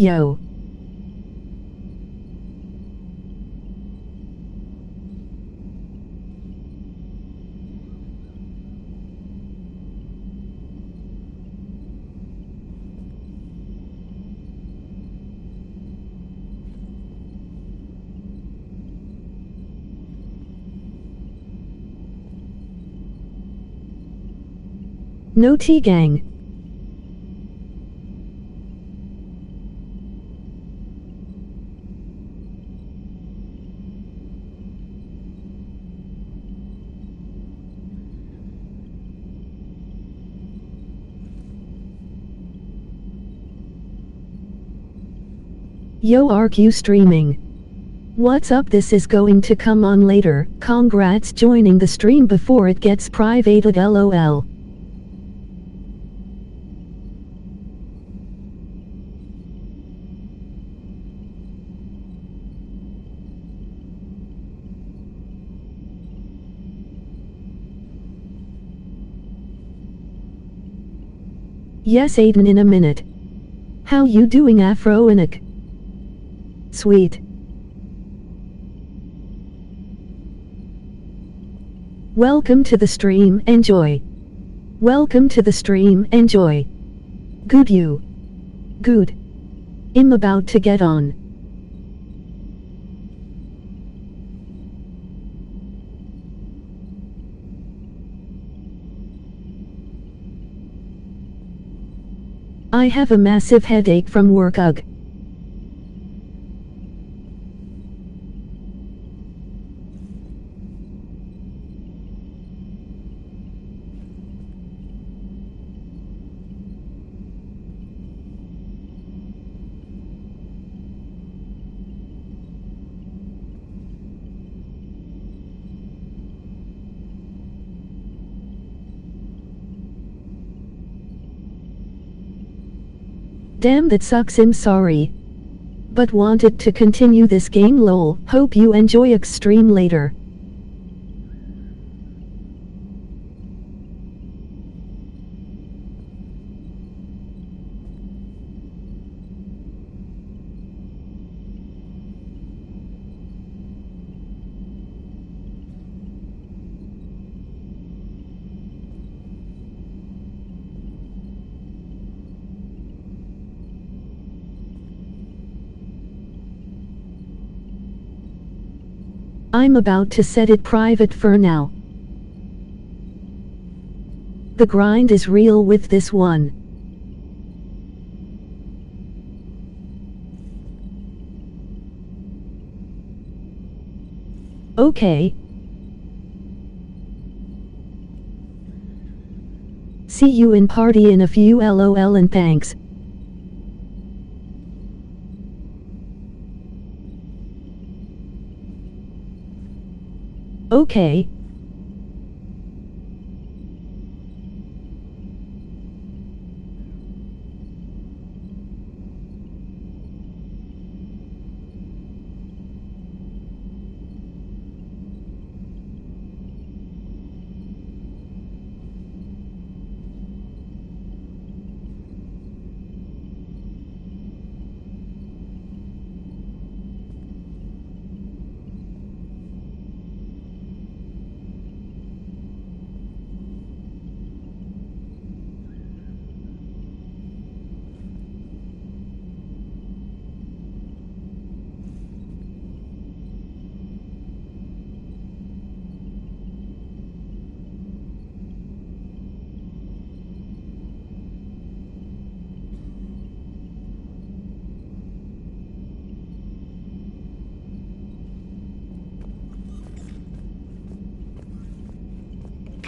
Yo. No tea, gang. Yo, RQ streaming. What's up? This is going to come on later. Congrats joining the stream before it gets privated, lol. Yes, Aiden, in a minute. How you doing, Afroinic? Sweet. Welcome to the stream, enjoy. Welcome to the stream, enjoy. Good you. Good. I'm about to get on. I have a massive headache from work, ugh. Damn, that sucks, I'm sorry. But wanted to continue this game, lol. Hope you enjoy extreme later. I'm about to set it private for now. The grind is real with this one. Okay. See you in party in a few, lol, and thanks. Okay.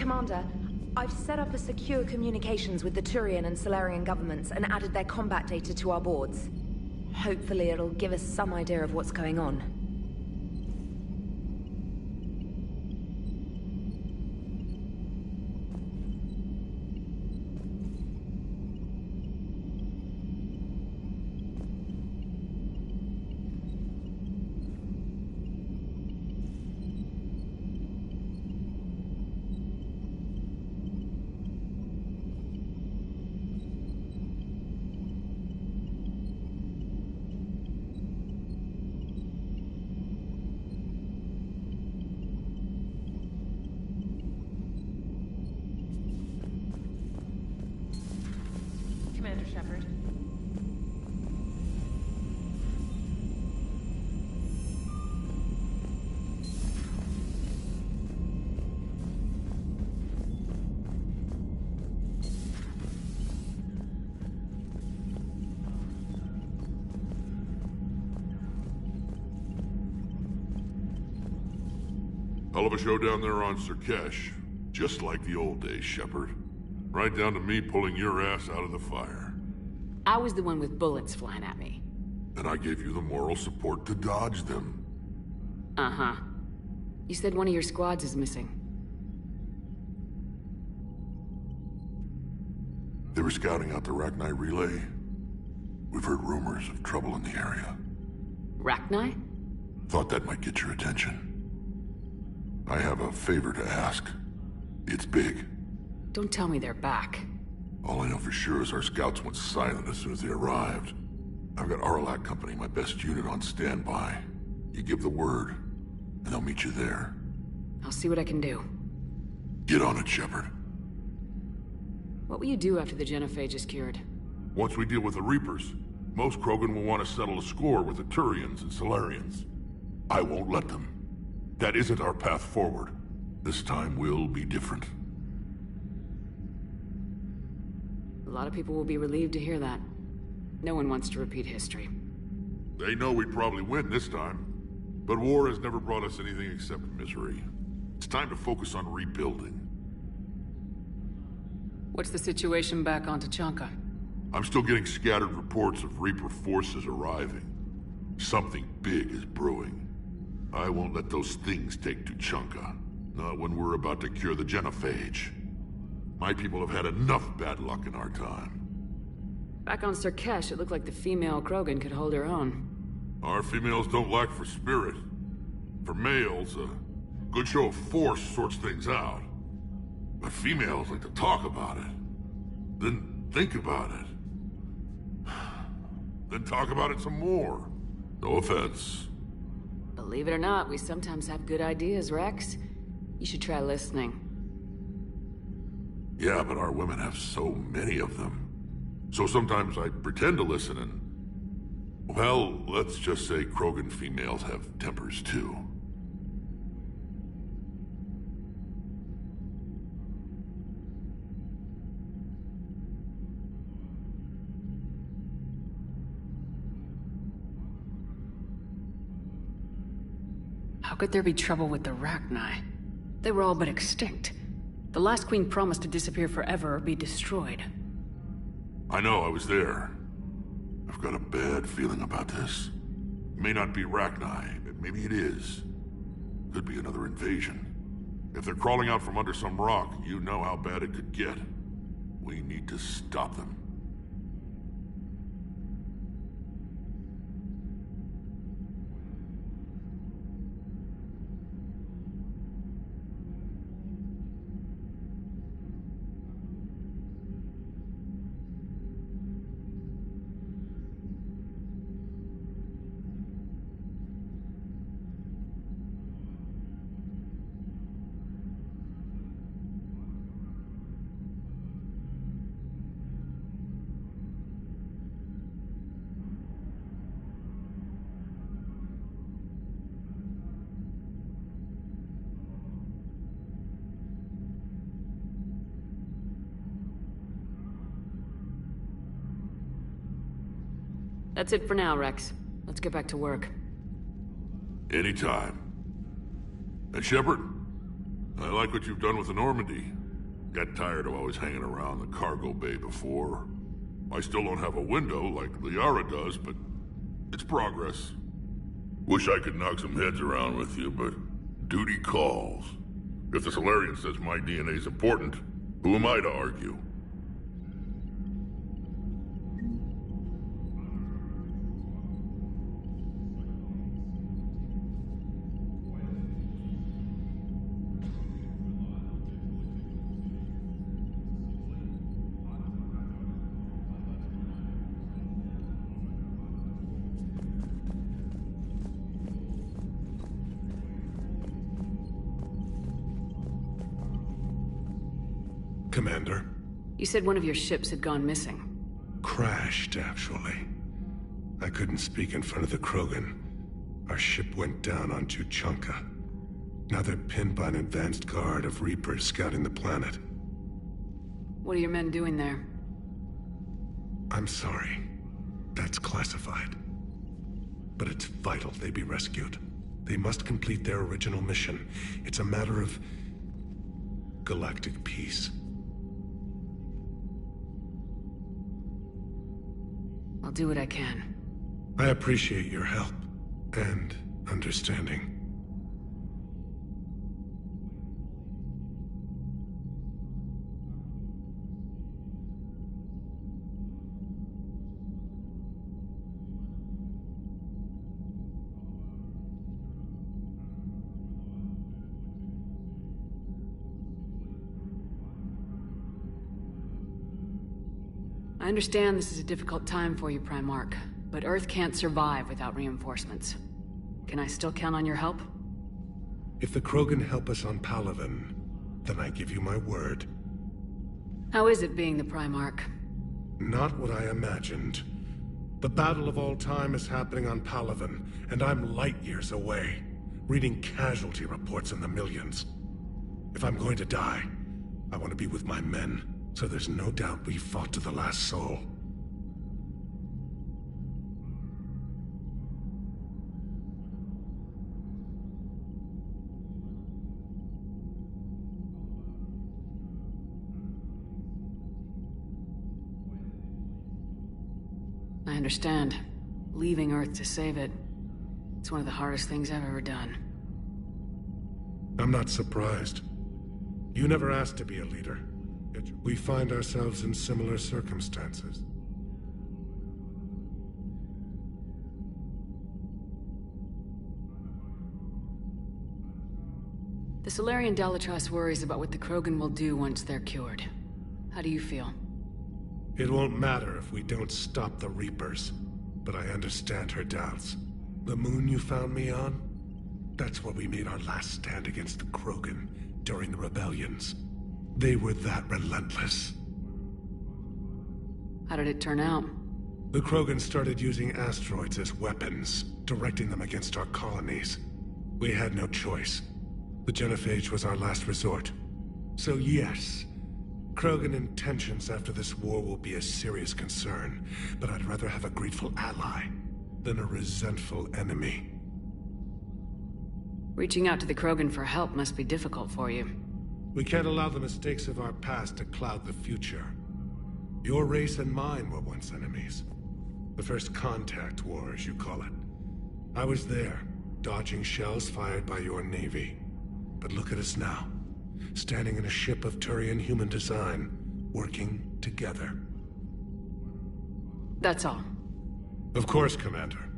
Commander, I've set up a secure communications with the Turian and Solarian governments and added their combat data to our boards. Hopefully it'll give us some idea of what's going on. Commander Shepard. Hell of a show down there on Surkesh. Just like the old days, Shepard. Right down to me pulling your ass out of the fire. I was the one with bullets flying at me. And I gave you the moral support to dodge them. Uh-huh. You said one of your squads is missing. They were scouting out the Rachni relay. We've heard rumors of trouble in the area. Rachni? Thought that might get your attention. I have a favor to ask. It's big. Don't tell me they're back. All I know for sure is our scouts went silent as soon as they arrived. I've got Arlac Company, my best unit, on standby. You give the word, and they'll meet you there. I'll see what I can do. Get on it, Shepard. What will you do after the Genophage is cured? Once we deal with the Reapers, most Krogan will want to settle a score with the Turians and Solarians. I won't let them. That isn't our path forward. This time will be different. A lot of people will be relieved to hear that. No one wants to repeat history. They know we'd probably win this time. But war has never brought us anything except misery. It's time to focus on rebuilding. What's the situation back on Tachanka? I'm still getting scattered reports of Reaper forces arriving. Something big is brewing. I won't let those things take Tuchanka. Not when we're about to cure the Genophage. My people have had enough bad luck in our time. Back on Surkesh, it looked like the female Krogan could hold her own. Our females don't lack for spirit. For males, a good show of force sorts things out. But females like to talk about it. Then think about it. Then talk about it some more. No offense. Believe it or not, we sometimes have good ideas, Rex. You should try listening. Yeah, but our women have so many of them. So sometimes I pretend to listen and... Well, let's just say Krogan females have tempers too. How could there be trouble with the Rachni? They were all but extinct. The last queen promised to disappear forever or be destroyed. I know, I was there. I've got a bad feeling about this. It may not be Rachni, but maybe it is. Could be another invasion. If they're crawling out from under some rock, you know how bad it could get. We need to stop them. That's it for now, Rex. Let's get back to work. Anytime. And Shepard, I like what you've done with the Normandy. Got tired of always hanging around the cargo bay before. I still don't have a window like Liara does, but It's progress. Wish I could knock some heads around with you, but duty calls. If the Solarian says my DNA's important, who am I to argue? Commander? You said one of your ships had gone missing. Crashed, actually. I couldn't speak in front of the Krogan. Our ship went down on Tuchanka. Now they're pinned by an advanced guard of Reapers scouting the planet. What are your men doing there? I'm sorry. That's classified. But it's vital they be rescued. They must complete their original mission. It's a matter of galactic peace. I'll do what I can. I appreciate your help and understanding. I understand this is a difficult time for you, Primarch, but Earth can't survive without reinforcements. Can I still count on your help? If the Krogan help us on Palaven, then I give you my word. How is it being the Primarch? Not what I imagined. The battle of all time is happening on Palaven, and I'm light years away, reading casualty reports in the millions. If I'm going to die, I want to be with my men, so there's no doubt we fought to the last soul. I understand. Leaving Earth to save it. It's one of the hardest things I've ever done. I'm not surprised. You never asked to be a leader. Yet we find ourselves in similar circumstances. The Solarian Dalatrass worries about what the Krogan will do once they're cured. How do you feel? It won't matter if we don't stop the Reapers, but I understand her doubts. The moon you found me on? That's where we made our last stand against the Krogan during the rebellions. They were that relentless. How did it turn out? The Krogan started using asteroids as weapons, directing them against our colonies. We had no choice. The Genophage was our last resort. So yes, Krogan intentions after this war will be a serious concern, but I'd rather have a grateful ally than a resentful enemy. Reaching out to the Krogan for help must be difficult for you. We can't allow the mistakes of our past to cloud the future. Your race and mine were once enemies. The first contact war, as you call it. I was there, dodging shells fired by your navy. But look at us now, standing in a ship of Turian human design, working together. That's all. Of course, Commander.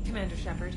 Commander Shepard.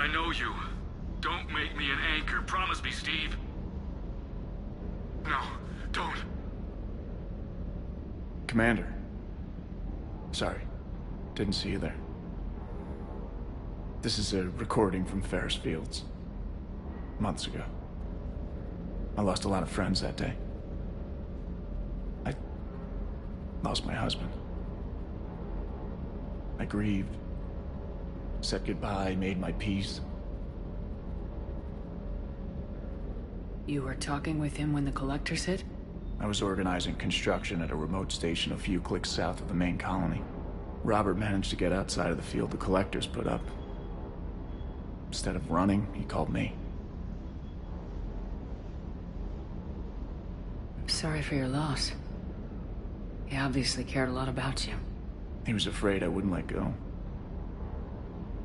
I know you. Don't make me an anchor. Promise me, Steve. No, don't. Commander. Sorry. Didn't see you there. This is a recording from Ferris Fields. Months ago. I lost a lot of friends that day. I lost my husband. I grieved. Said goodbye, made my peace. You were talking with him when the collectors hit? I was organizing construction at a remote station a few clicks south of the main colony. Robert managed to get outside of the field the collectors put up. Instead of running, he called me. I'm sorry for your loss. He obviously cared a lot about you. He was afraid I wouldn't let go.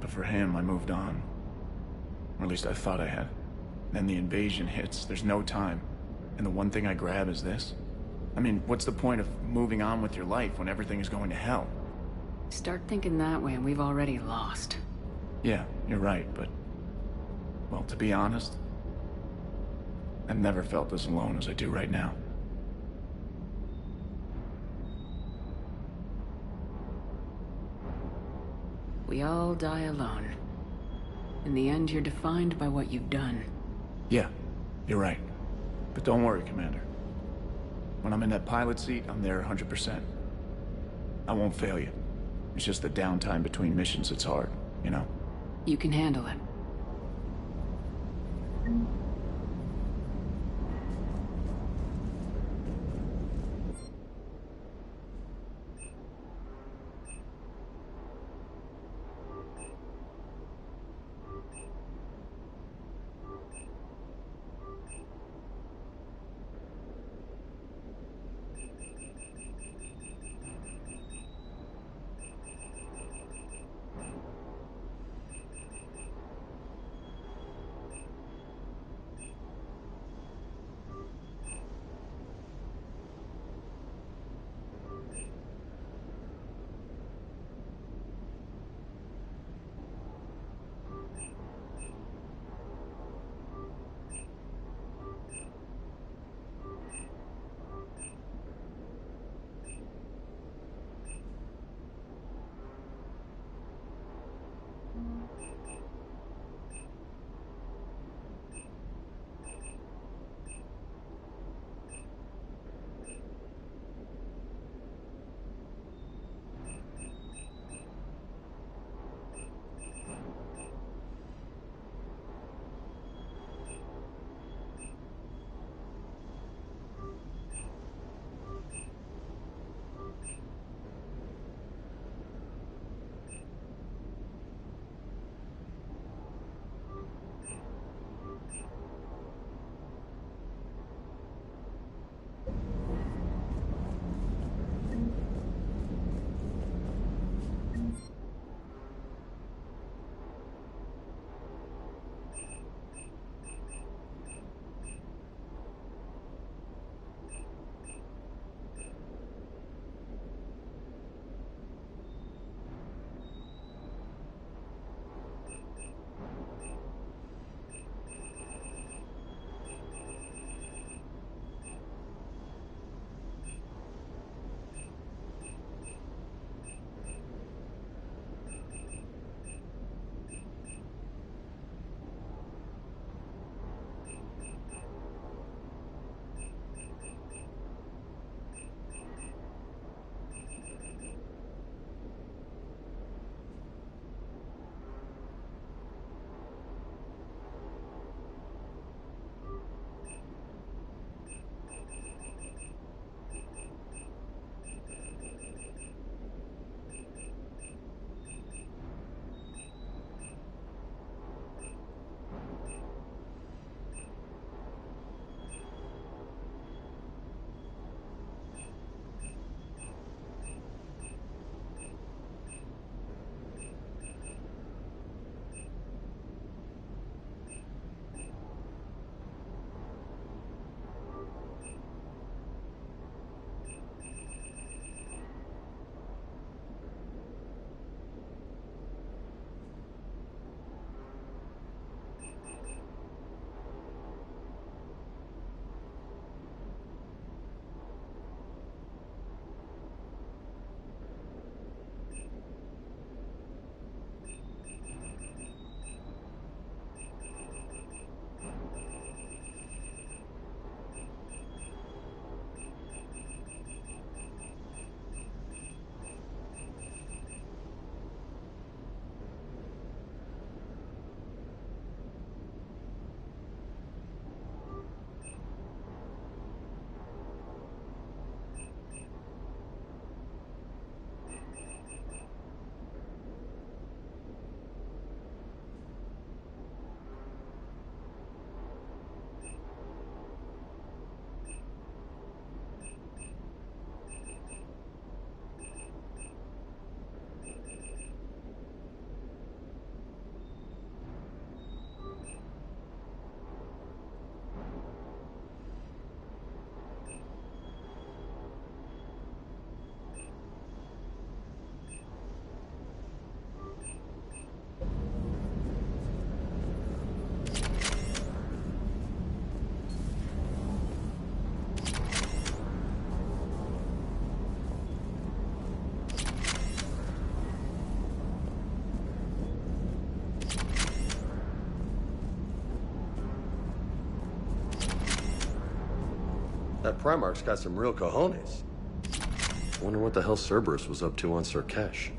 But for him, I moved on. Or at least I thought I had. Then the invasion hits, there's no time. And the one thing I grab is this? I mean, what's the point of moving on with your life when everything is going to hell? Start thinking that way and we've already lost. Yeah, you're right, but... well, to be honest, I've never felt as alone as I do right now. We all die alone. In the end, you're defined by what you've done. Yeah, you're right. But don't worry, Commander. When I'm in that pilot seat, I'm there 100%. I won't fail you. It's just the downtime between missions that's hard, you know? You can handle it. Primarch's got some real cojones. Wonder what the hell Cerberus was up to on Sirkesh.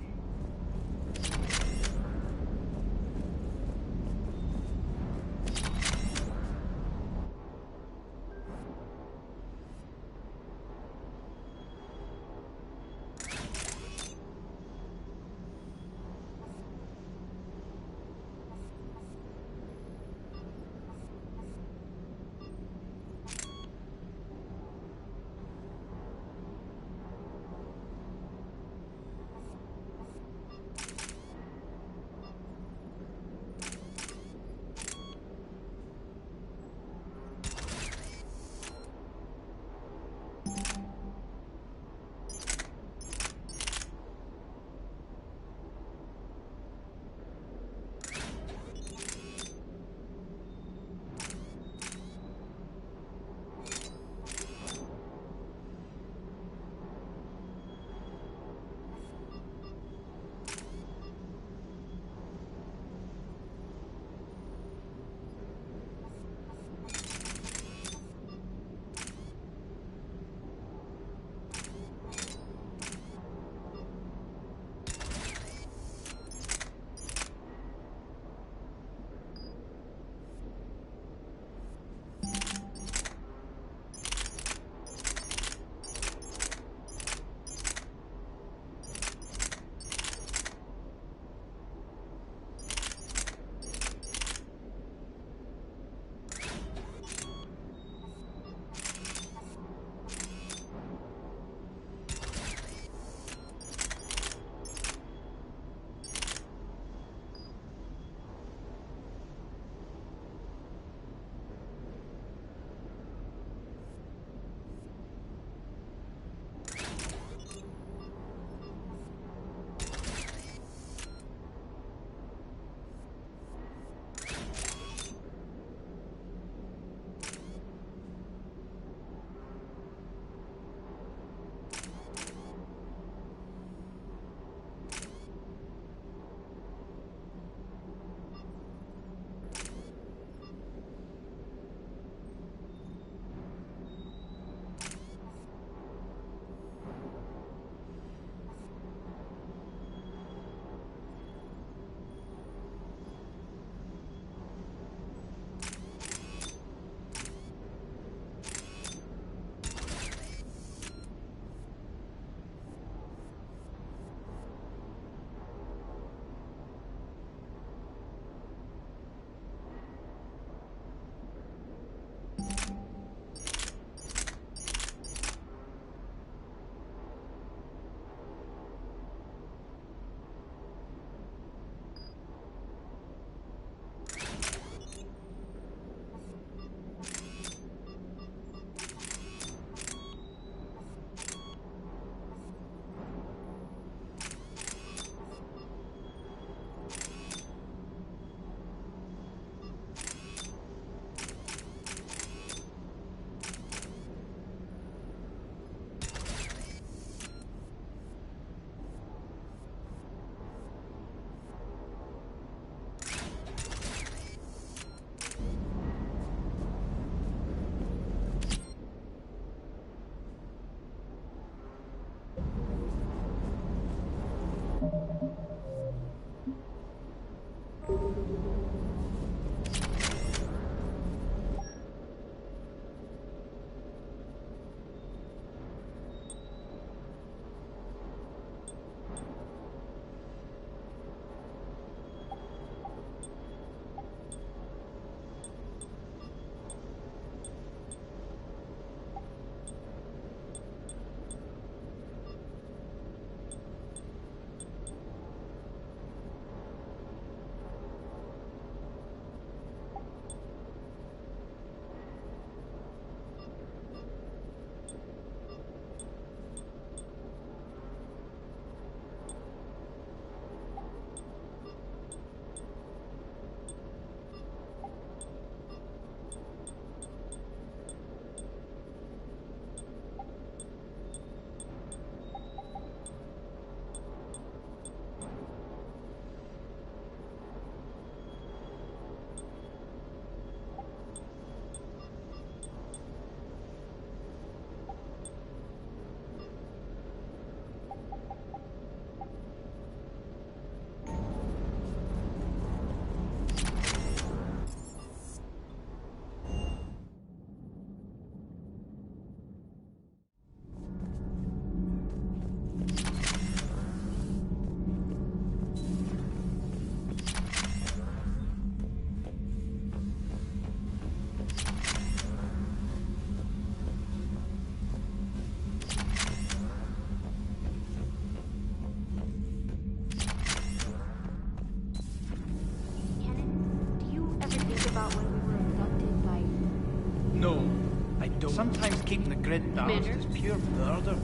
Red Dawes is pure murder.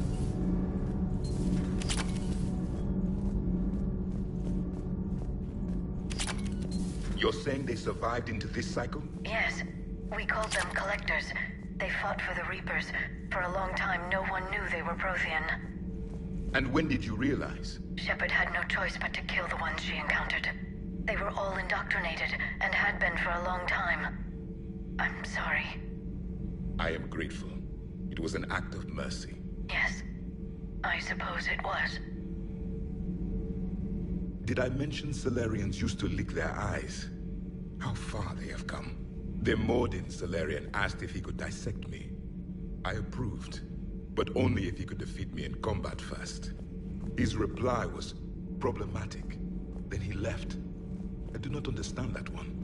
You're saying they survived into this cycle? Yes. We called them Collectors. They fought for the Reapers. For a long time, no one knew they were Prothean. And when did you realize? Shepard had no choice but to kill the ones she encountered. They were all indoctrinated, and had been for a long time. I'm sorry. I am grateful. It was an act of mercy. Yes. I suppose it was. Did I mention Salarians used to lick their eyes? How far they have come. The Mordin Salarian asked if he could dissect me. I approved, but only if he could defeat me in combat first. His reply was problematic. Then he left. I do not understand that one.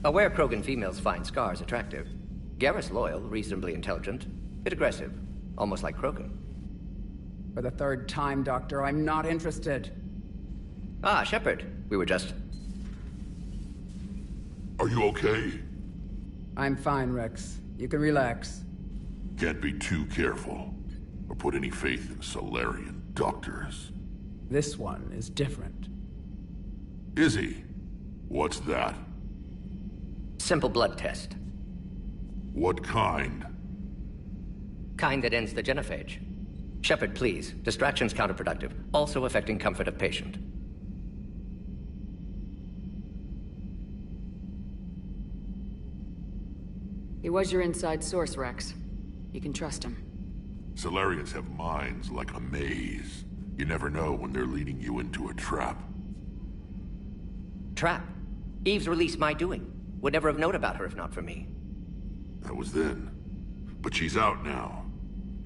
Aware Krogan females find scars attractive. Garrus loyal, reasonably intelligent, bit aggressive, almost like Krogan. For the third time, Doctor, I'm not interested. Ah, Shepard. We were just... Are you okay? I'm fine, Rex. You can relax. Can't be too careful, or put any faith in Solarian doctors. This one is different. Is he? What's that? Simple blood test. What kind? Kind that ends the genophage. Shepard, please. Distraction's counterproductive, also affecting comfort of patient. He was your inside source, Rex. You can trust him. Solarians have minds like a maze. You never know when they're leading you into a trap. Trap? Eve's released my doing. Would never have known about her if not for me. That was then. But she's out now.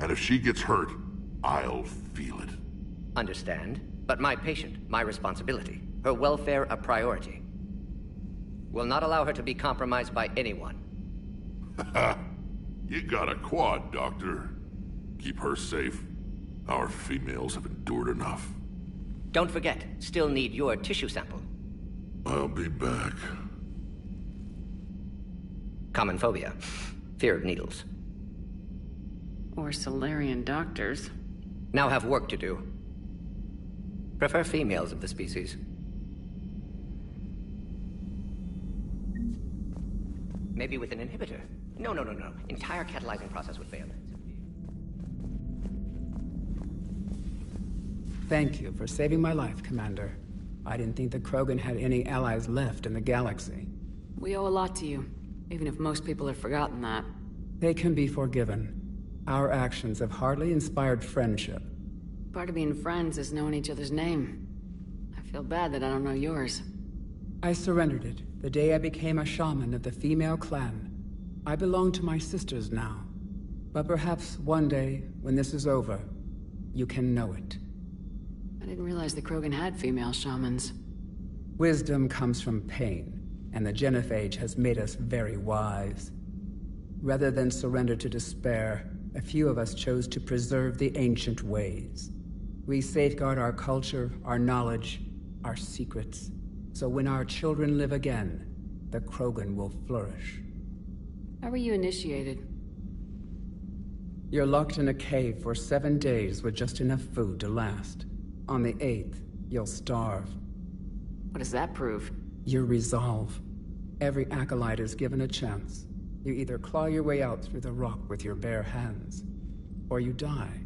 And if she gets hurt, I'll feel it. Understand. But my patient, my responsibility. Her welfare a priority. Will not allow her to be compromised by anyone. You got a quad, Doctor. Keep her safe. Our females have endured enough. Don't forget, still need your tissue sample. I'll be back. Common phobia. Fear of needles. Or Solarian doctors. Now have work to do. Prefer females of the species. Maybe with an inhibitor. No. Entire catalyzing process would fail. Thank you for saving my life, Commander. I didn't think the Krogan had any allies left in the galaxy. We owe a lot to you, even if most people have forgotten that. They can be forgiven. Our actions have hardly inspired friendship. Part of being friends is knowing each other's name. I feel bad that I don't know yours. I surrendered it the day I became a shaman of the female clan. I belong to my sisters now. But perhaps one day, when this is over, you can know it. I didn't realize the Krogan had female shamans. Wisdom comes from pain, and the Genophage has made us very wise. Rather than surrender to despair, a few of us chose to preserve the ancient ways. We safeguard our culture, our knowledge, our secrets. So when our children live again, the Krogan will flourish. How were you initiated? You're locked in a cave for 7 days with just enough food to last. On the 8th, you'll starve. What does that prove? Your resolve. Every acolyte is given a chance. You either claw your way out through the rock with your bare hands, or you die.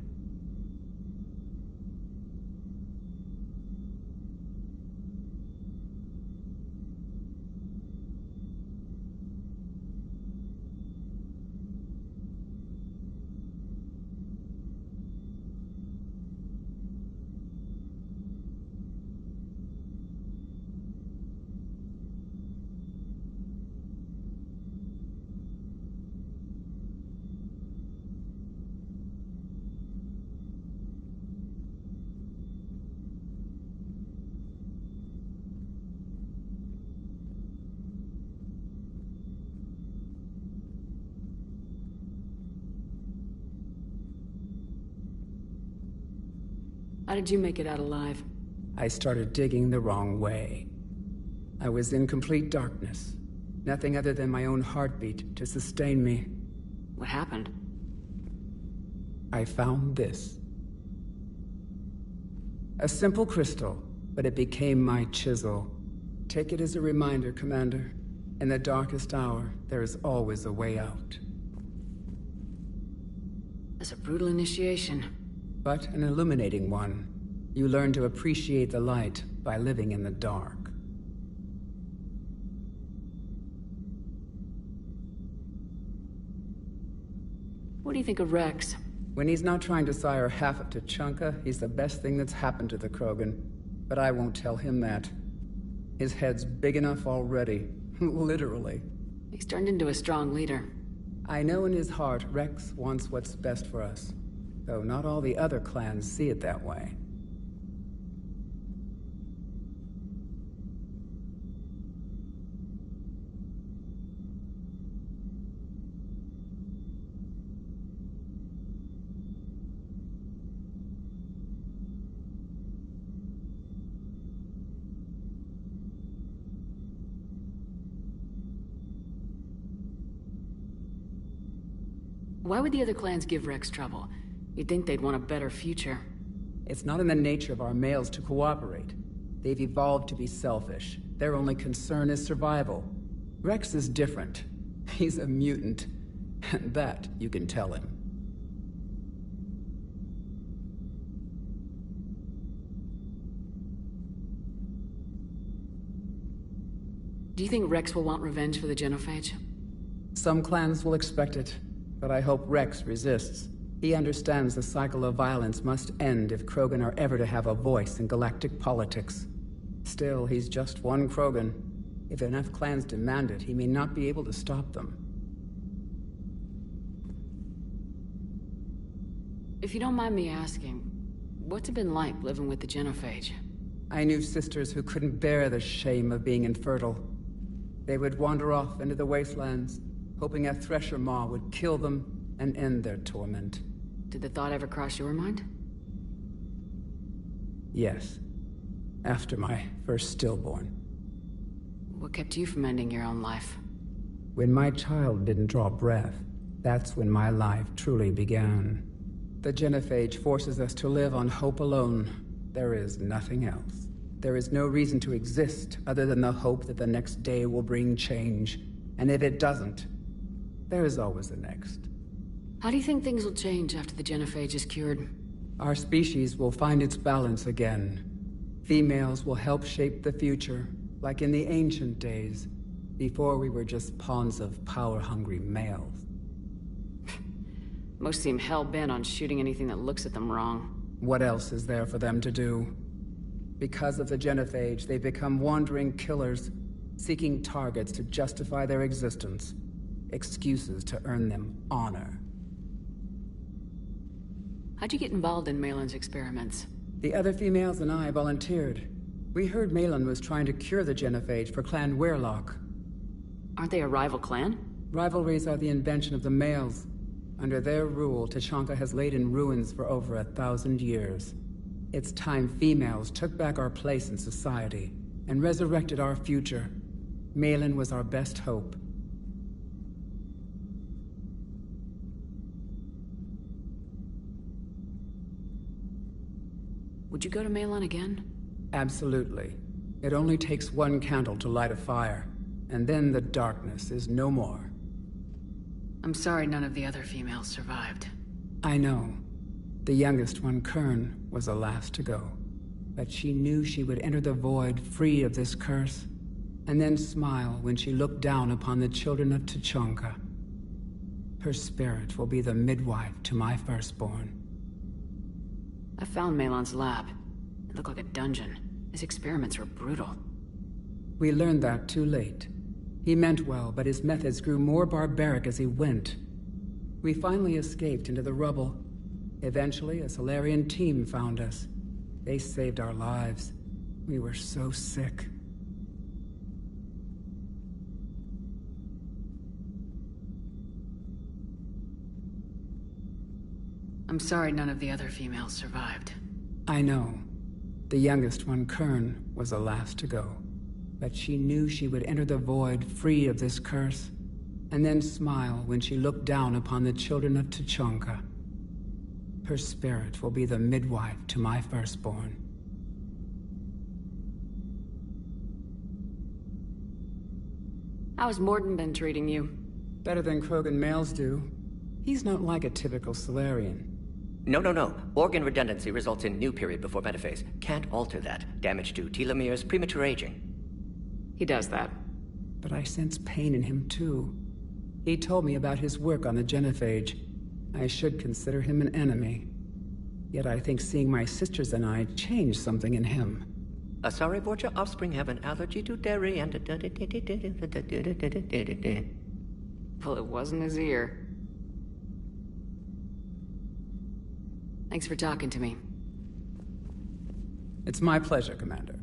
How did you make it out alive? I started digging the wrong way. I was in complete darkness. Nothing other than my own heartbeat to sustain me. What happened? I found this. A simple crystal, but it became my chisel. Take it as a reminder, Commander. In the darkest hour, there is always a way out. That's a brutal initiation. But an illuminating one. You learn to appreciate the light by living in the dark. What do you think of Rex? When he's not trying to sire half of Tuchanka, he's the best thing that's happened to the Krogan. But I won't tell him that. His head's big enough already. Literally. He's turned into a strong leader. I know in his heart Rex wants what's best for us. Though not all the other clans see it that way. Why would the other clans give Rex trouble? You'd think they'd want a better future. It's not in the nature of our males to cooperate. They've evolved to be selfish. Their only concern is survival. Rex is different. He's a mutant. And that you can tell him. Do you think Rex will want revenge for the Genophage? Some clans will expect it, but I hope Rex resists. He understands the cycle of violence must end if Krogan are ever to have a voice in galactic politics. Still, he's just one Krogan. If enough clans demand it, he may not be able to stop them. If you don't mind me asking, what's it been like living with the Genophage? I knew sisters who couldn't bear the shame of being infertile. They would wander off into the wastelands, hoping a thresher maw would kill them and end their torment. Did the thought ever cross your mind? Yes. After my first stillborn. What kept you from ending your own life? When my child didn't draw breath, that's when my life truly began. The Genophage forces us to live on hope alone. There is nothing else. There is no reason to exist other than the hope that the next day will bring change. And if it doesn't, there is always the next. How do you think things will change after the Genophage is cured? Our species will find its balance again. Females will help shape the future, like in the ancient days, before we were just pawns of power-hungry males. Most seem hell-bent on shooting anything that looks at them wrong. What else is there for them to do? Because of the Genophage, they become wandering killers, seeking targets to justify their existence. Excuses to earn them honor. How'd you get involved in Malin's experiments? The other females and I volunteered. We heard Malin was trying to cure the Genophage for Clan Weirlock. Aren't they a rival clan? Rivalries are the invention of the males. Under their rule, Tuchanka has laid in ruins for over 1,000 years. It's time females took back our place in society and resurrected our future. Malin was our best hope. Would you go to Malin again? Absolutely. It only takes one candle to light a fire, and then the darkness is no more. I'm sorry none of the other females survived. I know. The youngest one, Kern, was the last to go. But she knew she would enter the void free of this curse, and then smile when she looked down upon the children of Tuchanka. Her spirit will be the midwife to my firstborn. I found Malin's lab. It looked like a dungeon. His experiments were brutal. We learned that too late. He meant well, but his methods grew more barbaric as he went. We finally escaped into the rubble. Eventually, a Solarian team found us. They saved our lives. We were so sick. I'm sorry none of the other females survived. I know. The youngest one, Kern, was the last to go. But she knew she would enter the void free of this curse, and then smile when she looked down upon the children of Tuchanka. Her spirit will be the midwife to my firstborn. How's Mordin been treating you? Better than Krogan males do. He's not like a typical Solarian. No. Organ redundancy results in new period before metaphase. Can't alter that. Damage to telomeres, premature aging. He does that. But I sense pain in him too. He told me about his work on the Genophage. I should consider him an enemy. Yet I think seeing my sisters and I changed something in him. Sorry, Borgia, offspring have an allergy to dairy and... Well, it wasn't his ear. Thanks for talking to me. It's my pleasure, Commander.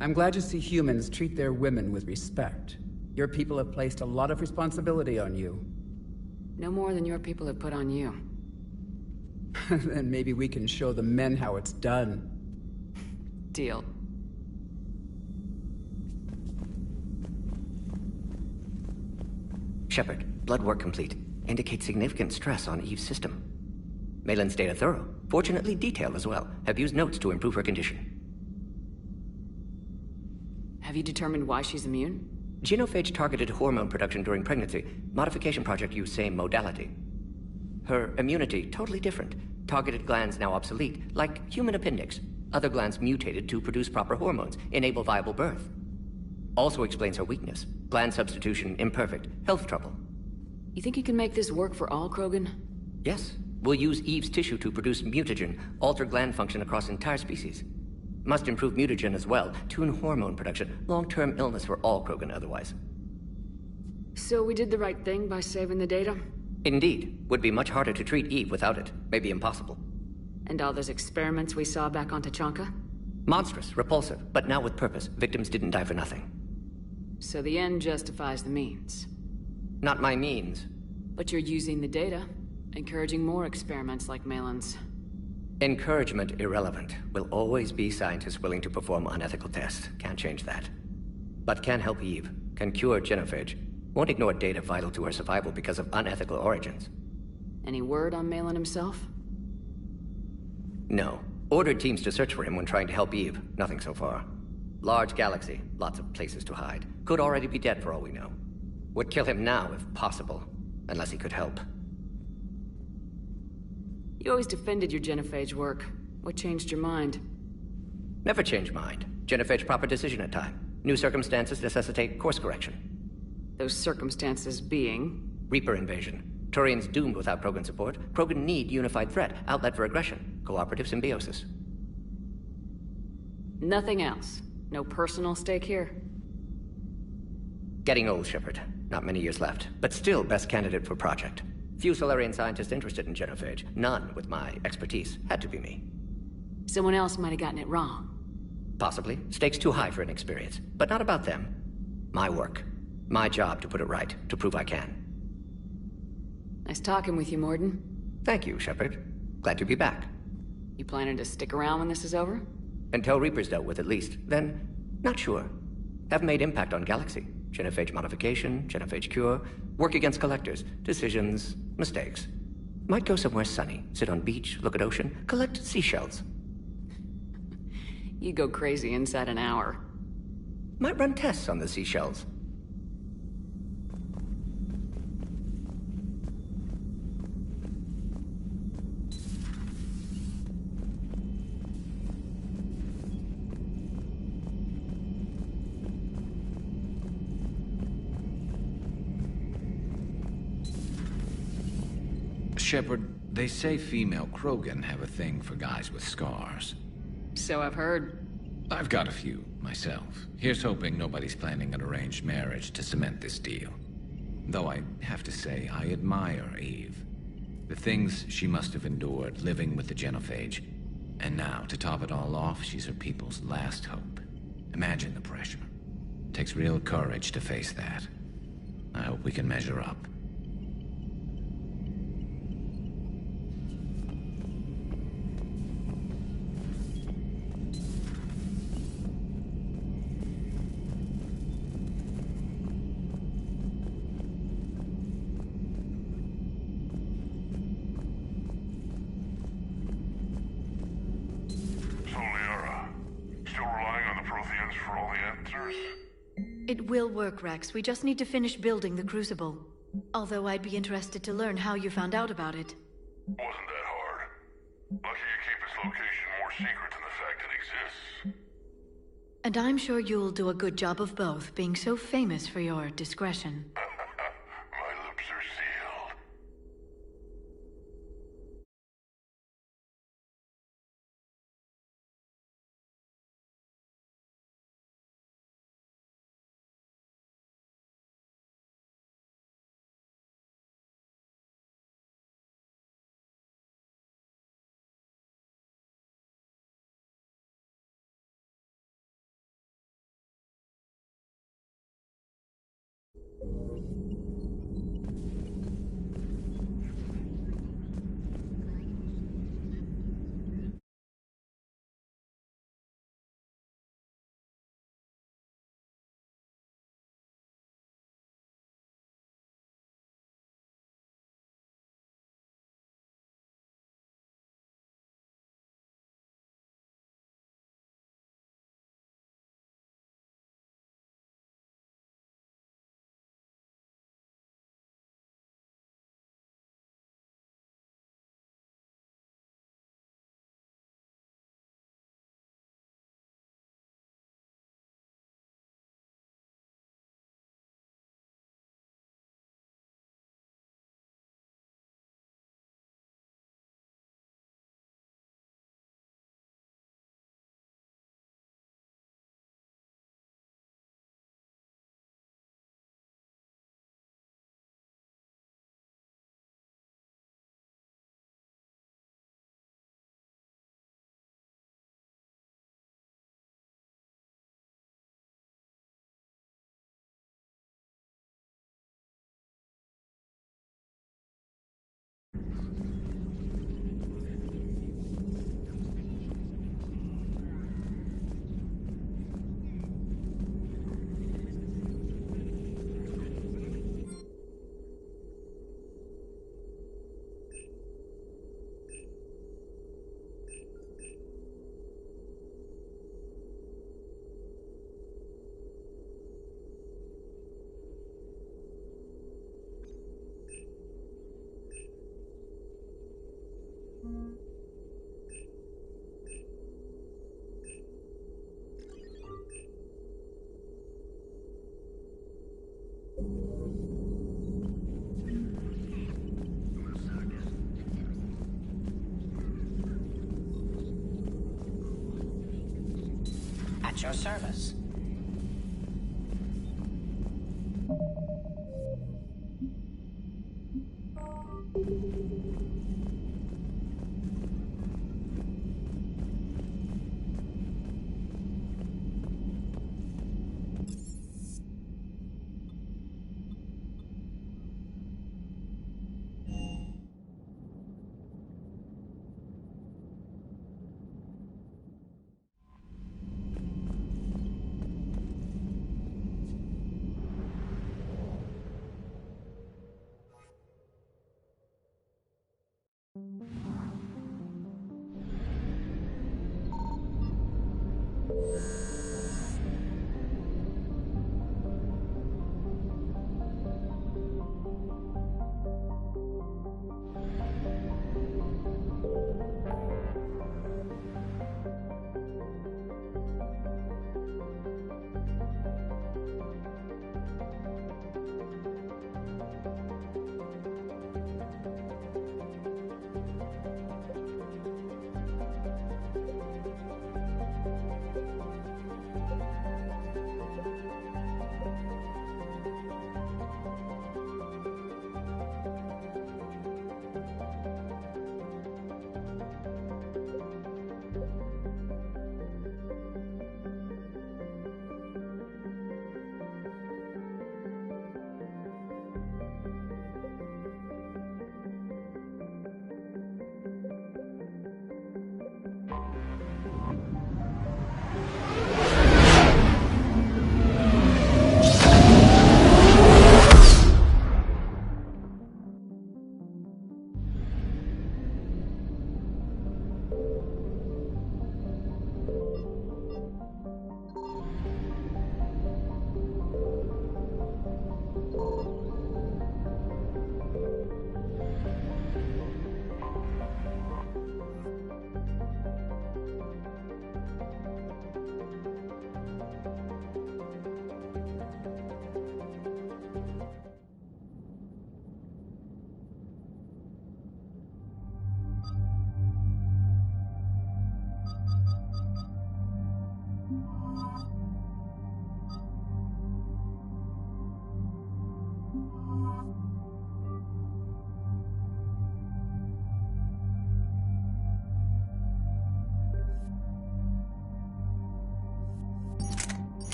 I'm glad to see humans treat their women with respect. Your people have placed a lot of responsibility on you. No more than your people have put on you. Then maybe we can show the men how it's done. Deal. Shepard, blood work complete. Indicates significant stress on Eve's system. Malin's data thorough. Fortunately detailed as well. Have used notes to improve her condition. Have you determined why she's immune? Genophage targeted hormone production during pregnancy. Modification project used same modality. Her immunity totally different. Targeted glands now obsolete, like human appendix. Other glands mutated to produce proper hormones, enable viable birth. Also explains her weakness. Gland substitution imperfect. Health trouble. You think you can make this work for all Krogan? Yes. We'll use Eve's tissue to produce mutagen, alter gland function across entire species. Must improve mutagen as well, tune hormone production, long-term illness for all Krogan otherwise. So we did the right thing by saving the data? Indeed. Would be much harder to treat Eve without it. Maybe impossible. And all those experiments we saw back on Tuchanka? Monstrous, repulsive, but now with purpose. Victims didn't die for nothing. So the end justifies the means. Not my means. But you're using the data. Encouraging more experiments like Malin's. Encouragement irrelevant. Will always be scientists willing to perform unethical tests. Can't change that. But can help Eve. Can cure Genophage. Won't ignore data vital to her survival because of unethical origins. Any word on Malin himself? No. Ordered teams to search for him when trying to help Eve. Nothing so far. Large galaxy. Lots of places to hide. Could already be dead for all we know. Would kill him now if possible. Unless he could help. You always defended your Genophage work. What changed your mind? Never change mind. Genophage proper decision at time. New circumstances necessitate course correction. Those circumstances being? Reaper invasion. Turians doomed without Krogan support. Krogan need unified threat, outlet for aggression. Cooperative symbiosis. Nothing else? No personal stake here? Getting old, Shepard. Not many years left. But still best candidate for project. Few Solarian scientists interested in Genophage. None with my expertise. Had to be me. Someone else might have gotten it wrong. Possibly. Stakes too high for inexperience. But not about them. My work. My job to put it right. To prove I can. Nice talking with you, Mordin. Thank you, Shepard. Glad to be back. You planning to stick around when this is over? Until Reaper's dealt with, at least. Then, not sure. Have made impact on Galaxy. Genophage modification, Genophage cure, work against collectors, decisions, mistakes. Might go somewhere sunny, sit on beach, look at ocean, collect seashells. You go crazy inside an hour. Might run tests on the seashells. Shepard, they say female Krogan have a thing for guys with scars. So I've heard. I've got a few, myself. Here's hoping nobody's planning an arranged marriage to cement this deal. Though I have to say, I admire Eve. The things she must have endured living with the Genophage. And now, to top it all off, she's her people's last hope. Imagine the pressure. Takes real courage to face that. I hope we can measure up. It will work, Rex. We just need to finish building the Crucible. Although I'd be interested to learn how you found out about it. Wasn't that hard. Lucky you keep its location more secret than the fact it exists. And I'm sure you'll do a good job of both, being so famous for your discretion. My lips are sealed. At your service.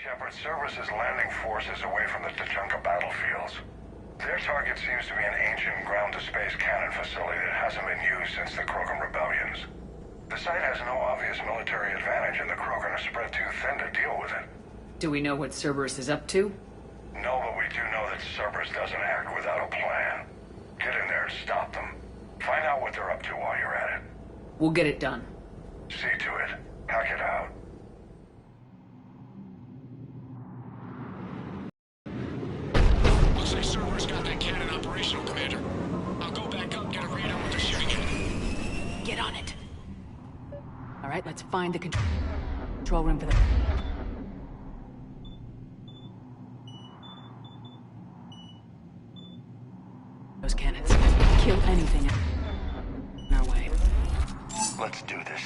Shepard, Cerberus' landing force is away from the Tachanka battlefields. Their target seems to be an ancient ground-to-space cannon facility that hasn't been used since the Krogan rebellions. The site has no obvious military advantage, and the Krogan are spread too thin to deal with it. Do we know what Cerberus is up to? No, but we do know that Cerberus doesn't act without a plan. Get in there and stop them. Find out what they're up to while you're at it. We'll get it done. See to it. Hack it out. Looks like Cerberus got that cannon operational, Commander. I'll go back up, get a read on what they're shooting at. Get on it. All right, let's find the control room for the... those cannons. Kill anything in our way. Let's do this.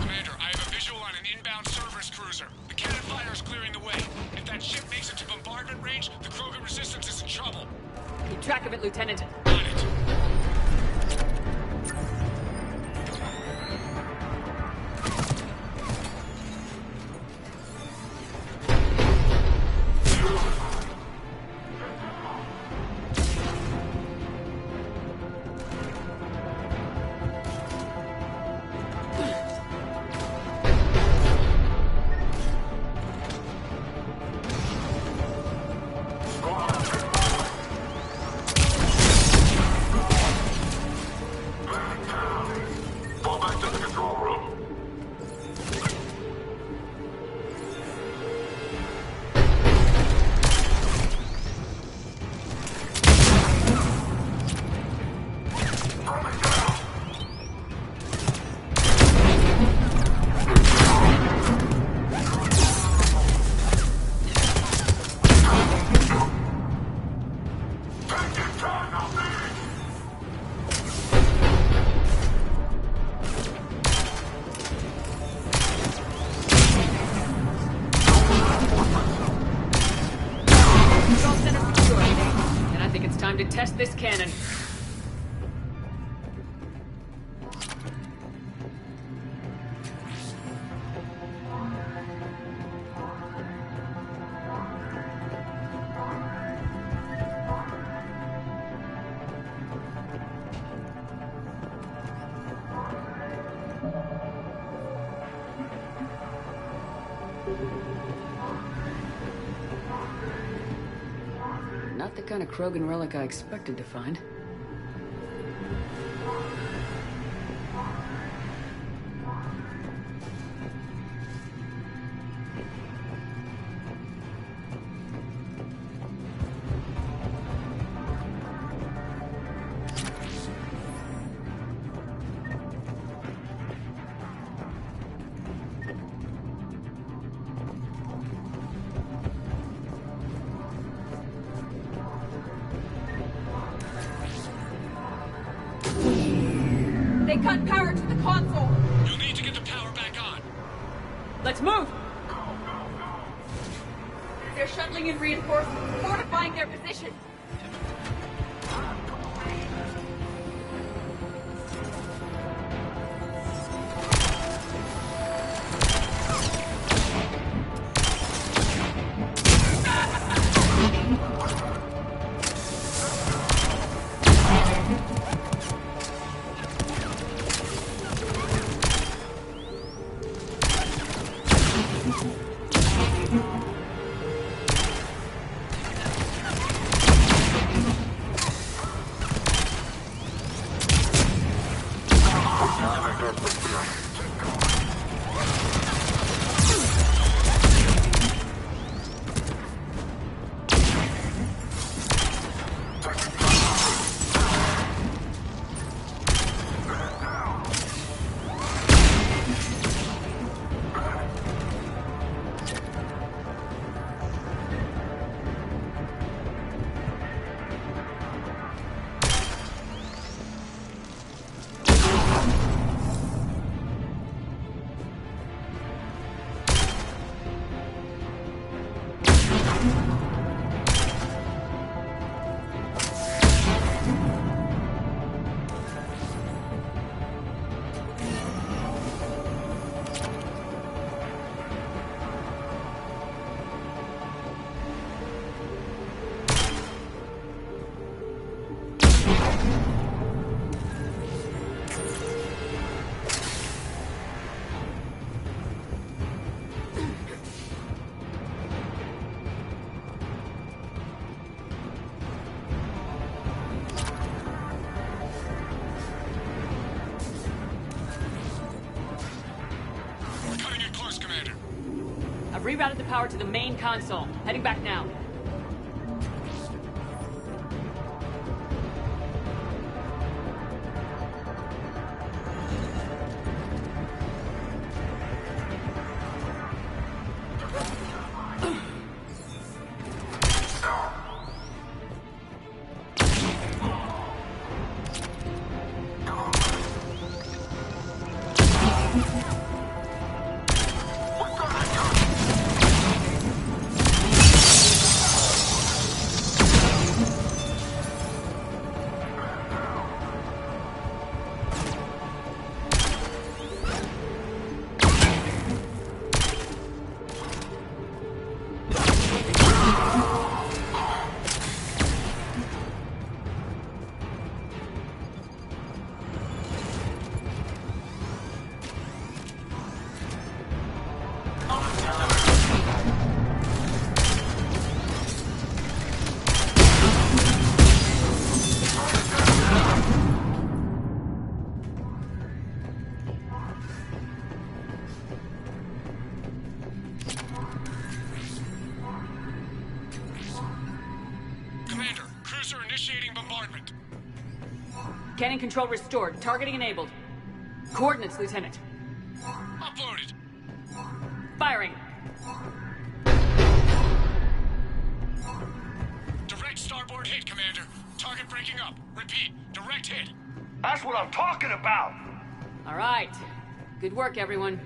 Commander, I have a visual on an inbound Cerberus cruiser. The cannon fire is clearing the way. If that ship makes it to bombardment range, the Krogan resistance is in trouble. Keep track of it, Lieutenant. On it. Test this cannon. Not the kind of Krogan relic I expected to find. They cut power to the console. You'll need to get the power back on. Let's move! They're shuttling in reinforcements, fortifying their position. rerouted the power to the main console. Heading back now. Cannon control restored. Targeting enabled. Coordinates, Lieutenant. Uploaded. Firing. Direct starboard hit, Commander. Target breaking up. Repeat, direct hit. That's what I'm talking about! All right. Good work, everyone.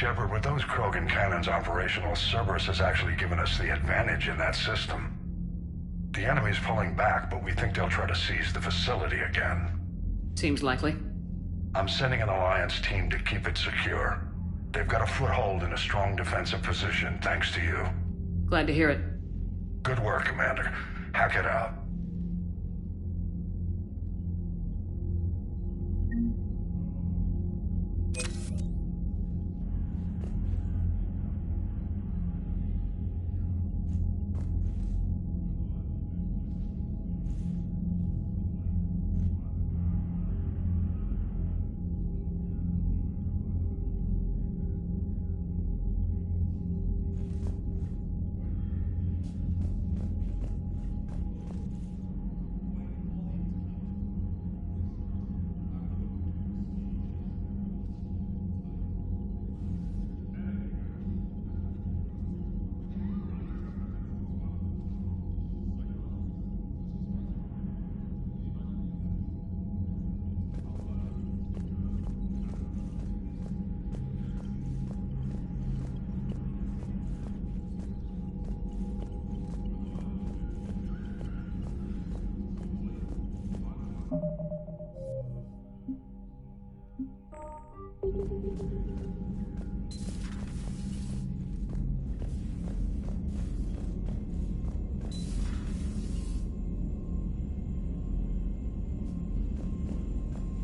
Shepard, with those Krogan cannons operational, Cerberus has actually given us the advantage in that system. The enemy's pulling back, but we think they'll try to seize the facility again. Seems likely. I'm sending an Alliance team to keep it secure. They've got a foothold in a strong defensive position, thanks to you. Glad to hear it. Good work, Commander. Hack it out.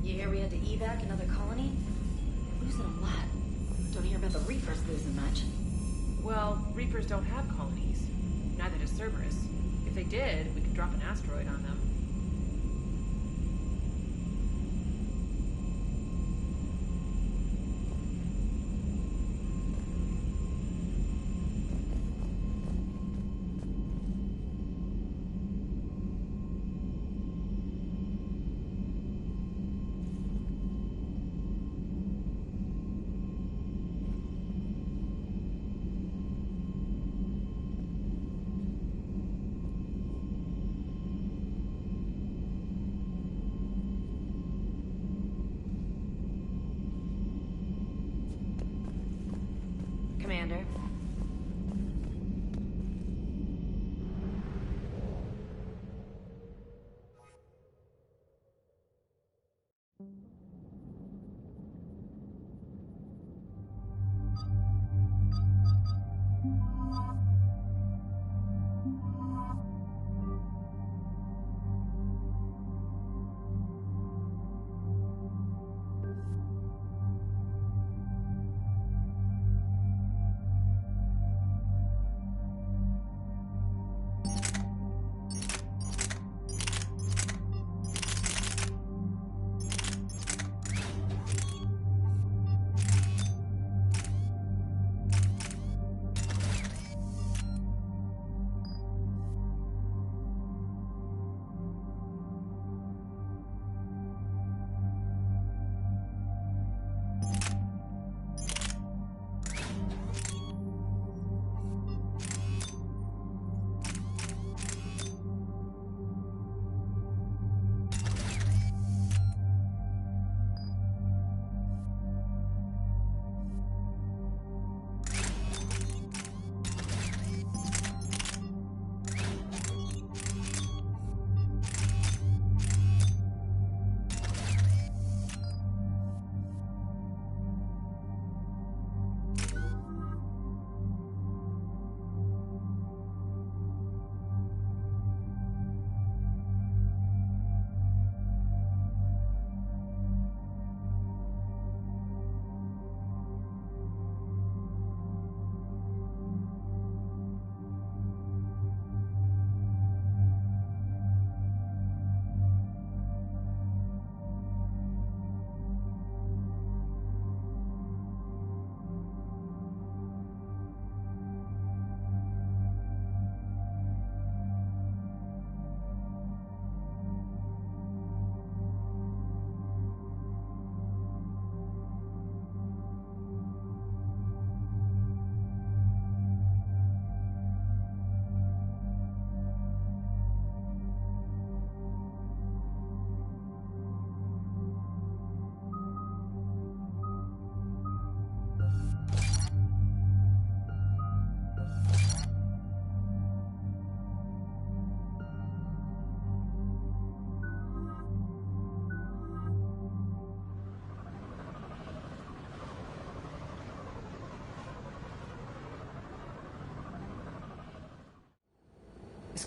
You hear we had to evac another colony? We're losing a lot. Don't hear about the Reapers losing much. Well, Reapers don't have colonies. Neither does Cerberus. If they did, we could drop an asteroid on them. Commander.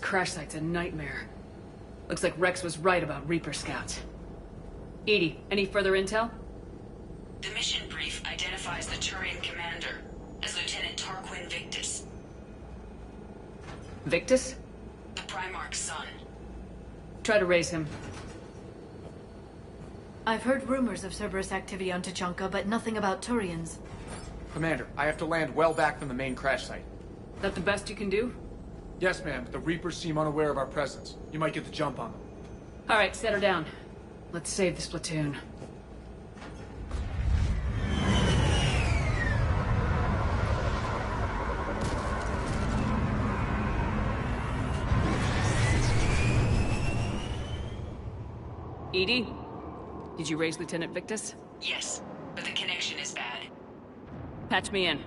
crash site's a nightmare. Looks like Rex was right about Reaper scouts. Edie, any further intel? The mission brief identifies the Turian commander as Lieutenant Tarquin Victus. Victus? The Primarch's son. Try to raise him. I've heard rumors of Cerberus activity on Tachanka, but nothing about Turians. Commander, I have to land well back from the main crash site. That the best you can do? Yes, ma'am, but the Reapers seem unaware of our presence. You might get the jump on them. Alright, set her down. Let's save this platoon. Edie? Did you raise Lieutenant Victus? Yes, but the connection is bad. Patch me in.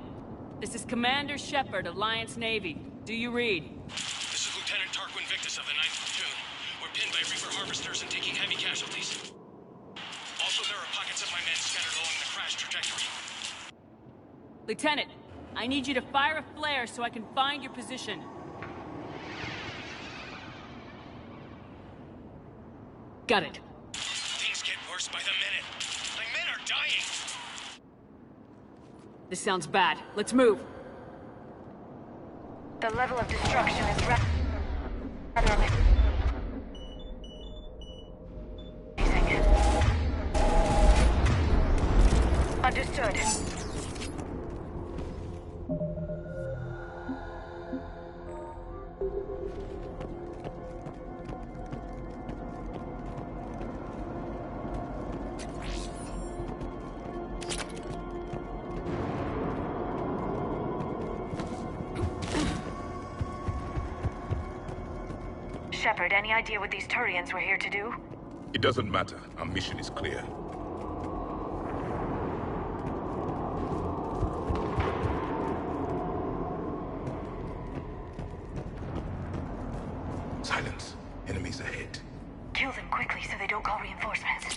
This is Commander Shepard, Alliance Navy. Do you read? This is Lieutenant Tarquin Victus of the 9th Platoon. We're pinned by Reaper harvesters and taking heavy casualties. Also, there are pockets of my men scattered along the crash trajectory. Lieutenant, I need you to fire a flare so I can find your position. Got it. Things get worse by the minute. My men are dying! This sounds bad. Let's move. The level of destruction is rather amazing. Understood. Shepard, any idea what these Turians were here to do? It doesn't matter. Our mission is clear. Silence. Enemies ahead. Kill them quickly so they don't call reinforcements.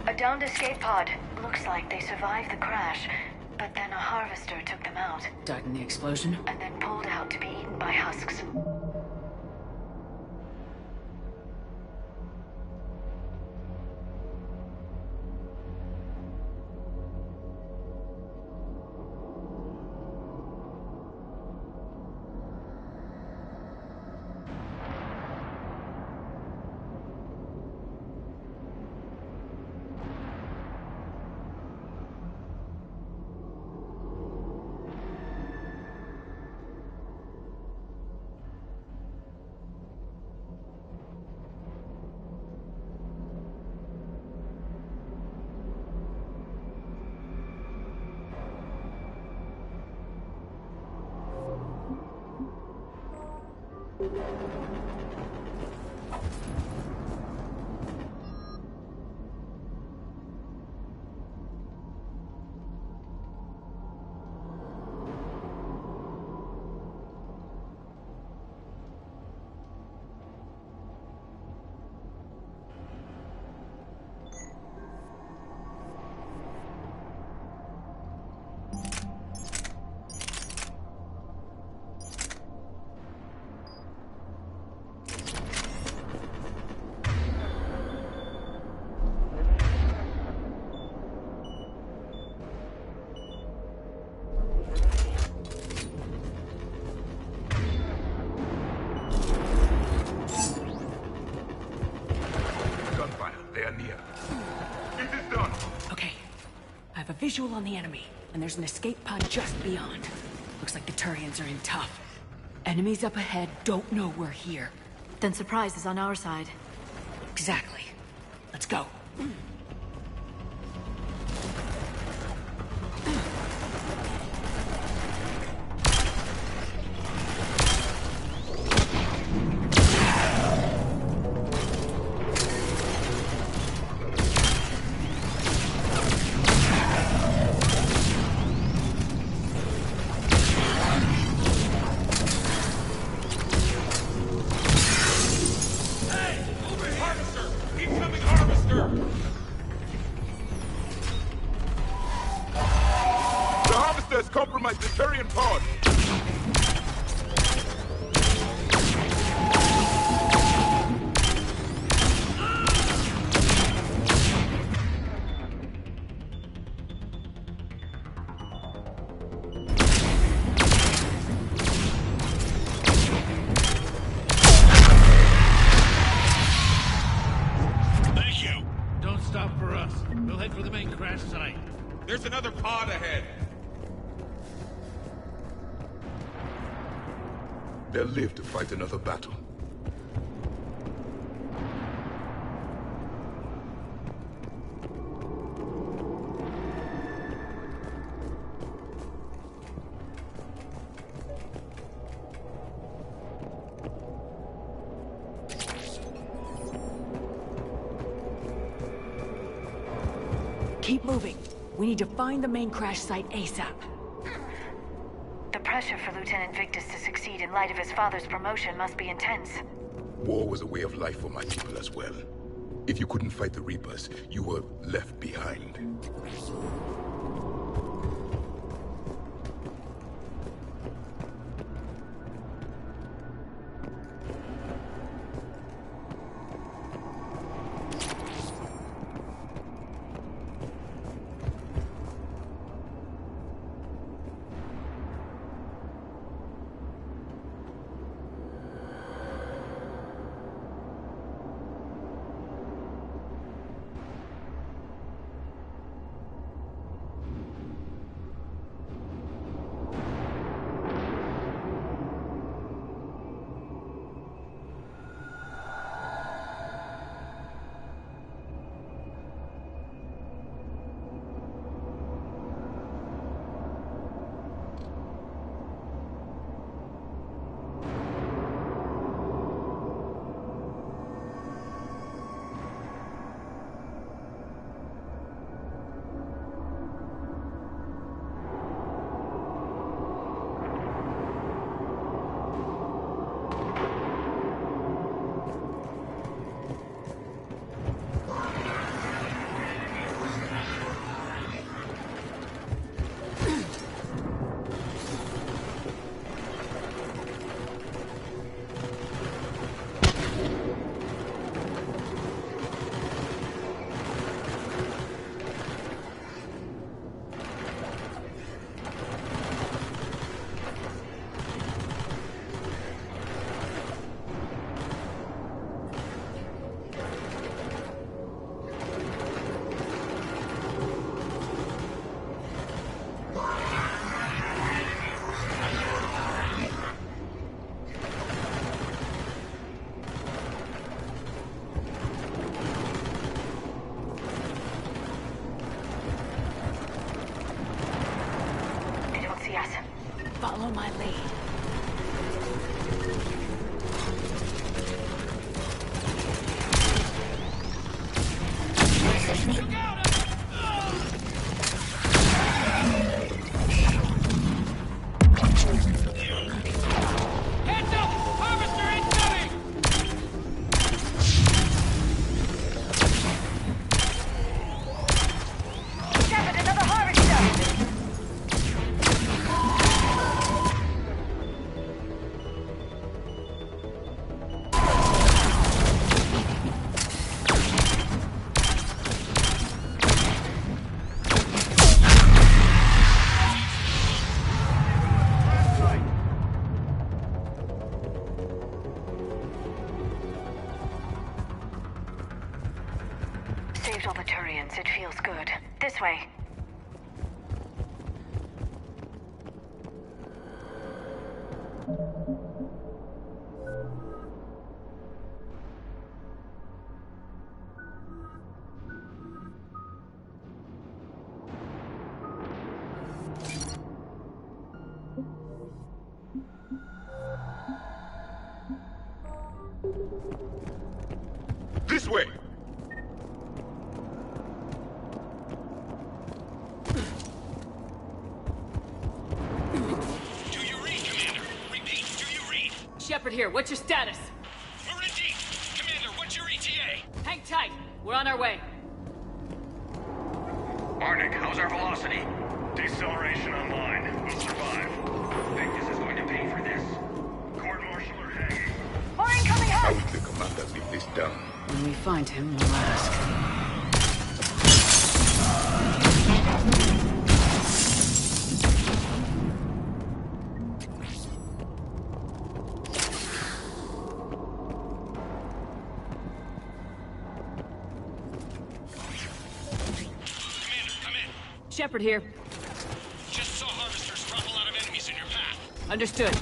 A downed escape pod. Looks like they survived the crash, but then a harvester took them out. Died in the explosion? And then pulled out to be eaten by husks. Visual on the enemy, and there's an escape pod just beyond. Looks like the Turians are in tough. Enemies up ahead don't know we're here. Then surprise is on our side. Exactly. Let's go. They'll live to fight another battle. Keep moving. We need to find the main crash site ASAP. The pressure for Lieutenant Victus to succeed in light of his father's promotion must be intense. War was a way of life for my people as well. If you couldn't fight the Reapers, you were left behind. Follow my lead. Saved all the Turians. It feels good. This way. This way! Shepard here. What's your status? We're in deep. Commander, what's your ETA? Hang tight. We're on our way. Arctic, how's our velocity? Deceleration online. We'll survive. Victus is going to pay for this. Court-martial or hanging? More incoming How help! will the commander live this down? When we find him, we'll ask. Shepard here. Just saw harvesters drop a lot of enemies in your path. Understood.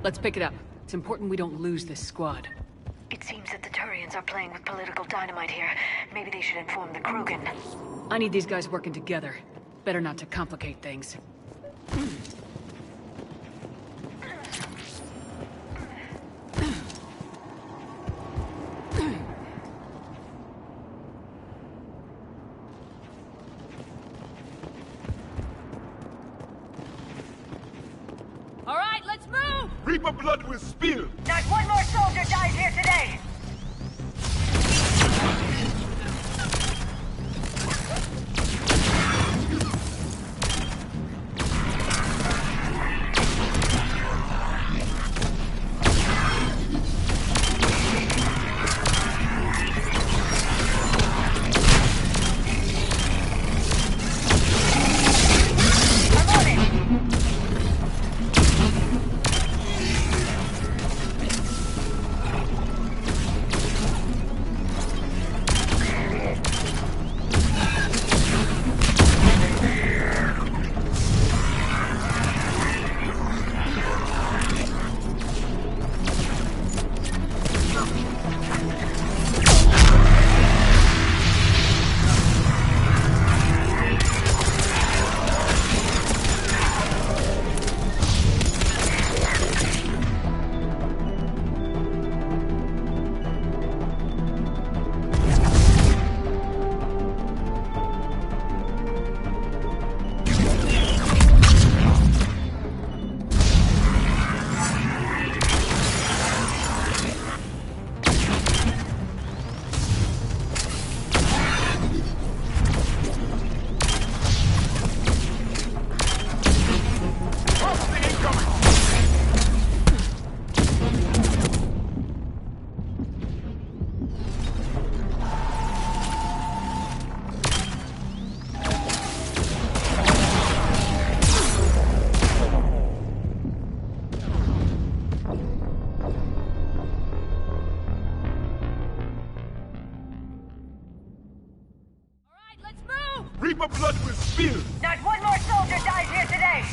let's pick it up. It's important we don't lose this squad. It seems that the Turians are playing with political dynamite here. Maybe they should inform the Krogan. I need these guys working together. Better not to complicate things. All right, let's move! Reaper blood will spill! Not one more soldier dies here today! Reaper blood will spill! Not one more soldier dies here today!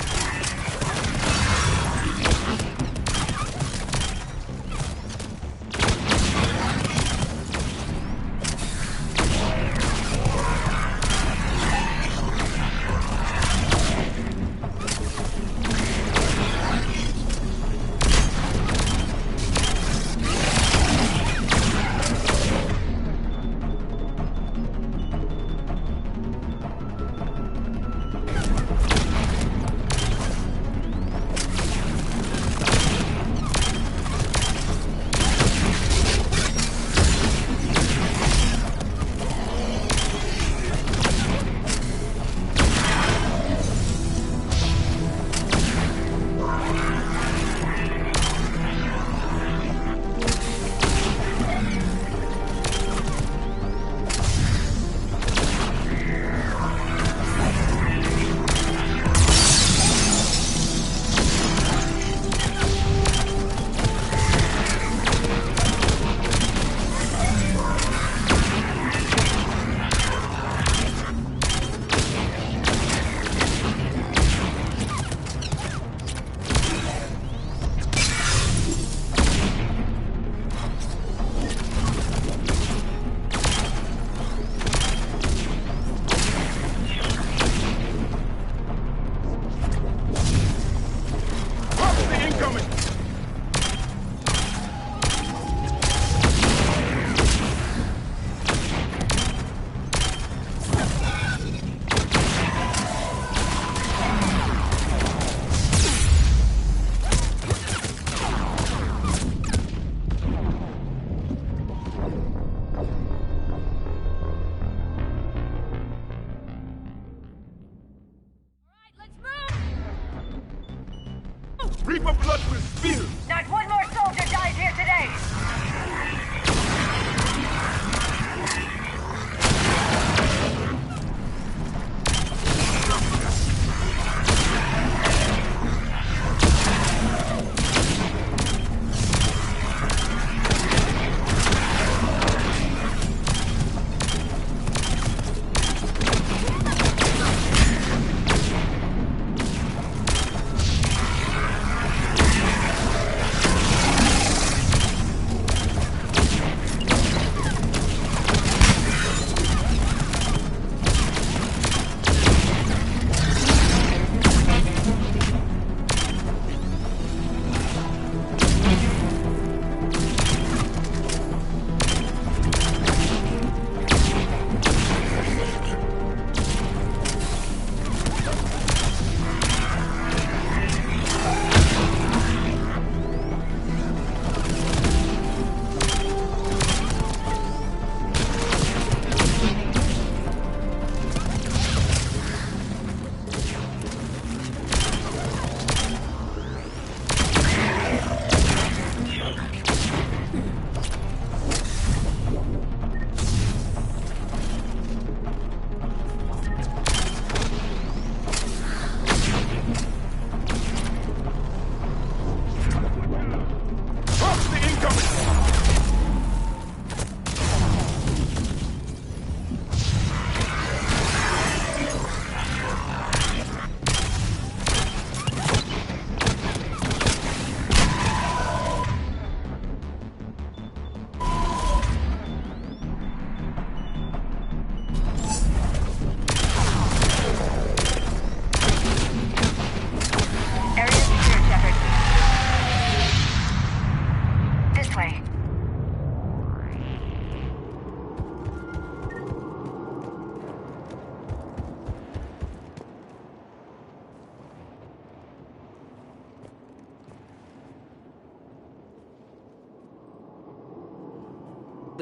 Reaper blood will spill! Not one more soldier dies here today!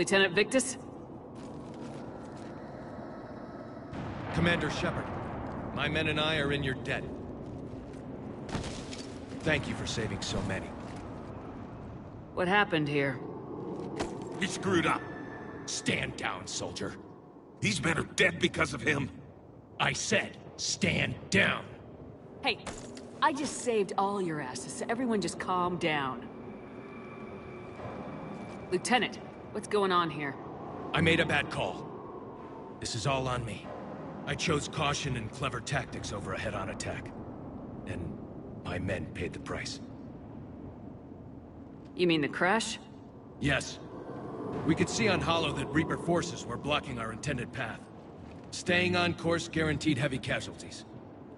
Lieutenant Victus? Commander Shepard, my men and I are in your debt. Thank you for saving so many. What happened here? He screwed up. Stand down, soldier. These men are dead because of him. I said, stand down. Hey, I just saved all your asses, so everyone just calm down. Lieutenant, what's going on here? I made a bad call. This is all on me. I chose caution and clever tactics over a head-on attack. And my men paid the price. You mean the crash? Yes. We could see on Hollow that Reaper forces were blocking our intended path. Staying on course guaranteed heavy casualties.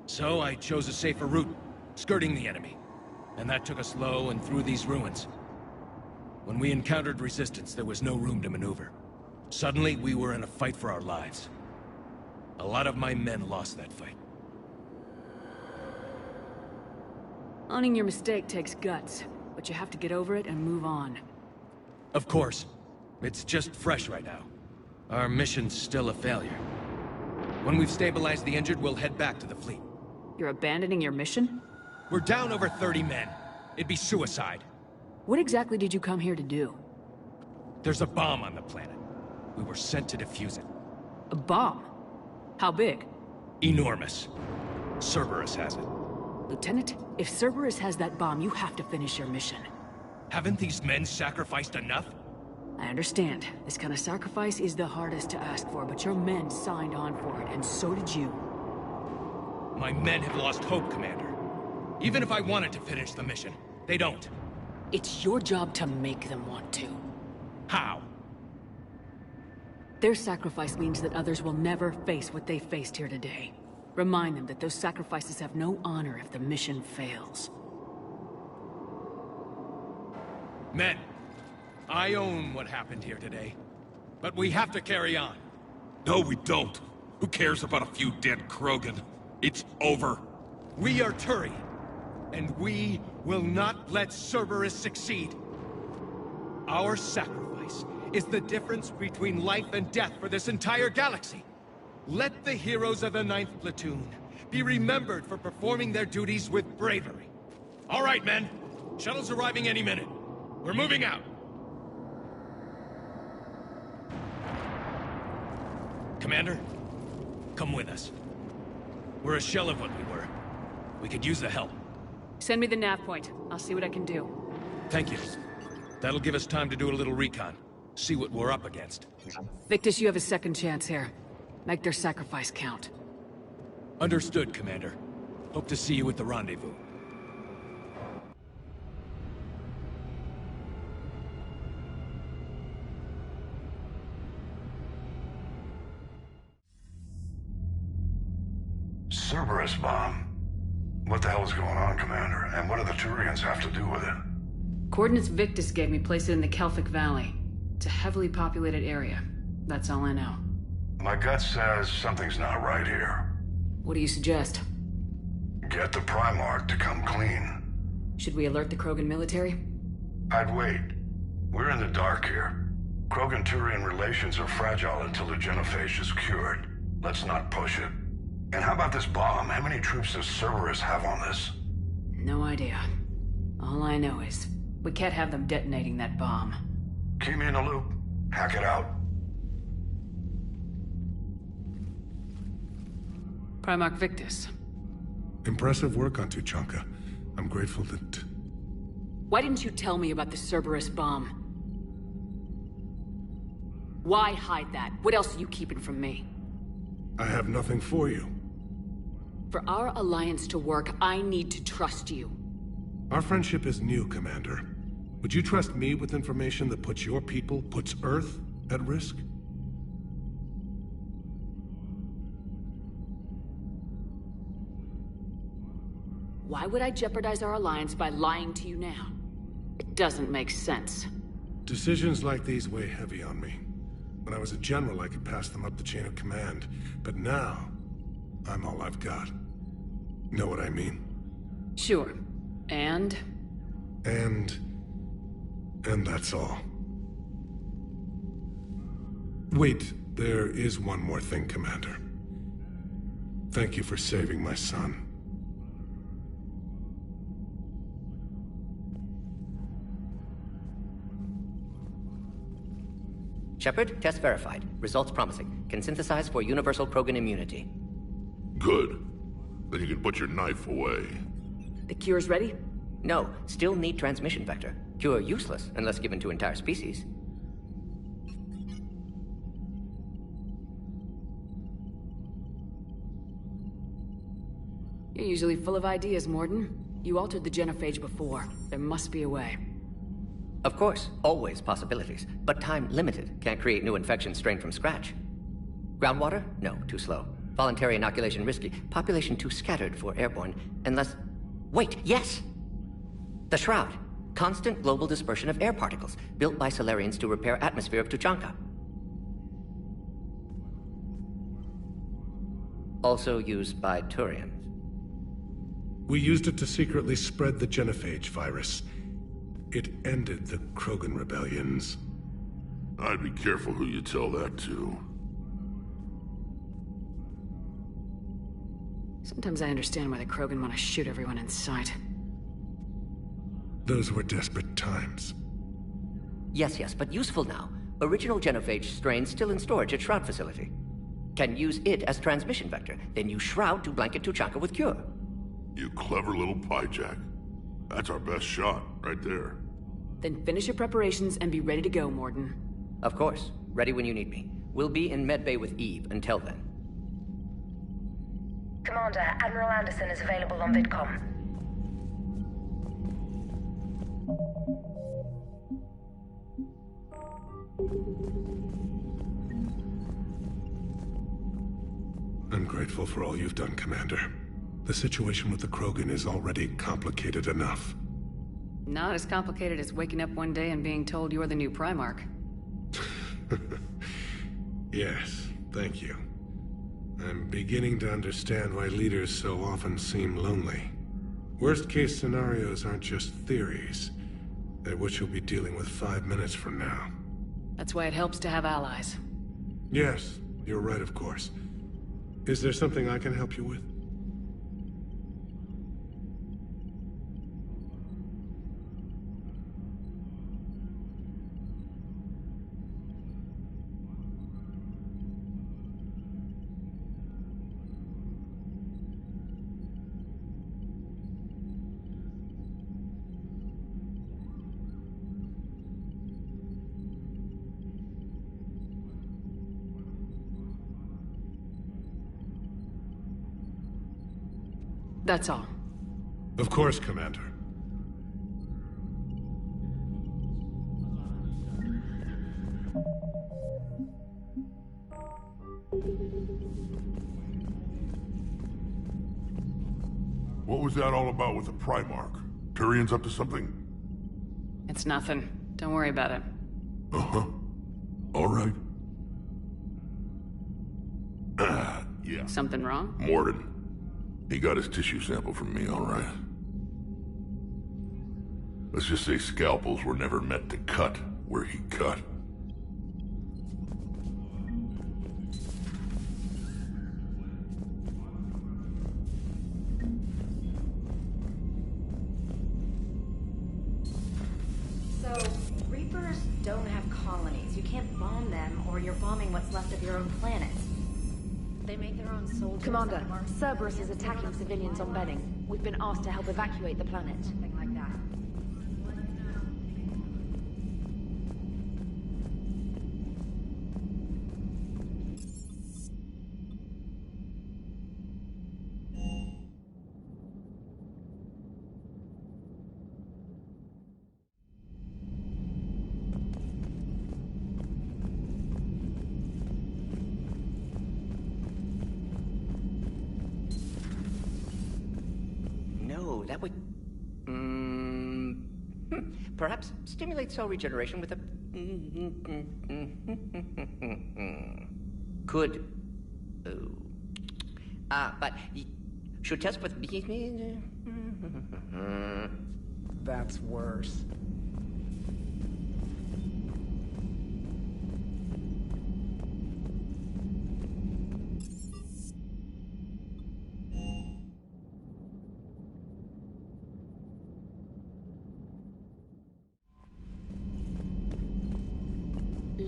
So I chose a safer route, skirting the enemy. And that took us low and through these ruins. When we encountered resistance, there was no room to maneuver. Suddenly, we were in a fight for our lives. A lot of my men lost that fight. Owning your mistake takes guts, but you have to get over it and move on. Of course. It's just fresh right now. Our mission's still a failure. When we've stabilized the injured, we'll head back to the fleet. You're abandoning your mission? We're down over 30 men. It'd be suicide. What exactly did you come here to do? There's a bomb on the planet. We were sent to defuse it. A bomb? How big? Enormous. Cerberus has it. Lieutenant, if Cerberus has that bomb, you have to finish your mission. Haven't these men sacrificed enough? I understand. This kind of sacrifice is the hardest to ask for, but your men signed on for it, and so did you. My men have lost hope, Commander. Even if I wanted to finish the mission, they don't. It's your job to make them want to. How? Their sacrifice means that others will never face what they faced here today. Remind them that those sacrifices have no honor if the mission fails. Men, I own what happened here today. But we have to carry on. No, we don't. Who cares about a few dead Krogan? It's over. We are Turian, and we will not let Cerberus succeed. Our sacrifice is the difference between life and death for this entire galaxy. Let the heroes of the 9th Platoon be remembered for performing their duties with bravery. All right, men. Shuttle's arriving any minute. We're moving out. Commander, come with us. We're a shell of what we were. We could use the help. Send me the nav point. I'll see what I can do. Thank you. That'll give us time to do a little recon. See what we're up against. Victus, you have a second chance here. Make their sacrifice count. Understood, Commander. Hope to see you at the rendezvous. Cerberus bomb. What the hell is going on, Commander? And what do the Turians have to do with it? Coordinates Victus gave me place it in the Kelphic Valley. It's a heavily populated area. That's all I know. My gut says something's not right here. What do you suggest? Get the Primarch to come clean. Should we alert the Krogan military? I'd wait. We're in the dark here. Krogan-Turian relations are fragile until the Genophage is cured. Let's not push it. And how about this bomb? How many troops does Cerberus have on this? No idea. All I know is, we can't have them detonating that bomb. Keep me in the loop. Hack it out. Primarch Victus. Impressive work on Tuchanka. I'm grateful that... Why didn't you tell me about the Cerberus bomb? Why hide that? What else are you keeping from me? I have nothing for you. For our alliance to work, I need to trust you. Our friendship is new, Commander. Would you trust me with information that puts your people, puts Earth, at risk? Why would I jeopardize our alliance by lying to you now? It doesn't make sense. Decisions like these weigh heavy on me. When I was a general, I could pass them up the chain of command. But now, I'm all I've got. Know what I mean? Sure. And that's all. Wait, there is one more thing, Commander. Thank you for saving my son. Shepard, test verified. Results promising. Can synthesize for universal Krogan immunity. Good. Then you can put your knife away. The cure's ready? No, still need transmission vector. Cure useless unless given to entire species. You're usually full of ideas, Mordin. You altered the Genophage before. There must be a way. Of course, always possibilities, but time limited. Can't create new infections strained from scratch. Groundwater? No, too slow. Voluntary inoculation risky. Population too scattered for airborne, unless... Wait, yes! The Shroud. Constant global dispersion of air particles, built by Solarians to repair atmosphere of Tuchanka. Also used by Turians. We used it to secretly spread the Genophage virus. It ended the Krogan rebellions. I'd be careful who you tell that to. Sometimes I understand why the Krogan want to shoot everyone in sight. Those were desperate times. Yes, but useful now. Original Genophage strain still in storage at Shroud facility. Can use it as transmission vector, then use Shroud to blanket Tuchanka with cure. You clever little pyjack. That's our best shot, right there. Then finish your preparations and be ready to go, Mordin. Of course. Ready when you need me. We'll be in medbay with Eve until then. Commander, Admiral Anderson is available on VidCom. I'm grateful for all you've done, Commander. The situation with the Krogan is already complicated enough. Not as complicated as waking up one day and being told you're the new Primarch. Yes, thank you. I'm beginning to understand why leaders so often seem lonely. Worst-case scenarios aren't just theories. They're what you'll be dealing with 5 minutes from now. That's why it helps to have allies. Yes, you're right, of course. Is there something I can help you with? That's all. Of course, Commander. What was that all about with the Primarch? Turian's up to something? It's nothing. Don't worry about it. Uh-huh. All right. Yeah. Something wrong? Mordin. He got his tissue sample from me, all right. Let's just say scalpels were never meant to cut where he cut. So, Reapers don't have colonies. You can't bomb them, or you're bombing what's left of your own planet. They make their own soldiers. Commander, Cerberus is attacking civilians on Benning. We've been asked to help evacuate the planet. Something like that. That would... Perhaps stimulate cell regeneration with a... Could... but... Should test with... That's worse.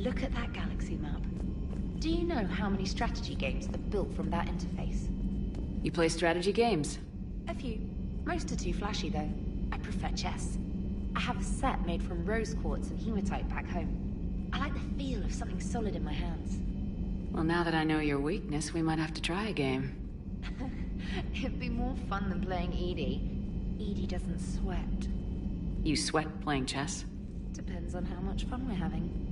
Look at that galaxy map. Do you know how many strategy games are built from that interface? You play strategy games? A few. Most are too flashy, though. I prefer chess. I have a set made from rose quartz and hematite back home. I like the feel of something solid in my hands. Well, now that I know your weakness, we might have to try a game. It'd be more fun than playing Edie. Edie doesn't sweat. You sweat playing chess? Depends on how much fun we're having.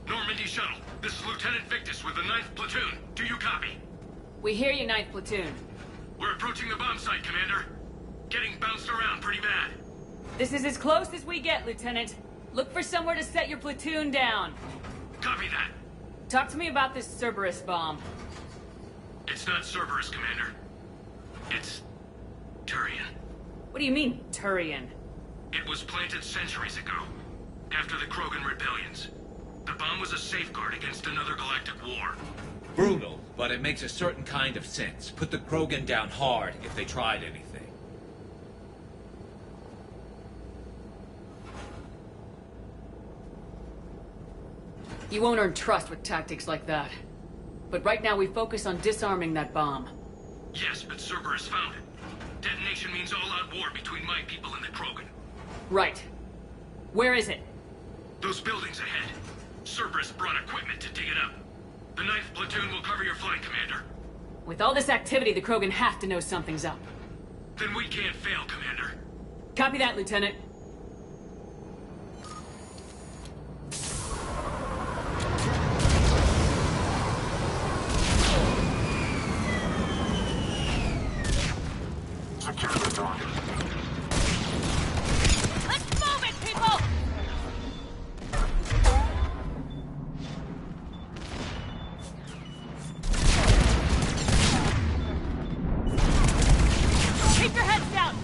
Normandy Shuttle, this is Lieutenant Victus with the 9th Platoon. Do you copy? We hear you, 9th Platoon. We're approaching the bomb site, Commander. Getting bounced around pretty bad. This is as close as we get, Lieutenant. Look for somewhere to set your platoon down. Copy that. Talk to me about this Cerberus bomb. It's not Cerberus, Commander. It's Turian. What do you mean, Turian? It was planted centuries ago, after the Krogan rebellions. The bomb was a safeguard against another galactic war. Brutal, but it makes a certain kind of sense. Put the Krogan down hard if they tried anything. You won't earn trust with tactics like that. But right now we focus on disarming that bomb. Yes, but Cerberus found it. Detonation means all-out war between my people and the Krogan. Right. Where is it? Those buildings ahead. Cerberus brought equipment to dig it up. The 9th platoon will cover your flank, Commander. With all this activity, the Krogan have to know something's up. Then we can't fail, Commander. Copy that, Lieutenant. Secure the target. Let's move it, people! Keep your heads down!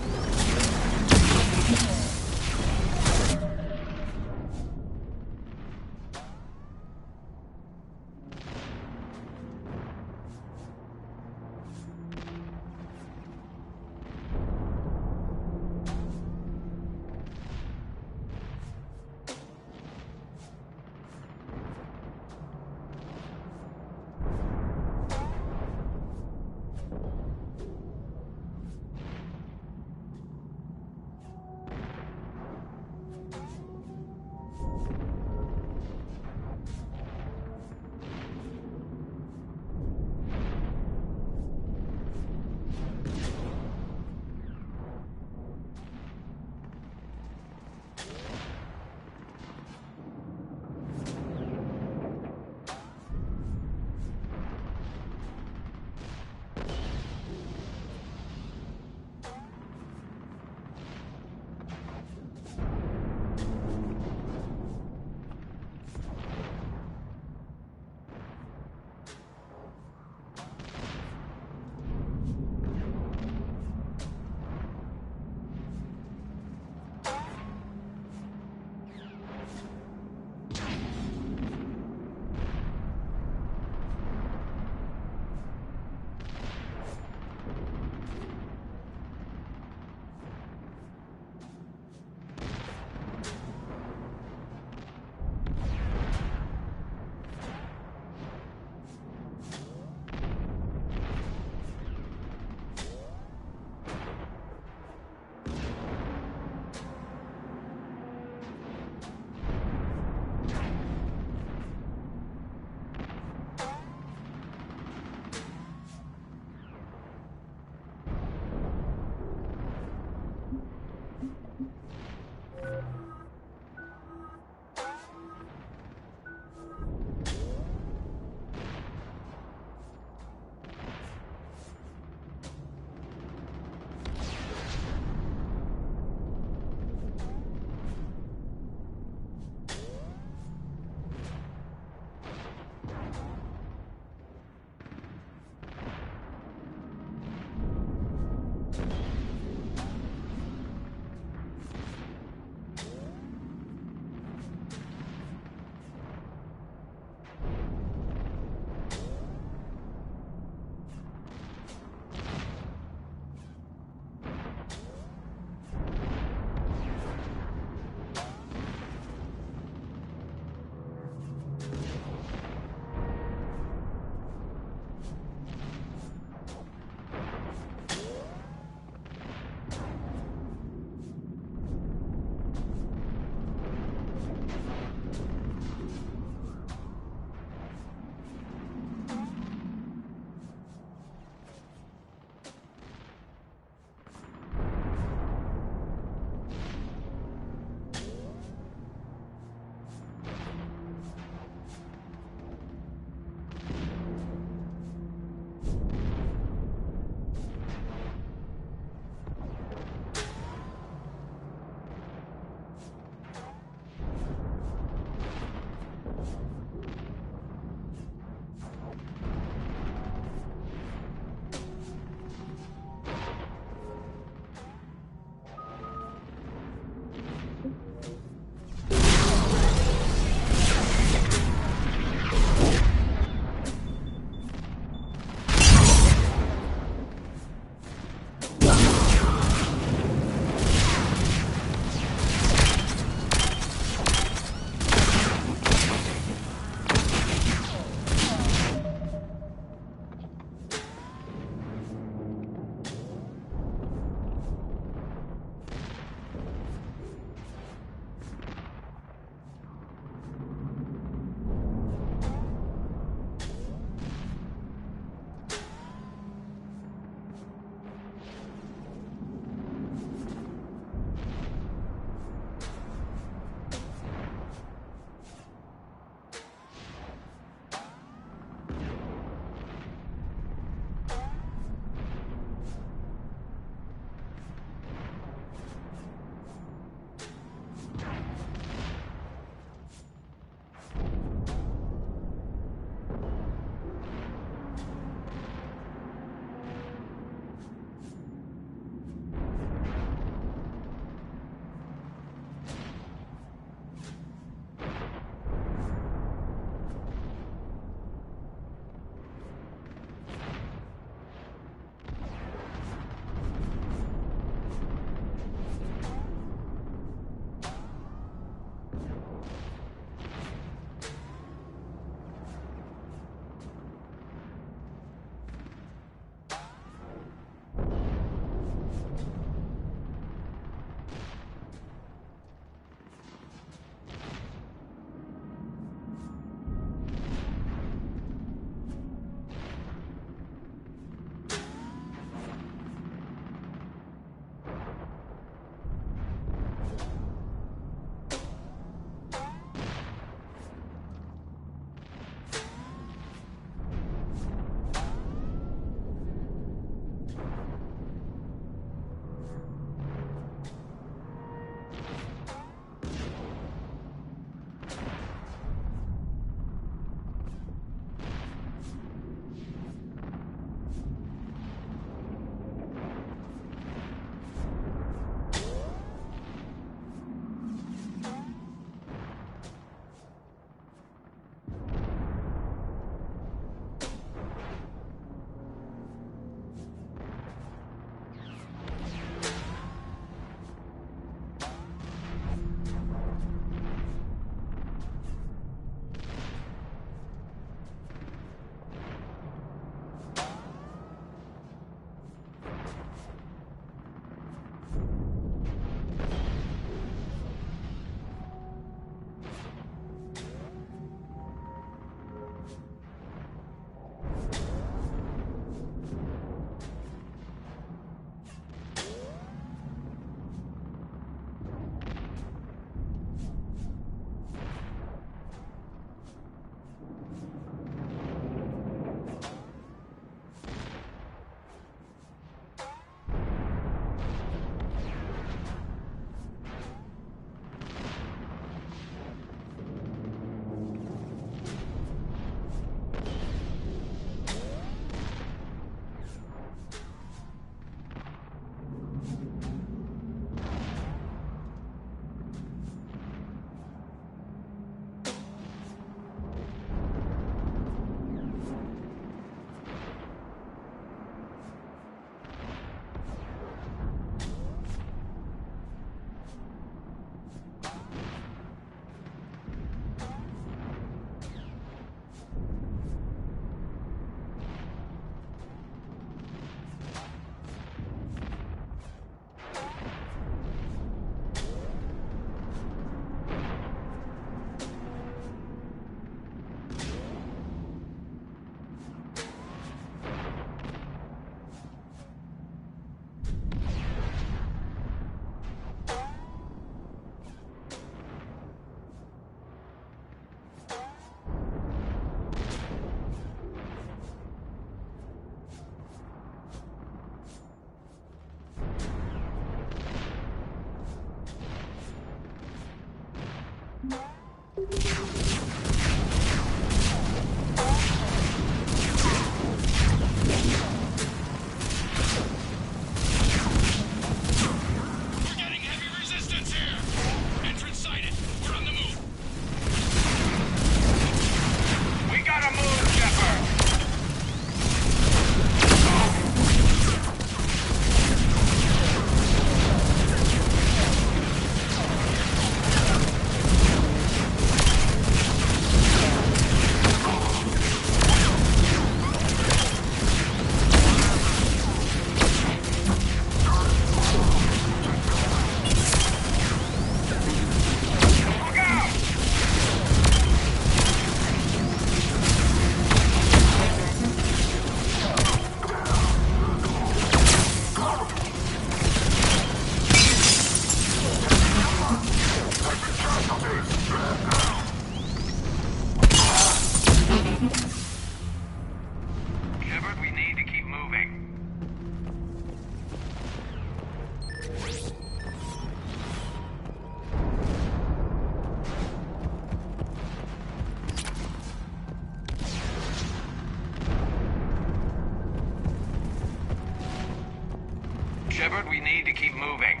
Shepard, we need to keep moving.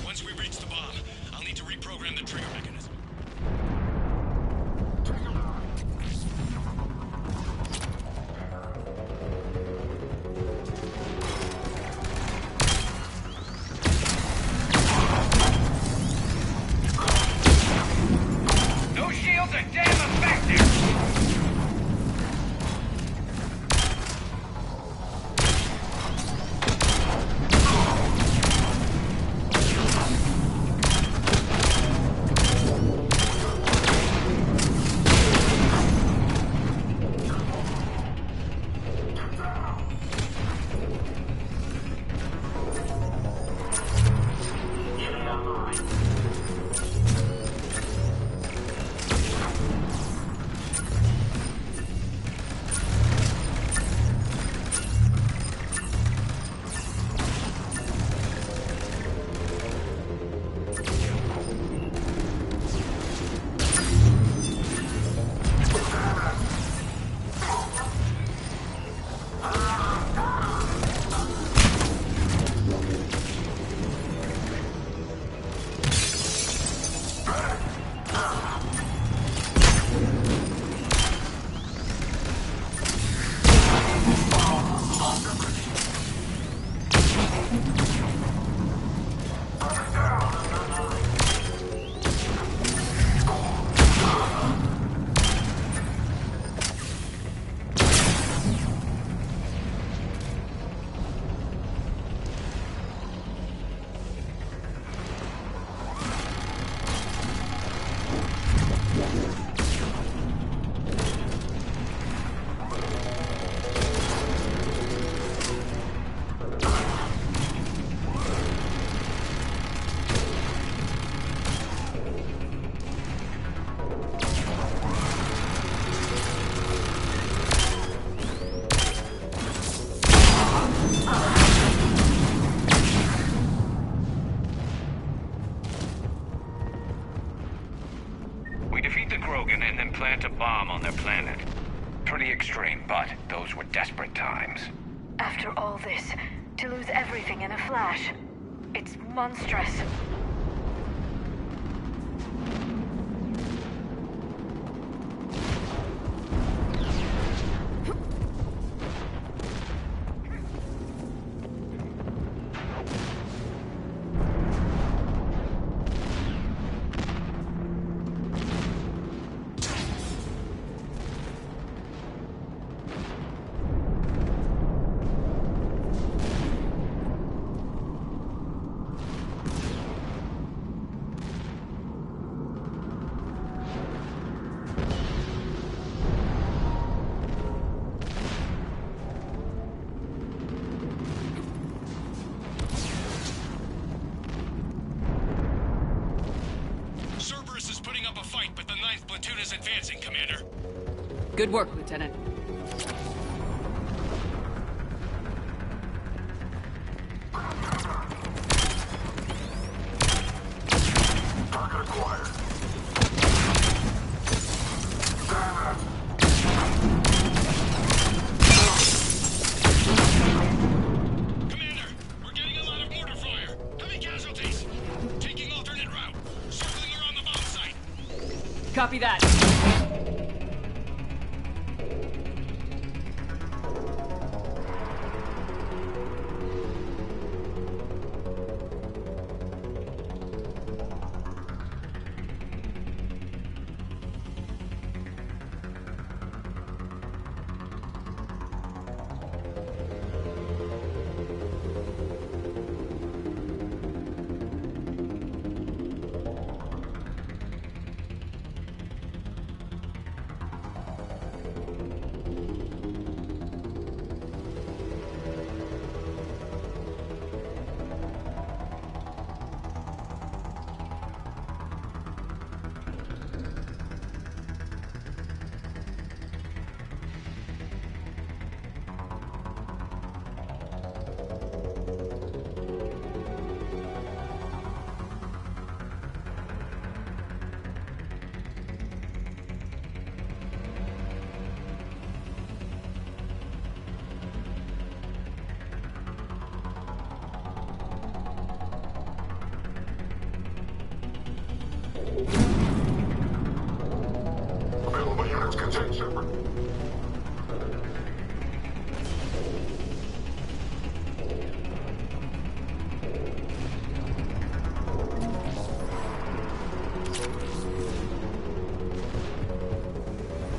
Once we reach the bomb, I'll need to reprogram the trigger mechanism. Those shields are damn effective! And then plant a bomb on their planet. Pretty extreme, but those were desperate times. After all this, to lose everything in a flash, it's monstrous. Platoon is advancing, Commander. Good work, Lieutenant. Target acquired. Copy that. Available units contain Shepard.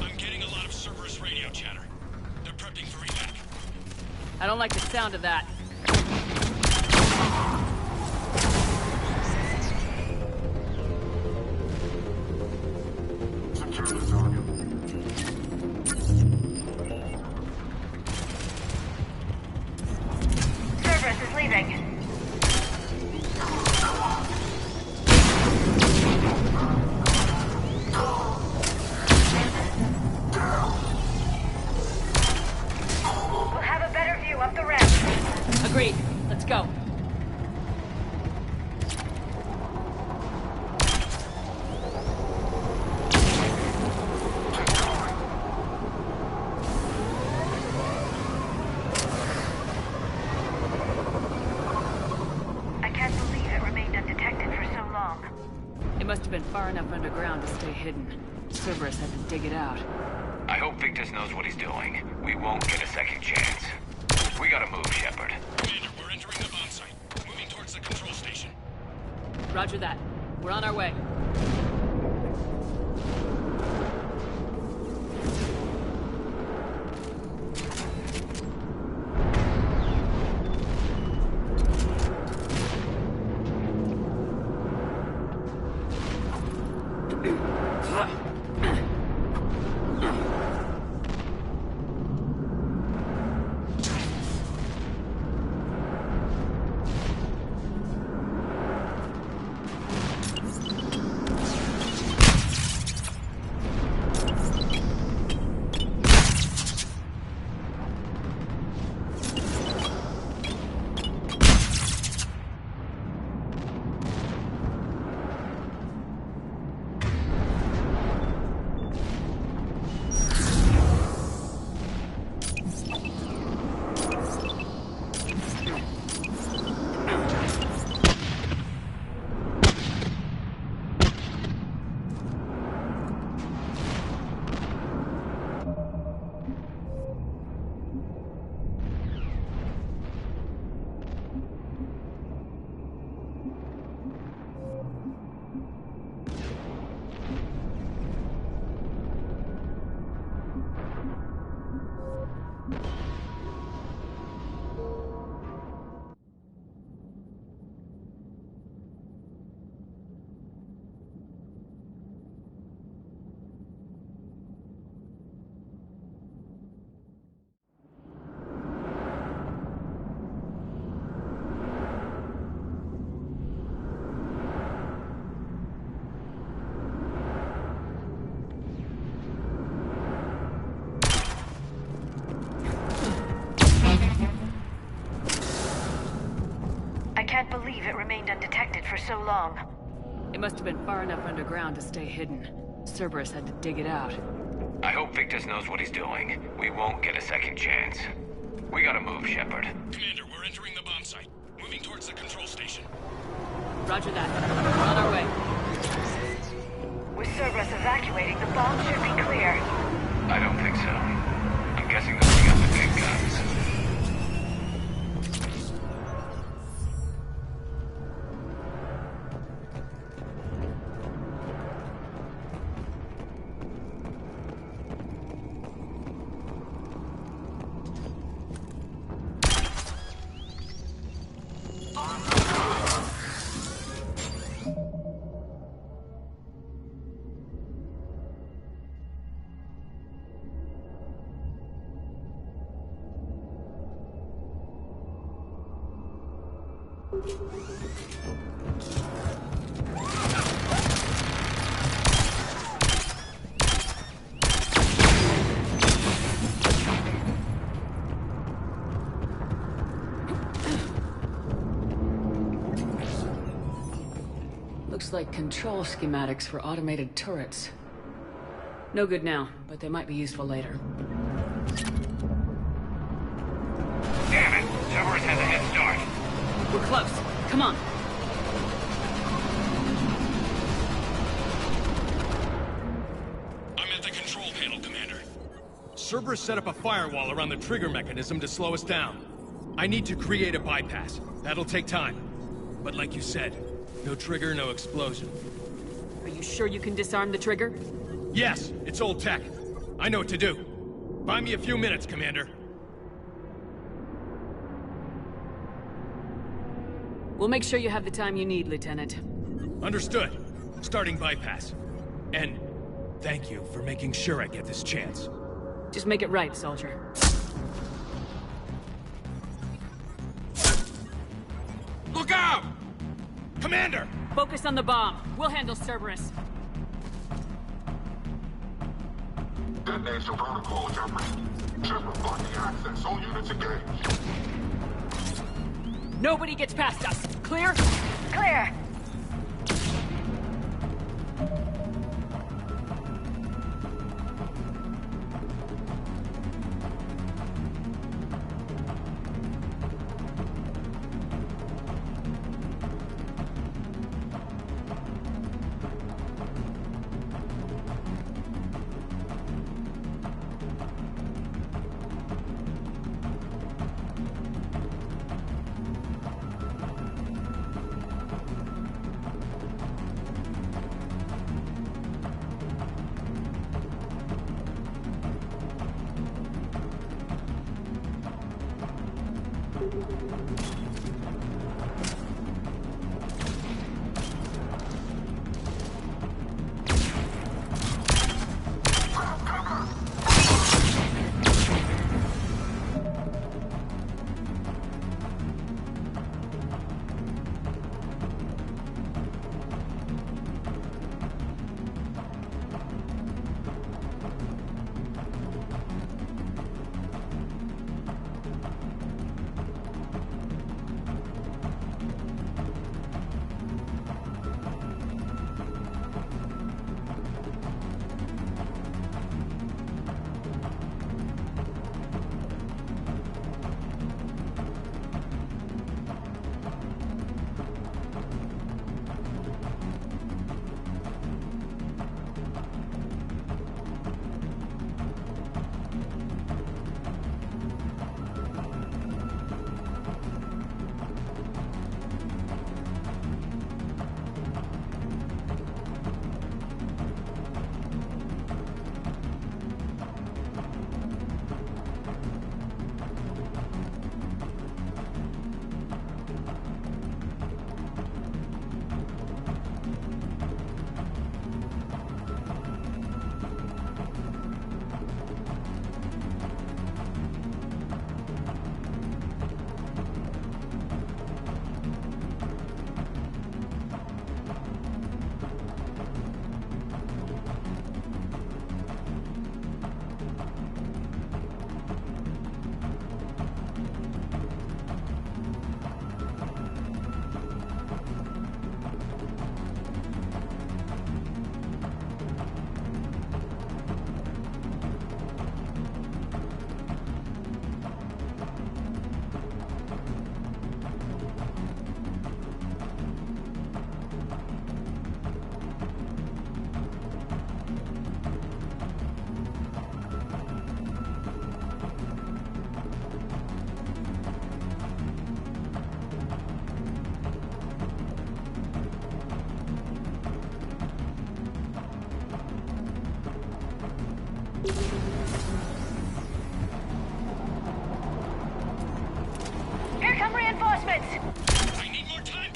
I'm getting a lot of Cerberus radio chatter. They're prepping for evac. I don't like the sound of that. Cerberus is leaving. We'll have a better view up the ramp. Agreed. Let's go. I can't believe it remained undetected for so long. It must have been far enough underground to stay hidden. Cerberus had to dig it out. I hope Victus knows what he's doing. We won't get a second chance. We gotta move, Shepard. Commander, we're entering the bomb site. Moving towards the control station. Roger that. We're on our way. I can't believe it remained undetected for so long. It must have been far enough underground to stay hidden. Cerberus had to dig it out. I hope Victus knows what he's doing. We won't get a second chance. We gotta move, Shepard. Commander, we're entering the bomb site. Moving towards the control station. Roger that. We're on our way. With Cerberus evacuating, the bomb should be clear. I don't think so. I'm guessing they'll bring out the big guns. Looks like control schematics for automated turrets. No good now, but they might be useful later. Damn it! Cerberus has a head start. We're close. Come on. I'm at the control panel, Commander. Cerberus set up a firewall around the trigger mechanism to slow us down. I need to create a bypass. That'll take time. But like you said, no trigger, no explosion. Are you sure you can disarm the trigger? Yes, it's old tech. I know what to do. Buy me a few minutes, Commander. We'll make sure you have the time you need, Lieutenant. Understood. Starting bypass. And thank you for making sure I get this chance. Just make it right, soldier. Look out! Commander! Focus on the bomb. We'll handle Cerberus. Detonation protocol, Jumper. Shipper blocking access. All units engaged. Nobody gets past us. Clear? Clear. Here come reinforcements! I need more time.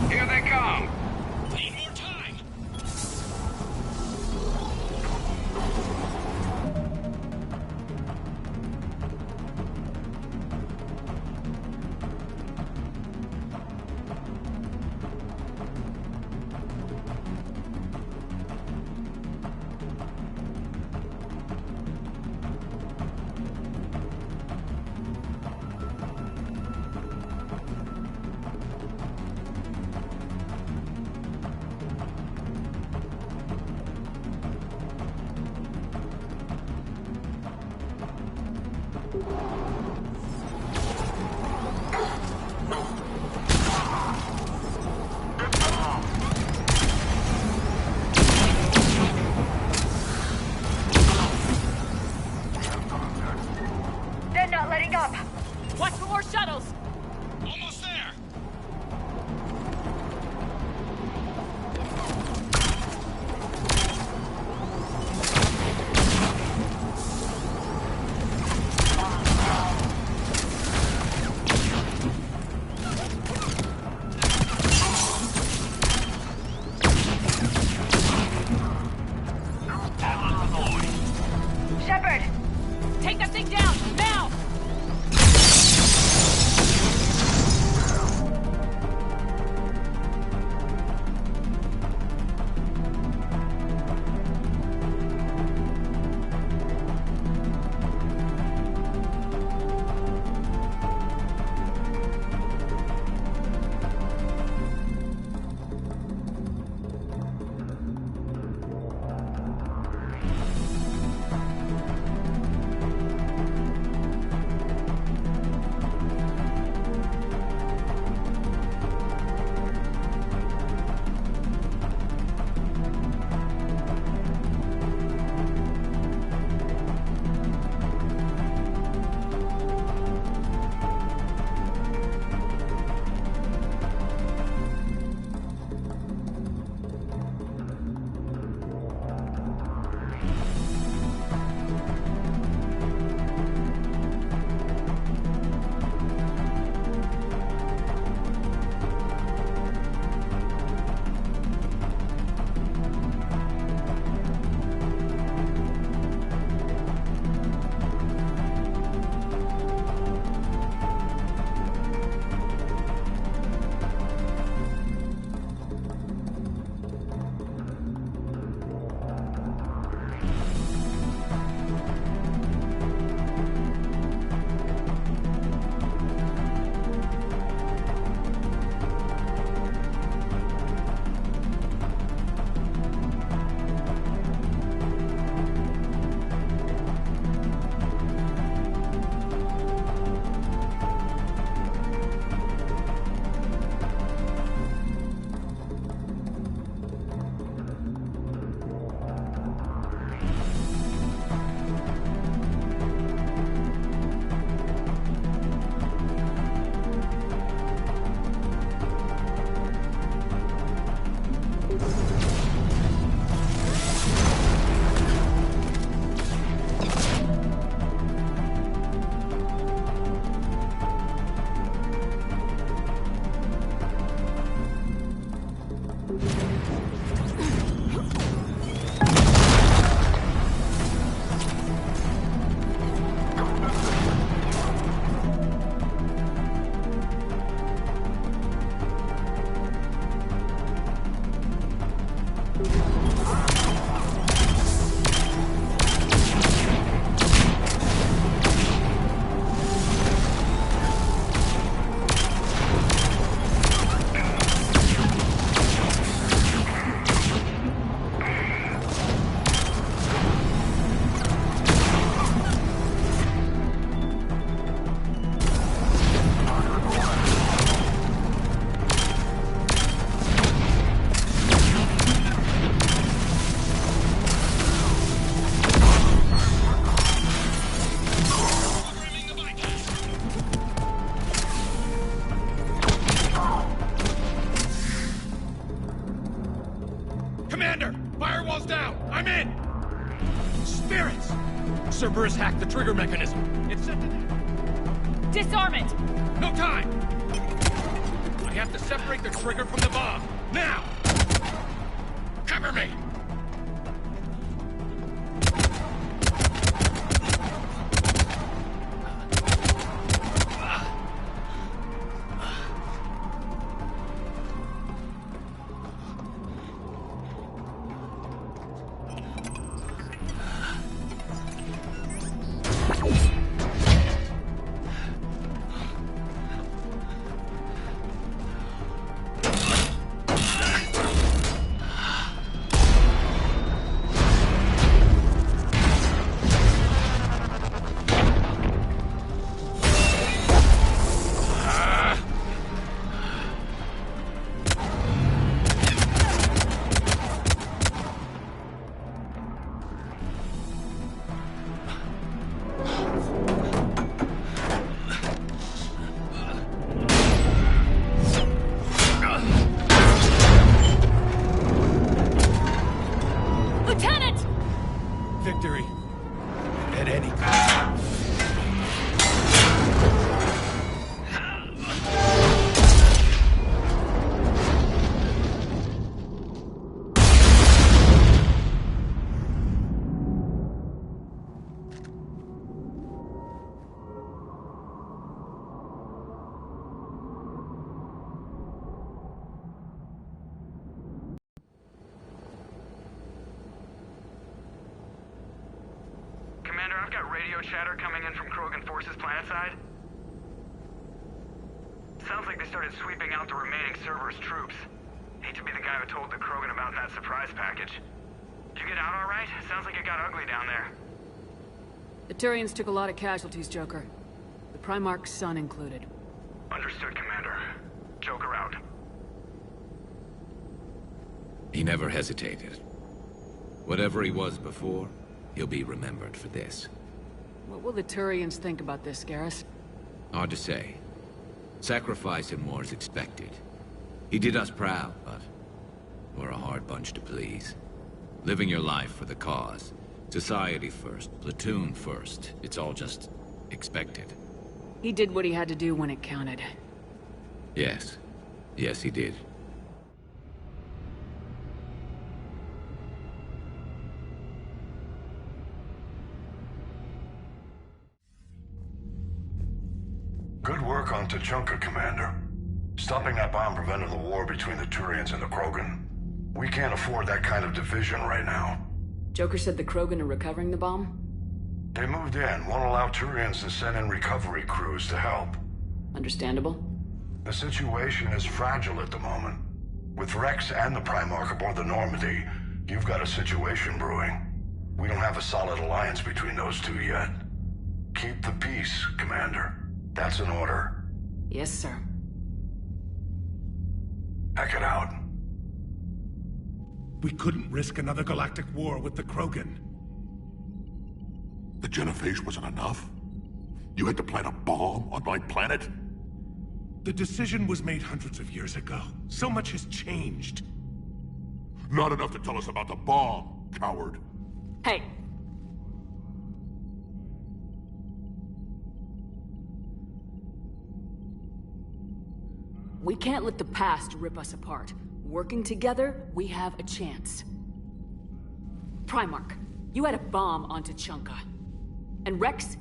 Here they come. Need more time. They're not letting up! Watch for more shuttles! Almost there. Shepard! Take that thing down, now! Cerberus hacked the trigger mechanism. It's set to... Disarm it! No time! I have to separate the trigger from the bomb. Now! Cover me! Victory. At any cost. I've got radio chatter coming in from Krogan forces planetside. Sounds like they started sweeping out the remaining Cerberus troops. Hate to be the guy who told the Krogan about that surprise package. Did you get out all right? Sounds like it got ugly down there. The Turians took a lot of casualties, Joker. The Primarch's son included. Understood, Commander. Joker out. He never hesitated. Whatever he was before, he'll be remembered for this. What will the Turians think about this, Garrus? Hard to say. Sacrifice in war is expected. He did us proud, but we're a hard bunch to please. Living your life for the cause. Society first, platoon first. It's all just expected. He did what he had to do when it counted. Yes. Yes, he did. Good work on Tachanka, Commander. Stopping that bomb prevented the war between the Turians and the Krogan. We can't afford that kind of division right now. Joker said the Krogan are recovering the bomb? They moved in, won't allow Turians to send in recovery crews to help. Understandable. The situation is fragile at the moment. With Rex and the Primarch aboard the Normandy, you've got a situation brewing. We don't have a solid alliance between those two yet. Keep the peace, Commander. That's an order. Yes, sir. Heck it out. We couldn't risk another galactic war with the Krogan. The Genophage wasn't enough? You had to plant a bomb on my planet? The decision was made hundreds of years ago. So much has changed. Not enough to tell us about the bomb, coward. Hey! We can't let the past rip us apart. Working together, we have a chance. Primarch, you had a bomb on Tachanka. And Rex,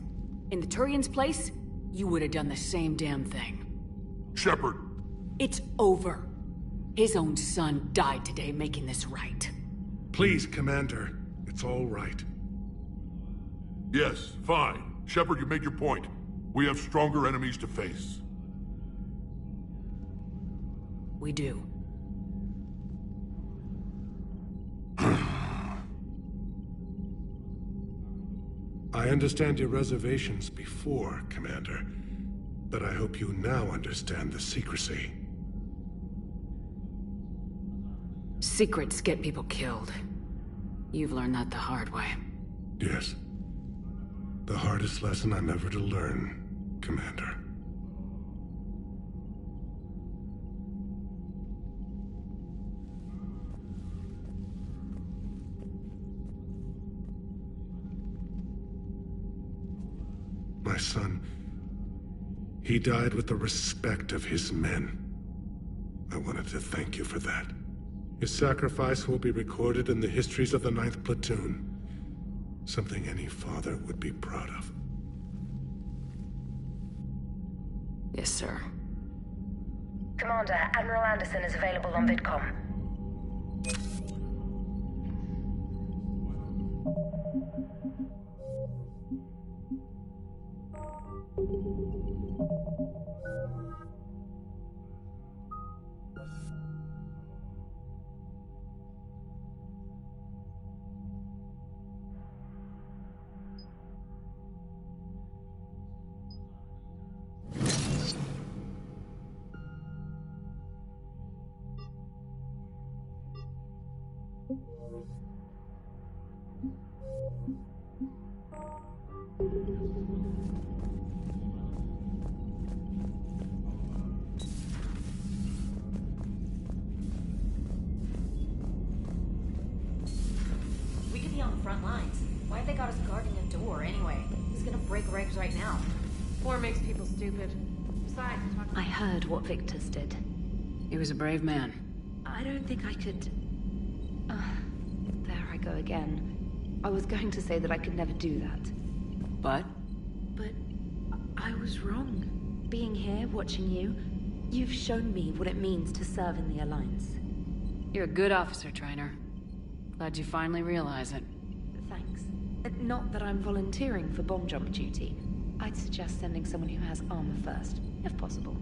in the Turian's place, you would have done the same damn thing. Shepard! It's over. His own son died today making this right. Please, Commander. It's all right. Yes, fine. Shepard, you made your point. We have stronger enemies to face. We do. I understand your reservations before, Commander. But I hope you now understand the secrecy. Secrets get people killed. You've learned that the hard way. Yes. The hardest lesson I'm ever to learn, Commander. He died with the respect of his men. I wanted to thank you for that. His sacrifice will be recorded in the histories of the 9th Platoon. Something any father would be proud of. Yes, sir. Commander, Admiral Anderson is available on VidCom. We could be on the front lines. Why have they got us guarding a door anyway? He's gonna break regs right now. War makes people stupid. Besides, I heard what Victor's did. He was a brave man. I don't think I could... there I go again. I was going to say that I could never do that. But? But I was wrong. Being here, watching you, you've shown me what it means to serve in the Alliance. You're a good officer, Trainer. Glad you finally realize it. Thanks. Not that I'm volunteering for bomb jump duty. I'd suggest sending someone who has armor first, if possible.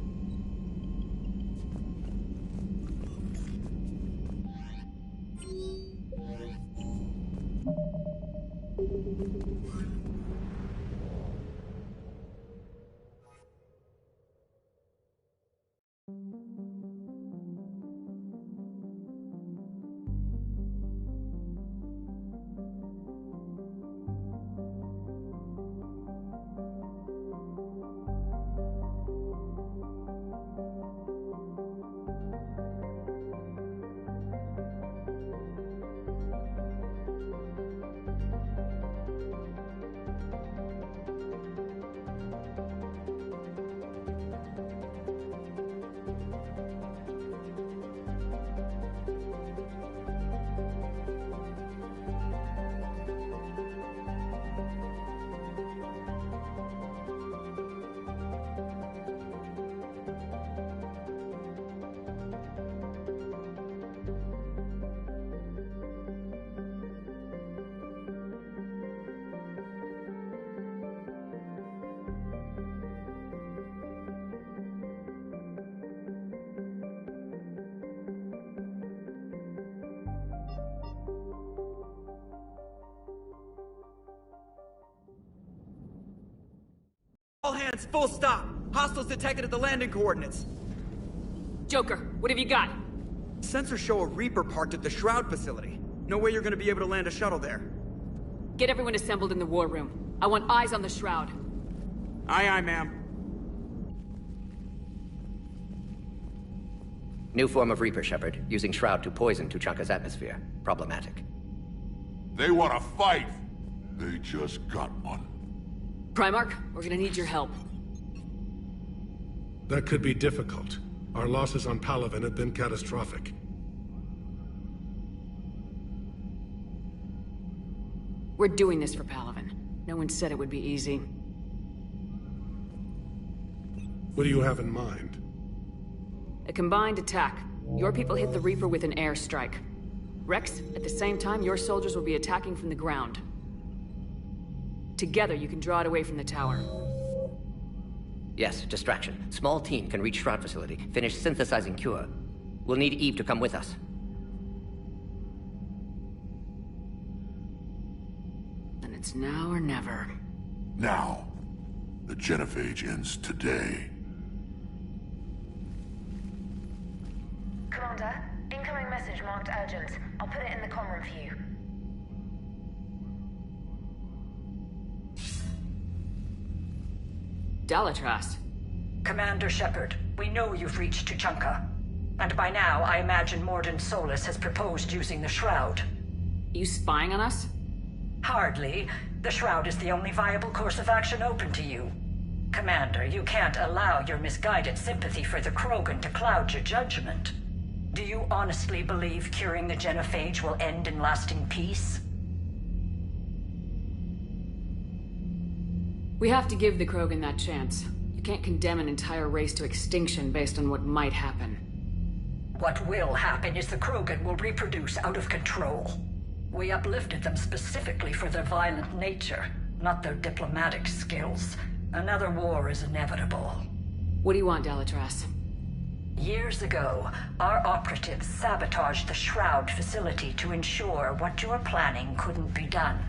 All hands, full stop. Hostiles detected at the landing coordinates. Joker, what have you got? Sensors show a Reaper parked at the Shroud facility. No way you're gonna be able to land a shuttle there. Get everyone assembled in the war room. I want eyes on the Shroud. Aye, aye, ma'am. New form of Reaper, Shepard, using Shroud to poison Tuchanka's atmosphere. Problematic. They want to fight. They just got one. Primarch, we're gonna need your help. That could be difficult. Our losses on Palaven have been catastrophic. We're doing this for Palaven. No one said it would be easy. What do you have in mind? A combined attack. Your people hit the Reaper with an airstrike. Rex, at the same time, your soldiers will be attacking from the ground. Together, you can draw it away from the tower. Yes, distraction. Small team can reach Shroud facility, finish synthesizing cure. We'll need Eve to come with us. Then it's now or never. Now. The Genophage ends today. Commander, incoming message marked urgent. I'll put it in the comm room for you. Dalatras. Commander Shepard, we know you've reached Tuchanka. And by now, I imagine Mordin Solus has proposed using the Shroud. You spying on us? Hardly. The Shroud is the only viable course of action open to you. Commander, you can't allow your misguided sympathy for the Krogan to cloud your judgment. Do you honestly believe curing the Genophage will end in lasting peace? We have to give the Krogan that chance. You can't condemn an entire race to extinction based on what might happen. What will happen is the Krogan will reproduce out of control. We uplifted them specifically for their violent nature, not their diplomatic skills. Another war is inevitable. What do you want, Delatras? Years ago, our operatives sabotaged the Shroud facility to ensure what you were planning couldn't be done.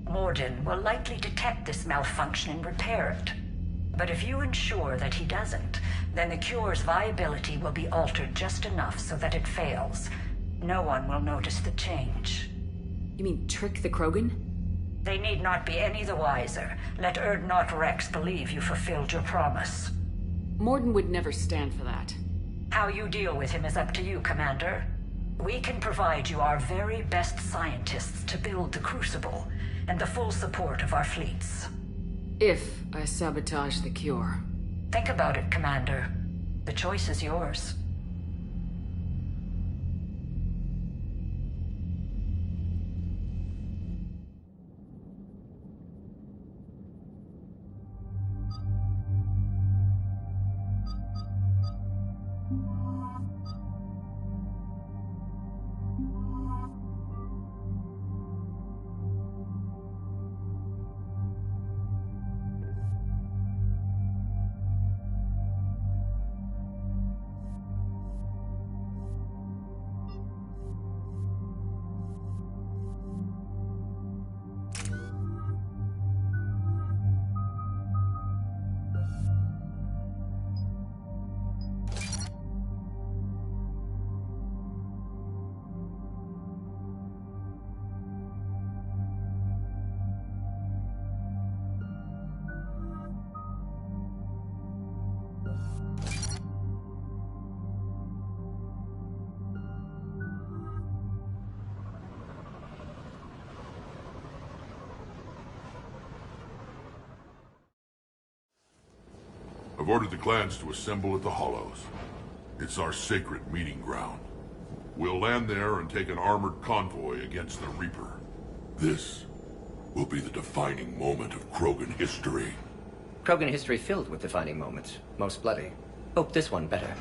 Mordin will likely detect this malfunction and repair it. But if you ensure that he doesn't, then the cure's viability will be altered just enough so that it fails. No one will notice the change. You mean trick the Krogan? They need not be any the wiser. Let Urdnot Rex believe you fulfilled your promise. Mordin would never stand for that. How you deal with him is up to you, Commander. We can provide you our very best scientists to build the Crucible, and the full support of our fleets. If I sabotage the cure. Think about it, Commander. The choice is yours. I've ordered the clans to assemble at the Hollows. It's our sacred meeting ground. We'll land there and take an armored convoy against the Reaper. This will be the defining moment of Krogan history. Krogan history filled with defining moments. Most bloody. Hope this one better.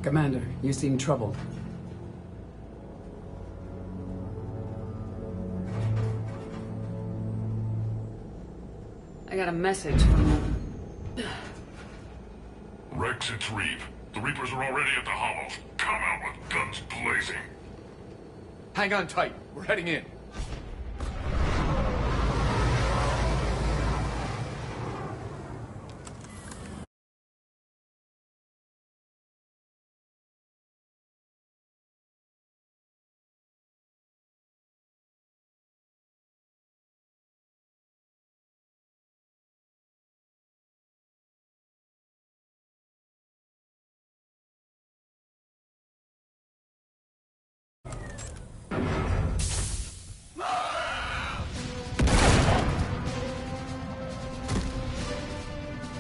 Commander, you seem troubled. I got a message from... Rex, it's Reeve. The Reapers are already at the Hollows. Come out with guns blazing. Hang on tight. We're heading in.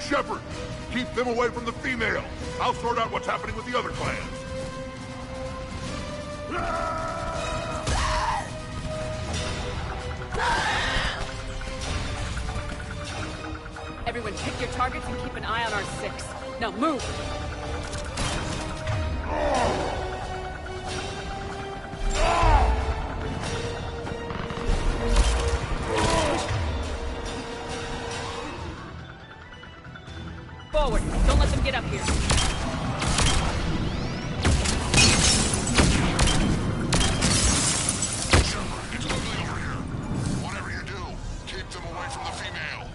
Shepard, keep them away from the females. I'll sort out what's happening with the other clans. Everyone pick your targets and keep an eye on our 6. Now move! Forward! Don't let them get up here. Shepard, it's ugly over here. Whatever you do, keep them away from the female.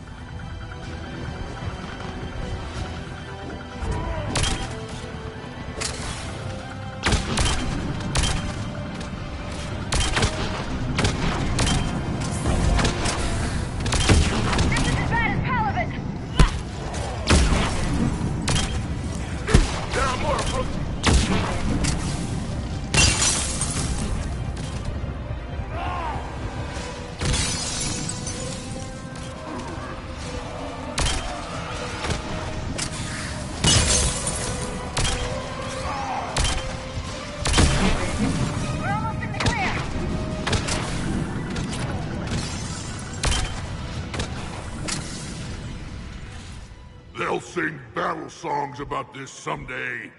They'll sing battle songs about this someday.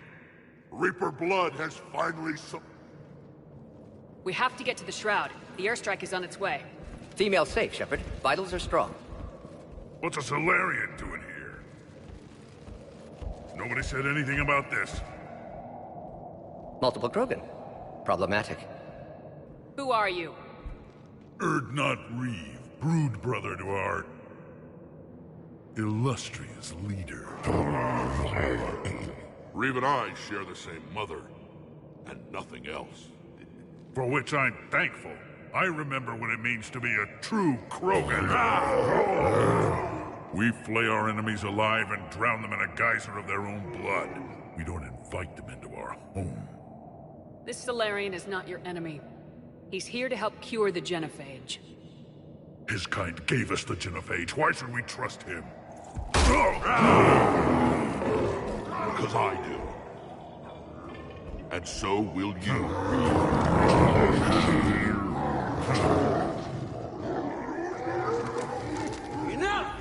Reaper blood has finally We have to get to the Shroud. The airstrike is on its way. Female safe, Shepard. Vitals are strong. What's a Solarian doing here? Nobody said anything about this. Multiple Krogan. Problematic. Who are you? Erdnot Reeve, brood brother to our illustrious leader. Reeve and I share the same mother, and nothing else. For which I'm thankful. I remember what it means to be a true Krogan. We flay our enemies alive and drown them in a geyser of their own blood. We don't invite them into our home. This Solarian is not your enemy. He's here to help cure the Genophage. His kind gave us the Genophage. Why should we trust him? Because I do. And so will you. Enough!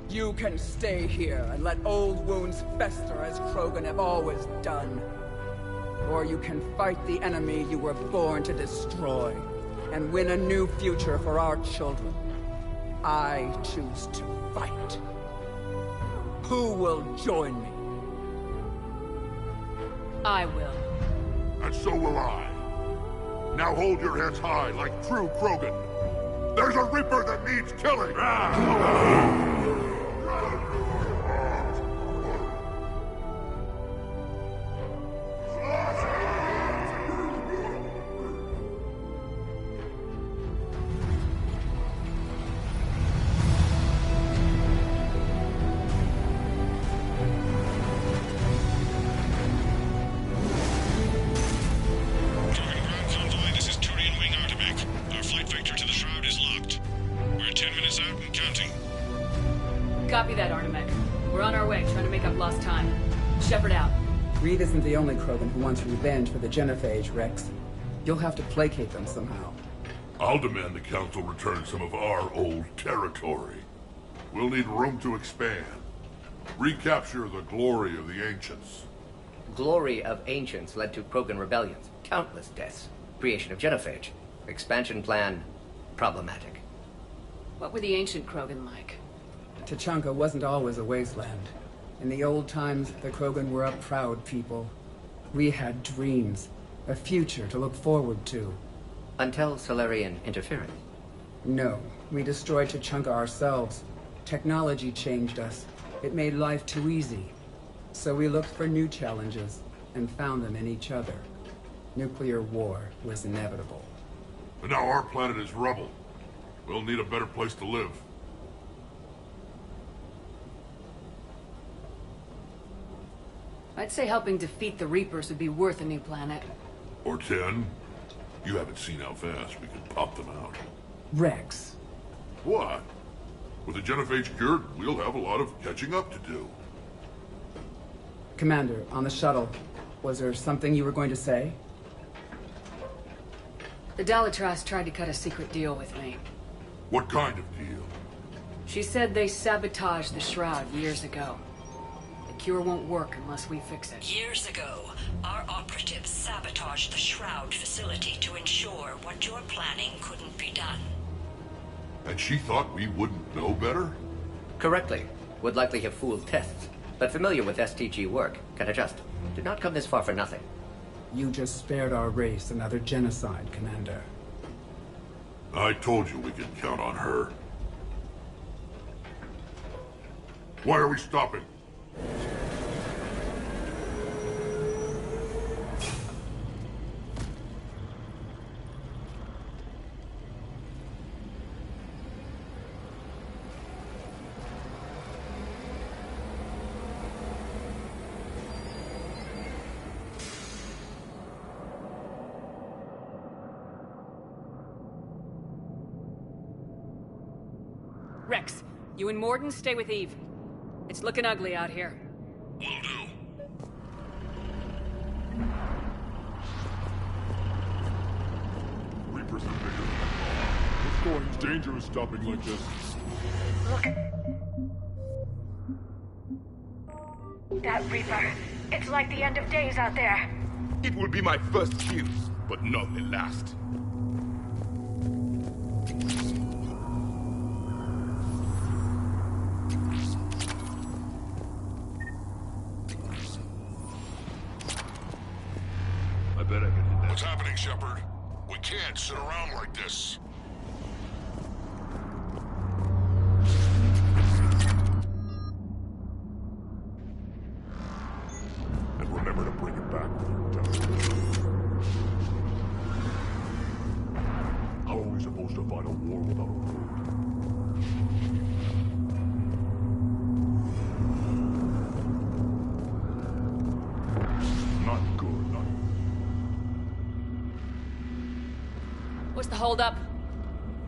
You can stay here and let old wounds fester as Krogan have always done. Or you can fight the enemy you were born to destroy, and win a new future for our children. I choose to fight. Who will join me? I will. And so will I. Now hold your heads high like true Krogan. There's a Reaper that needs killing! Copy that, Artemech. We're on our way, trying to make up lost time. Shepard out. Reed isn't the only Krogan who wants revenge for the Genophage, Rex. You'll have to placate them somehow. I'll demand the Council return some of our old territory. We'll need room to expand. Recapture the glory of the Ancients. Glory of Ancients led to Krogan rebellions. Countless deaths. Creation of Genophage. Expansion plan, problematic. What were the ancient Krogan like? Tachanka wasn't always a wasteland. In the old times, the Krogan were a proud people. We had dreams, a future to look forward to. Until Solarian interference? No, we destroyed Tachanka ourselves. Technology changed us. It made life too easy. So we looked for new challenges, and found them in each other. Nuclear war was inevitable. But now our planet is rubble. We'll need a better place to live. I'd say helping defeat the Reapers would be worth a new planet. Or 10. You haven't seen how fast we can pop them out. Rex. What? With the Genophage cured, we'll have a lot of catching up to do. Commander, on the shuttle, was there something you were going to say? The Dalitras tried to cut a secret deal with me. What kind of deal? She said they sabotaged the Shroud years ago. The cure won't work unless we fix it. Years ago, our operatives sabotaged the Shroud facility to ensure what you're planning couldn't be done. And she thought we wouldn't know better? Correctly. Would likely have fooled tests, but familiar with STG work, can adjust. Did not come this far for nothing. You just spared our race another genocide, Commander. I told you we could count on her. Why are we stopping? Rex, you and Mordin stay with Eve. It's looking ugly out here. Will do. It's dangerous stopping like this. Look. That Reaper. It's like the end of days out there. It will be my first kill, but not the last. I bet I can hit that. What's happening, Shepard? We can't sit around like this. And remember to bring it back when you're done. How are we supposed to fight a war without a road? Not good, not good. What's the holdup?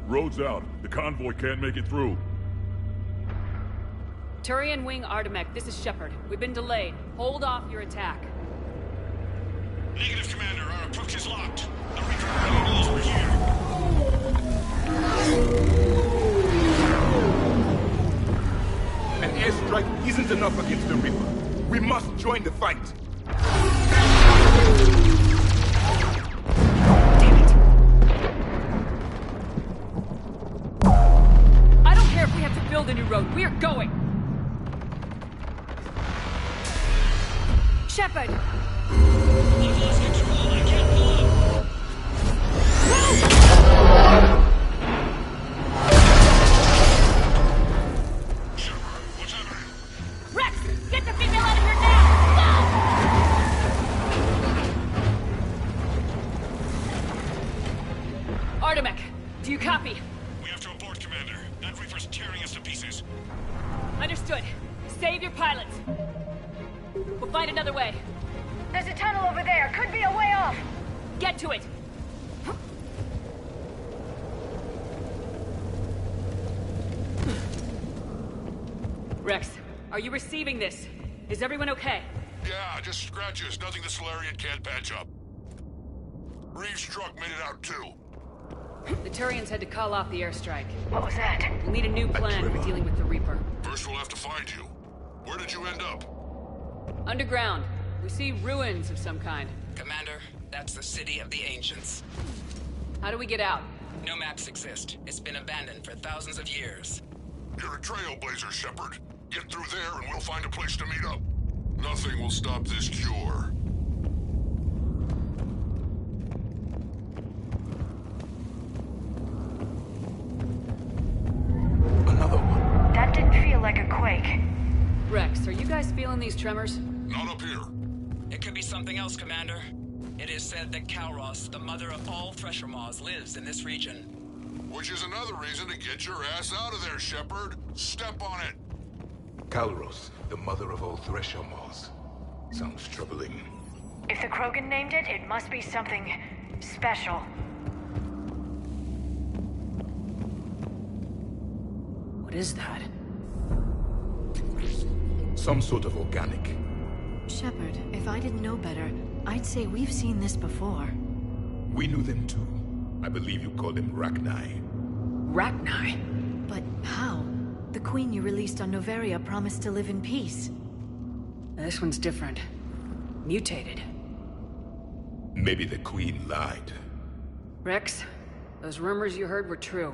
Road's out. The convoy can't make it through. Turian Wing Artemek, this is Shepard. We've been delayed. Hold off your attack. Negative, Commander. Our approach is locked. The Reaper rebellion is over here. An airstrike isn't enough against the Reaper. We must join the fight. I don't care if we have to build a new road. We are going! Shepard! I've lost control. I can't pull up. Shepard, what's happening? Rex! Get the female out of here now! Go! Artemek, do you copy? We have to abort, Commander. That Reaper's tearing us to pieces. Understood. Save your pilots. We'll find another way. There's a tunnel over there. Could be a way off. Get to it! Rex, are you receiving this? Is everyone okay? Yeah, just scratches. Nothing the Solarian can't patch up. Reeves' truck made it out too. The Turians had to call off the airstrike. What was that? We'll need a new plan for dealing with the Reaper. First we'll have to find you. Where did you end up? Underground. We see ruins of some kind. Commander, that's the City of the Ancients. How do we get out? No maps exist. It's been abandoned for thousands of years. You're a trailblazer, Shepard. Get through there and we'll find a place to meet up. Nothing will stop this cure. Another one. That didn't feel like a quake. Rex, are you guys feeling these tremors? Not up here. It could be something else, Commander. It is said that Kalros, the mother of all Thresher Maws, lives in this region. Which is another reason to get your ass out of there, Shepard. Step on it. Kalros, the mother of all Thresher Maws. Sounds troubling. If the Krogan named it, it must be something special. What is that? Some sort of organic. Shepard, if I didn't know better, I'd say we've seen this before. We knew them too. I believe you call them Rachni. Rachni? But how? The queen you released on Noveria promised to live in peace. This one's different. Mutated. Maybe the queen lied. Rex, those rumors you heard were true.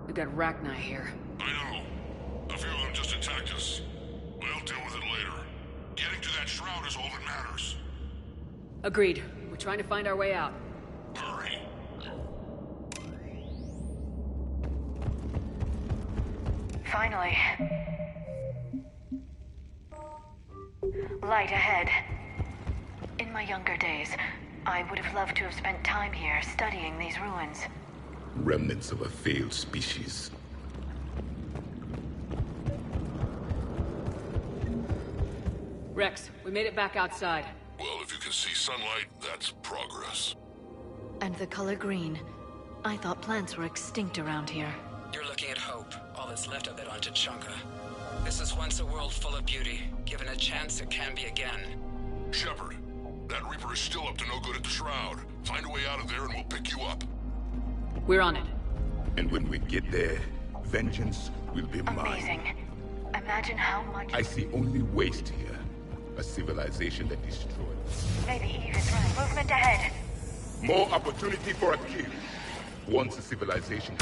We got Rachni here. I know. A few of them just attacked us. We'll deal with it later. Getting to that shroud is all that matters. Agreed. We're trying to find our way out. Hurry. Finally. Light ahead. In my younger days, I would have loved to have spent time here studying these ruins. Remnants of a failed species. Rex, we made it back outside. Well, if you can see sunlight, that's progress. And the color green. I thought plants were extinct around here. You're looking at hope, all that's left of it on Tachanka. This is once a world full of beauty. Given a chance, it can be again. Shepard, that Reaper is still up to no good at the Shroud. Find a way out of there and we'll pick you up. We're on it. And when we get there, vengeance will be mine. Amazing. Imagine how much... I see only waste here. A civilization that destroys. Maybe even movement ahead. More opportunity for a kill. Once a civilization...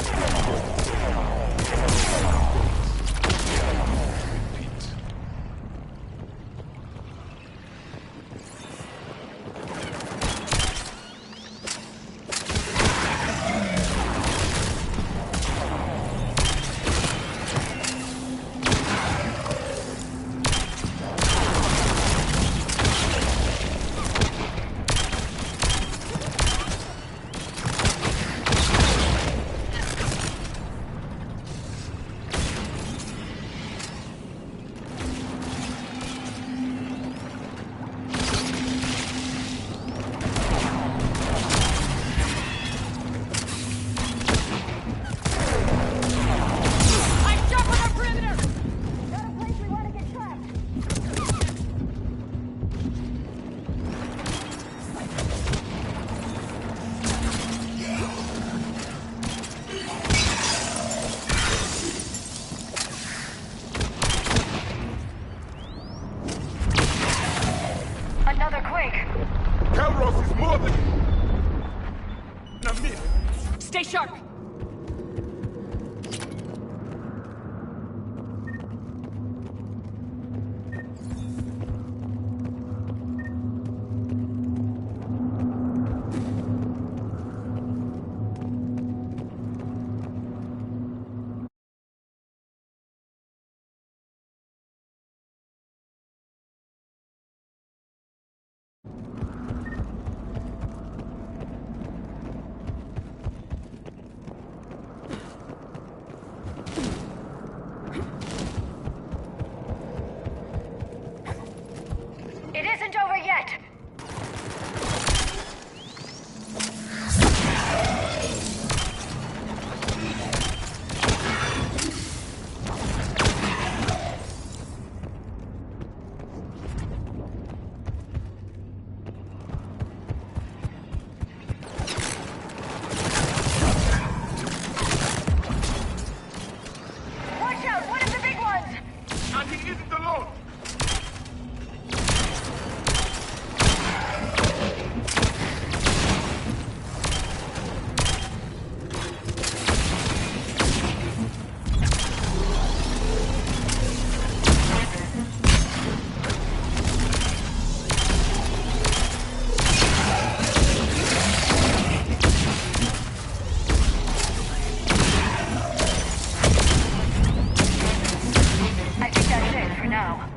Stay sharp! It isn't over yet! Watch out! One of the big ones! And he isn't alone! I think that's it for now.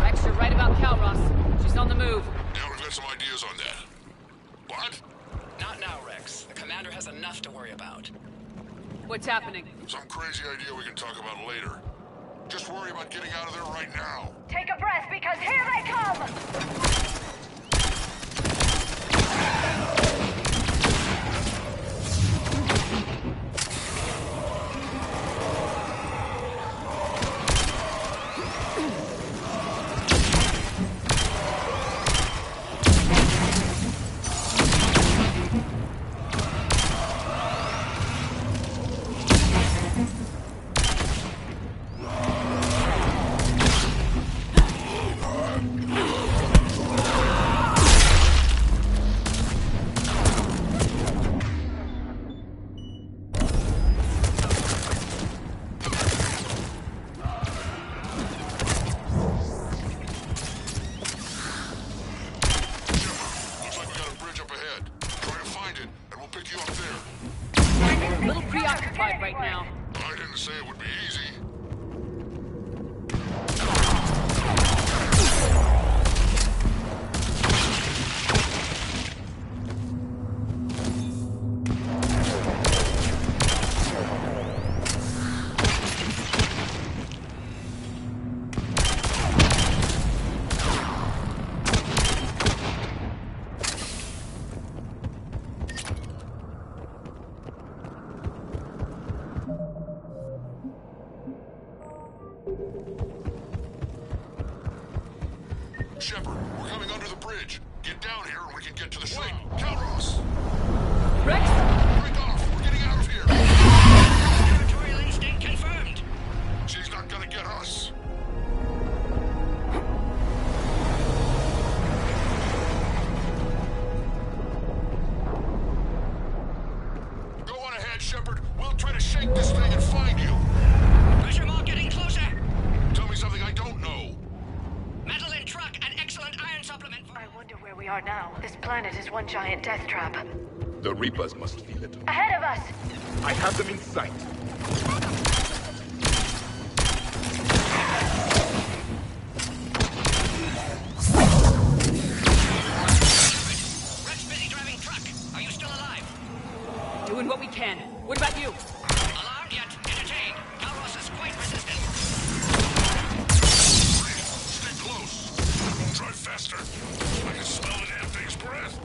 Rex, you're right about Calros. She's on the move. Now we've got some ideas on that. What? Not now, Rex. The commander has enough to worry about. What's happening? Some crazy idea we can talk about later. Just worry about getting out of there right now. Take a breath, because here they come! Looks like we got a bridge up ahead. Try to find it, and we'll pick you up there. A little preoccupied right now. I didn't say it would be easy. Shepard, we're coming under the bridge. Get down here and we can get to the ship. Wait, Calros! Rex! Break off! We're getting out of here! Territorial instinct confirmed. She's not gonna get us. Go on ahead, Shepard. We'll try to shake this thing and find you. Pressure mark getting closer. Tell me something I don't know. Metal in truck and excellent iron supplement. I wonder where we are now. This planet is one giant death trap. The Reapers must feel it. Ahead of us! I have them in sight. Rex busy driving truck. Are you still alive? Doing what we can. What about you? Alarmed yet? Entertained. Calros is quite resistant. Stay close. Drive faster. I can smell the damn thing's breath.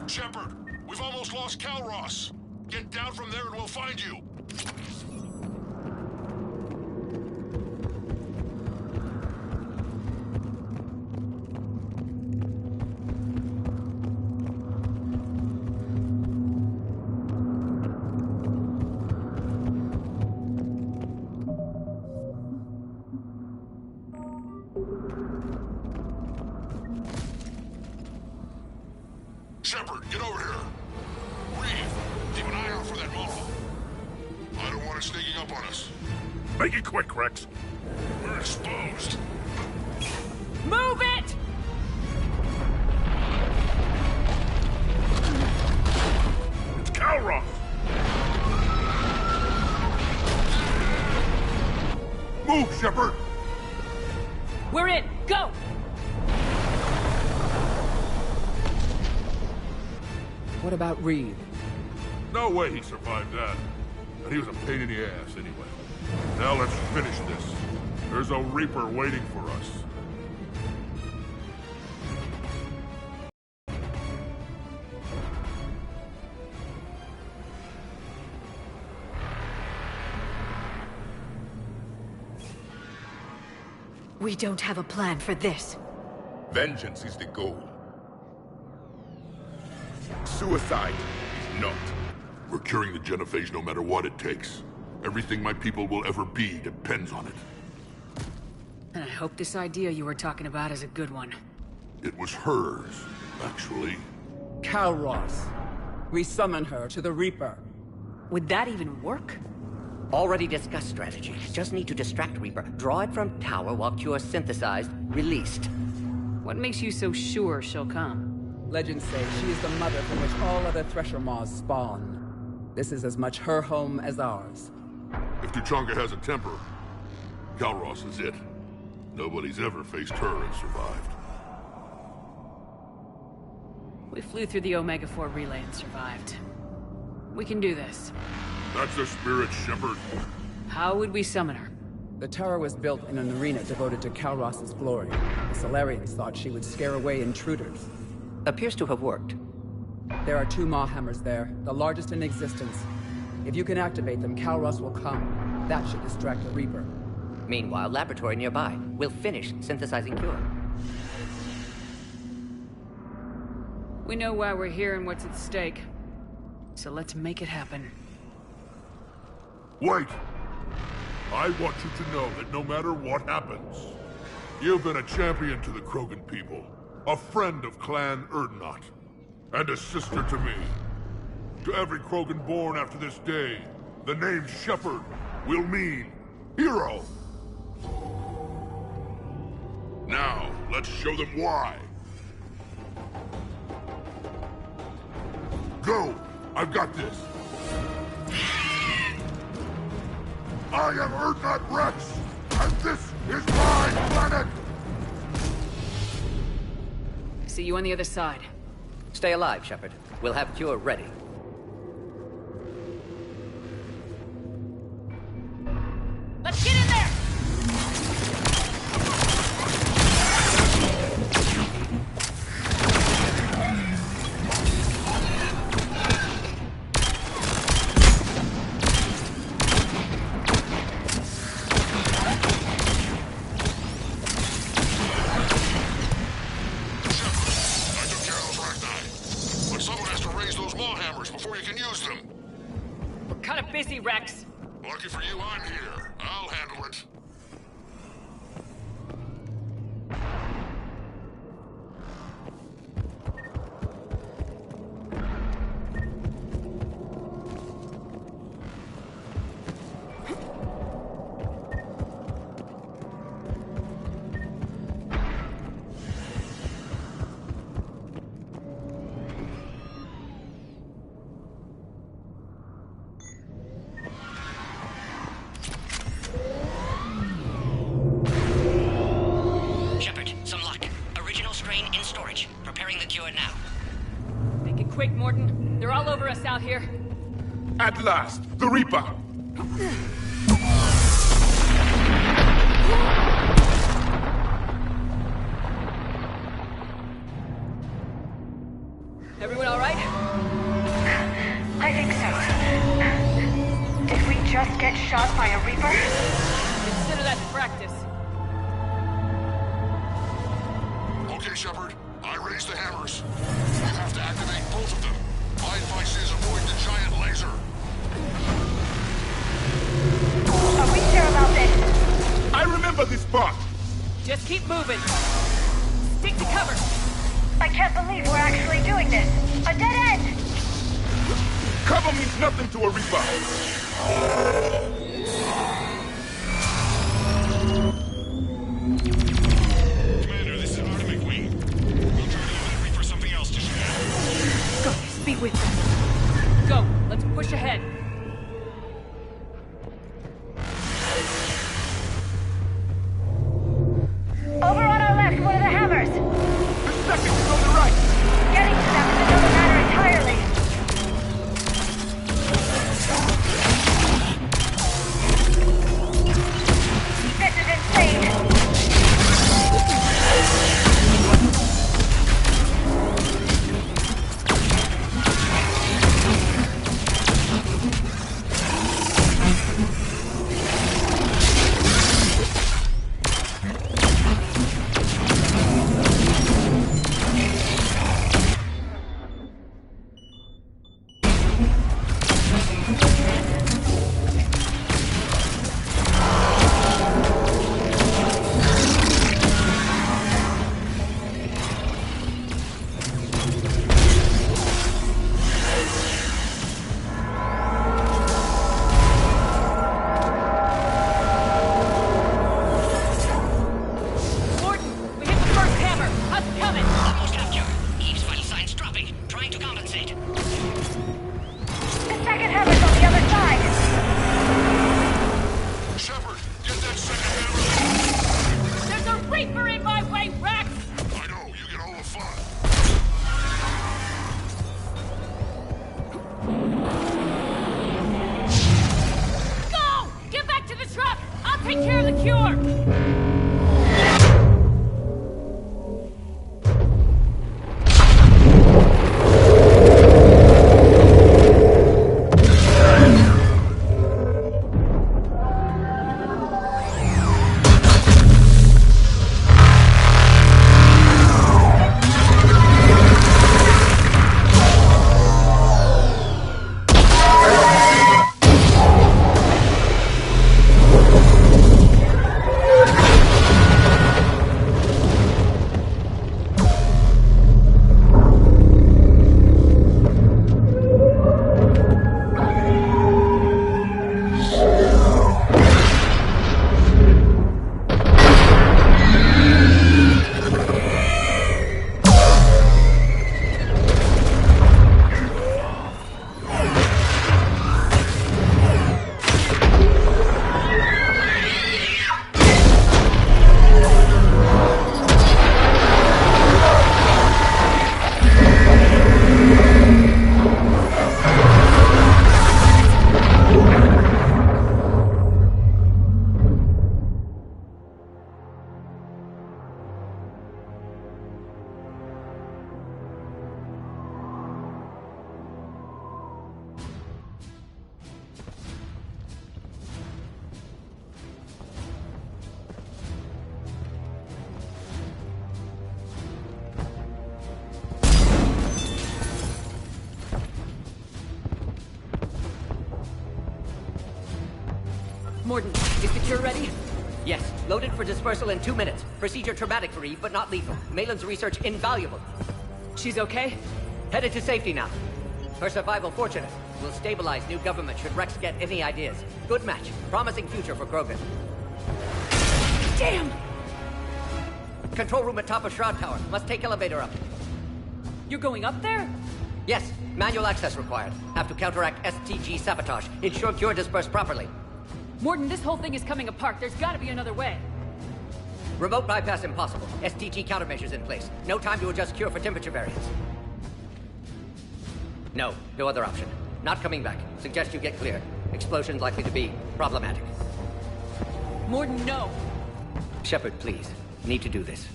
Shepard, we've almost lost Calros. Get down from there and we'll find you. Shepard, get over here. Reeve, keep an eye out for that mole. I don't want it sneaking up on us. Make it quick, Rex. We're exposed. Move it! It's Calros! Move, Shepard! We're in! Go! What about Reeve? No way he survived that. And he was a pain in the ass anyway. Now let's finish this. There's a Reaper waiting for us. We don't have a plan for this. Vengeance is the goal. Suicide is not. We're curing the Genophage no matter what it takes. Everything my people will ever be depends on it. And I hope this idea you were talking about is a good one. It was hers, actually. Calros. We summon her to the Reaper. Would that even work? Already discussed strategy. Just need to distract Reaper. Draw it from tower while cure synthesized, released. What makes you so sure she'll come? Legends say she is the mother from which all other Thresher Maws spawn. This is as much her home as ours. If Tuchanka has a temper, Calros is it. Nobody's ever faced her and survived. We flew through the Omega-4 relay and survived. We can do this. That's the spirit, Shepard. How would we summon her? The tower was built in an arena devoted to Calros' glory. The Solarians thought she would scare away intruders. Appears to have worked. There are 2 Maw hammers there, the largest in existence. If you can activate them, Calros will come. That should distract the Reaper. Meanwhile, laboratory nearby. We'll finish synthesizing cure. We know why we're here and what's at stake. So let's make it happen. Wait! I want you to know that no matter what happens, you've been a champion to the Krogan people, a friend of Clan Erdnot, and a sister to me. To every Krogan born after this day, the name Shepard will mean hero. Now, let's show them why. Go! I've got this! I am Erdnot Rex, and this is my planet! See you on the other side. Stay alive, Shepard. We'll have cure ready. Let's get in there! Busy, Rex. Lucky for you, I'm here. I'll handle it. Quick, Mordin. They're all over us out here. At last, the Reaper! Everyone all right? I think so. Did we just get shot by a Reaper? Consider that practice. Okay, Shepard. I raised the hammers. You have to activate both of them. My advice is avoid the giant laser. Are we sure about this? I remember this part. Just keep moving. Stick to cover. I can't believe we're actually doing this. A dead end! Cover means nothing to a Reaper. Be with them. Go. Let's push ahead. Over on our left, one of the hammers. The second is on the right. Getting to them is another matter entirely. This is insane. Take care of the cure! Mordin, is the cure ready? Yes. Loaded for dispersal in 2 minutes. Procedure traumatic for Eve, but not lethal. Malin's research invaluable. She's okay? Headed to safety now. Her survival fortunate. Will stabilize new government should Rex get any ideas. Good match. Promising future for Krogan. Damn! Control room at top of Shroud Tower. Must take elevator up. You're going up there? Yes. Manual access required. Have to counteract STG sabotage. Ensure cure dispersed properly. Mordin, this whole thing is coming apart. There's gotta be another way. Remote bypass impossible. STG countermeasures in place. No time to adjust cure for temperature variance. No other option. Not coming back. Suggest you get clear. Explosion's likely to be problematic. Mordin, no! Shepard, please. Need to do this.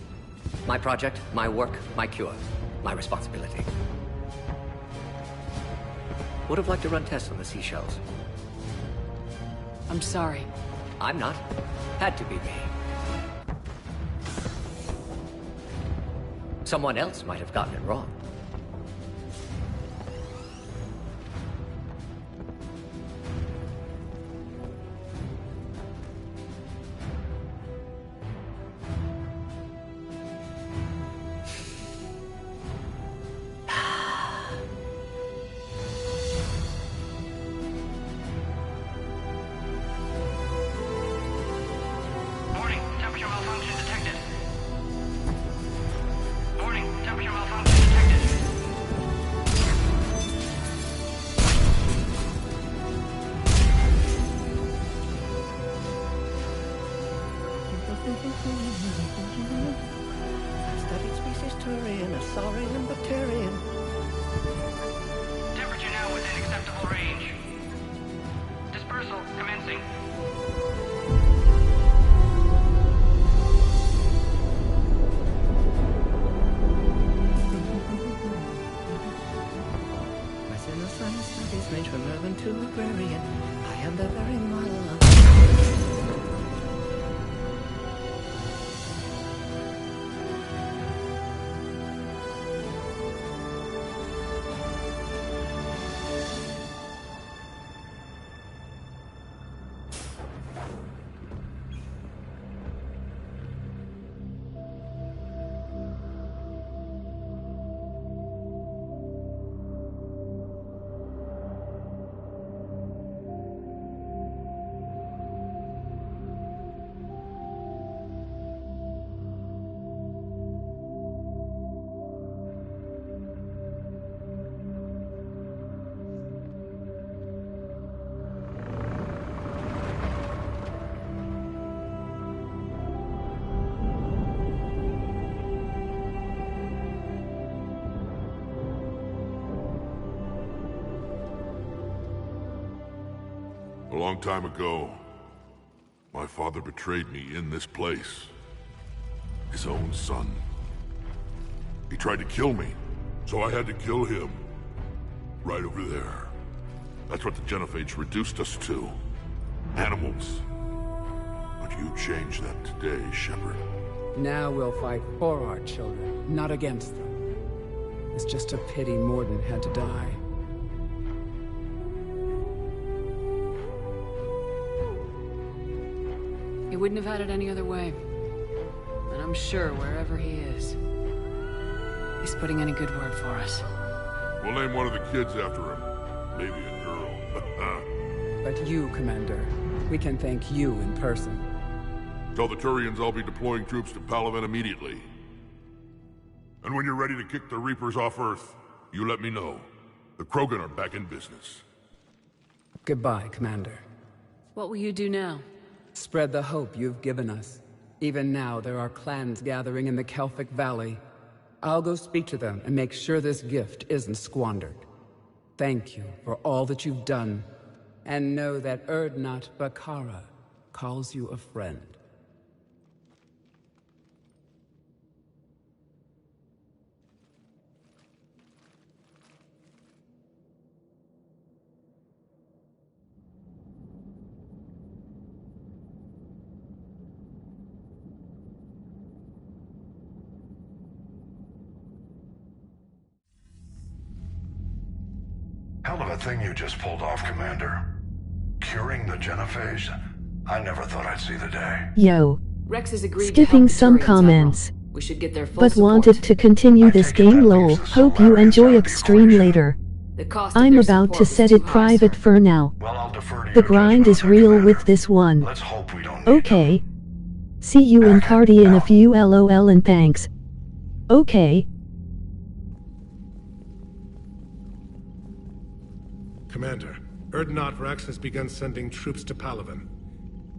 My project, my work, my cure. My responsibility. Would have liked to run tests on the seashells. I'm sorry. I'm not. Had to be me. Someone else might have gotten it wrong. Warning, temperature malfunction detected. Warning, temperature malfunction detected. Studied species Turian, a saurian bacterian. Temperature now within acceptable range. Dispersal commencing. My science studies range from urban to agrarian. I am the very model of... A long time ago, my father betrayed me in this place. His own son. He tried to kill me, so I had to kill him. Right over there. That's what the Genophage reduced us to. Animals. But you changed that today, Shepard. Now we'll fight for our children, not against them. It's just a pity Mordin had to die. He wouldn't have had it any other way. And I'm sure wherever he is, he's putting in a good word for us. We'll name one of the kids after him. Maybe a girl. But you, Commander, we can thank you in person. Tell the Turians I'll be deploying troops to Palaven immediately. And when you're ready to kick the Reapers off Earth, you let me know. The Krogan are back in business. Goodbye, Commander. What will you do now? Spread the hope you've given us. Even now, there are clans gathering in the Kelphic Valley. I'll go speak to them and make sure this gift isn't squandered. Thank you for all that you've done. And know that Erdnot Bakara calls you a friend. Hell of a thing you just pulled off, Commander. Curing the Genophage? I never thought I'd see the day. Yo. Rex has agreed Skipping to help some Turians, comments. Admiral. We should get their full But support. wanted to continue this game lol. Hope you enjoy Extreme later. The cost of I'm their about support to was set too it high, private sir. for now. Well, I'll defer to The your grind is real with this one. Let's hope we don't need Okay. See you in party in a few lol and thanks. Okay. Commander, Erdnot Rex has begun sending troops to Palaven.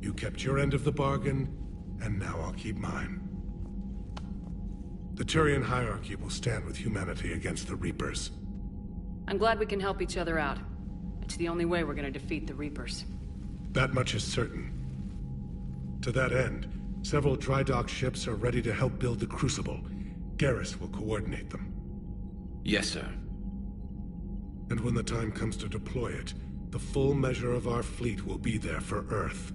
You kept your end of the bargain, and now I'll keep mine. The Turian hierarchy will stand with humanity against the Reapers. I'm glad we can help each other out. It's the only way we're gonna defeat the Reapers. That much is certain. To that end, several dry dock ships are ready to help build the Crucible. Garrus will coordinate them. Yes, sir. And when the time comes to deploy it, the full measure of our fleet will be there for Earth.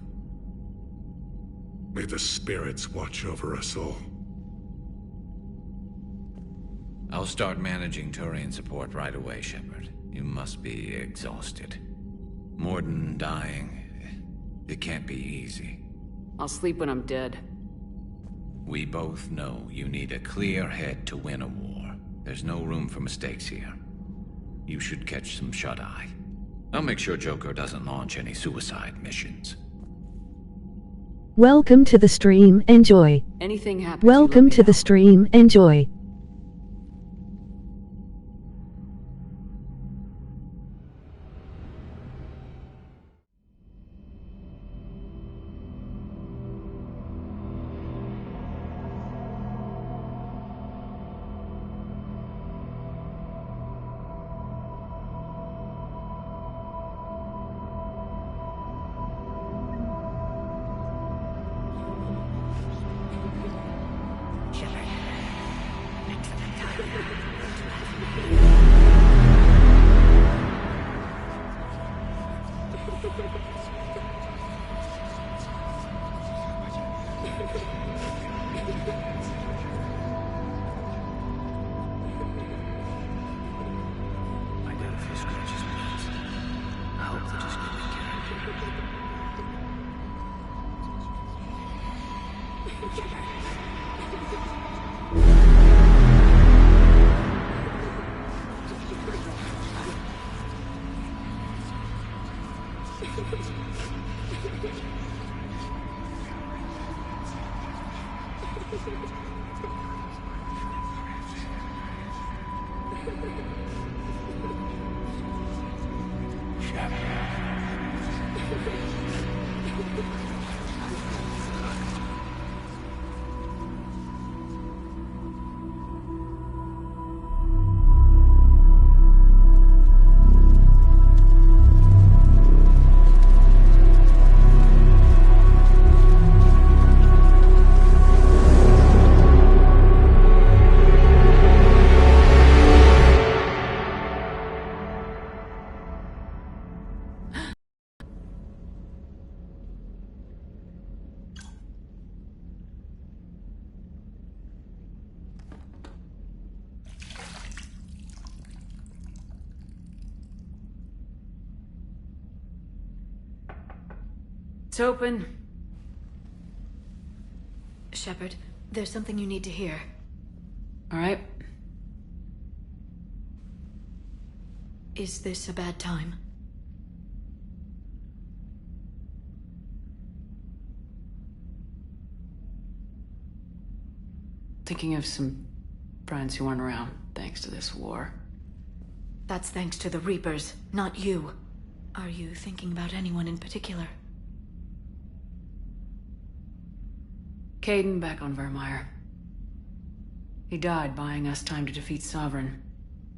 May the spirits watch over us all. I'll start managing Turian support right away, Shepard. You must be exhausted. Mordin dying. It can't be easy. I'll sleep when I'm dead. We both know you need a clear head to win a war. There's no room for mistakes here. You should catch some shut-eye. I'll make sure Joker doesn't launch any suicide missions. Welcome to the stream, enjoy. Anything happens, Welcome to the stream, enjoy. It's open. Shepard, there's something you need to hear. All right. Is this a bad time? Thinking of some friends who aren't around thanks to this war. That's thanks to the Reapers, not you. Are you thinking about anyone in particular? Caden back on Vermeer. He died buying us time to defeat Sovereign.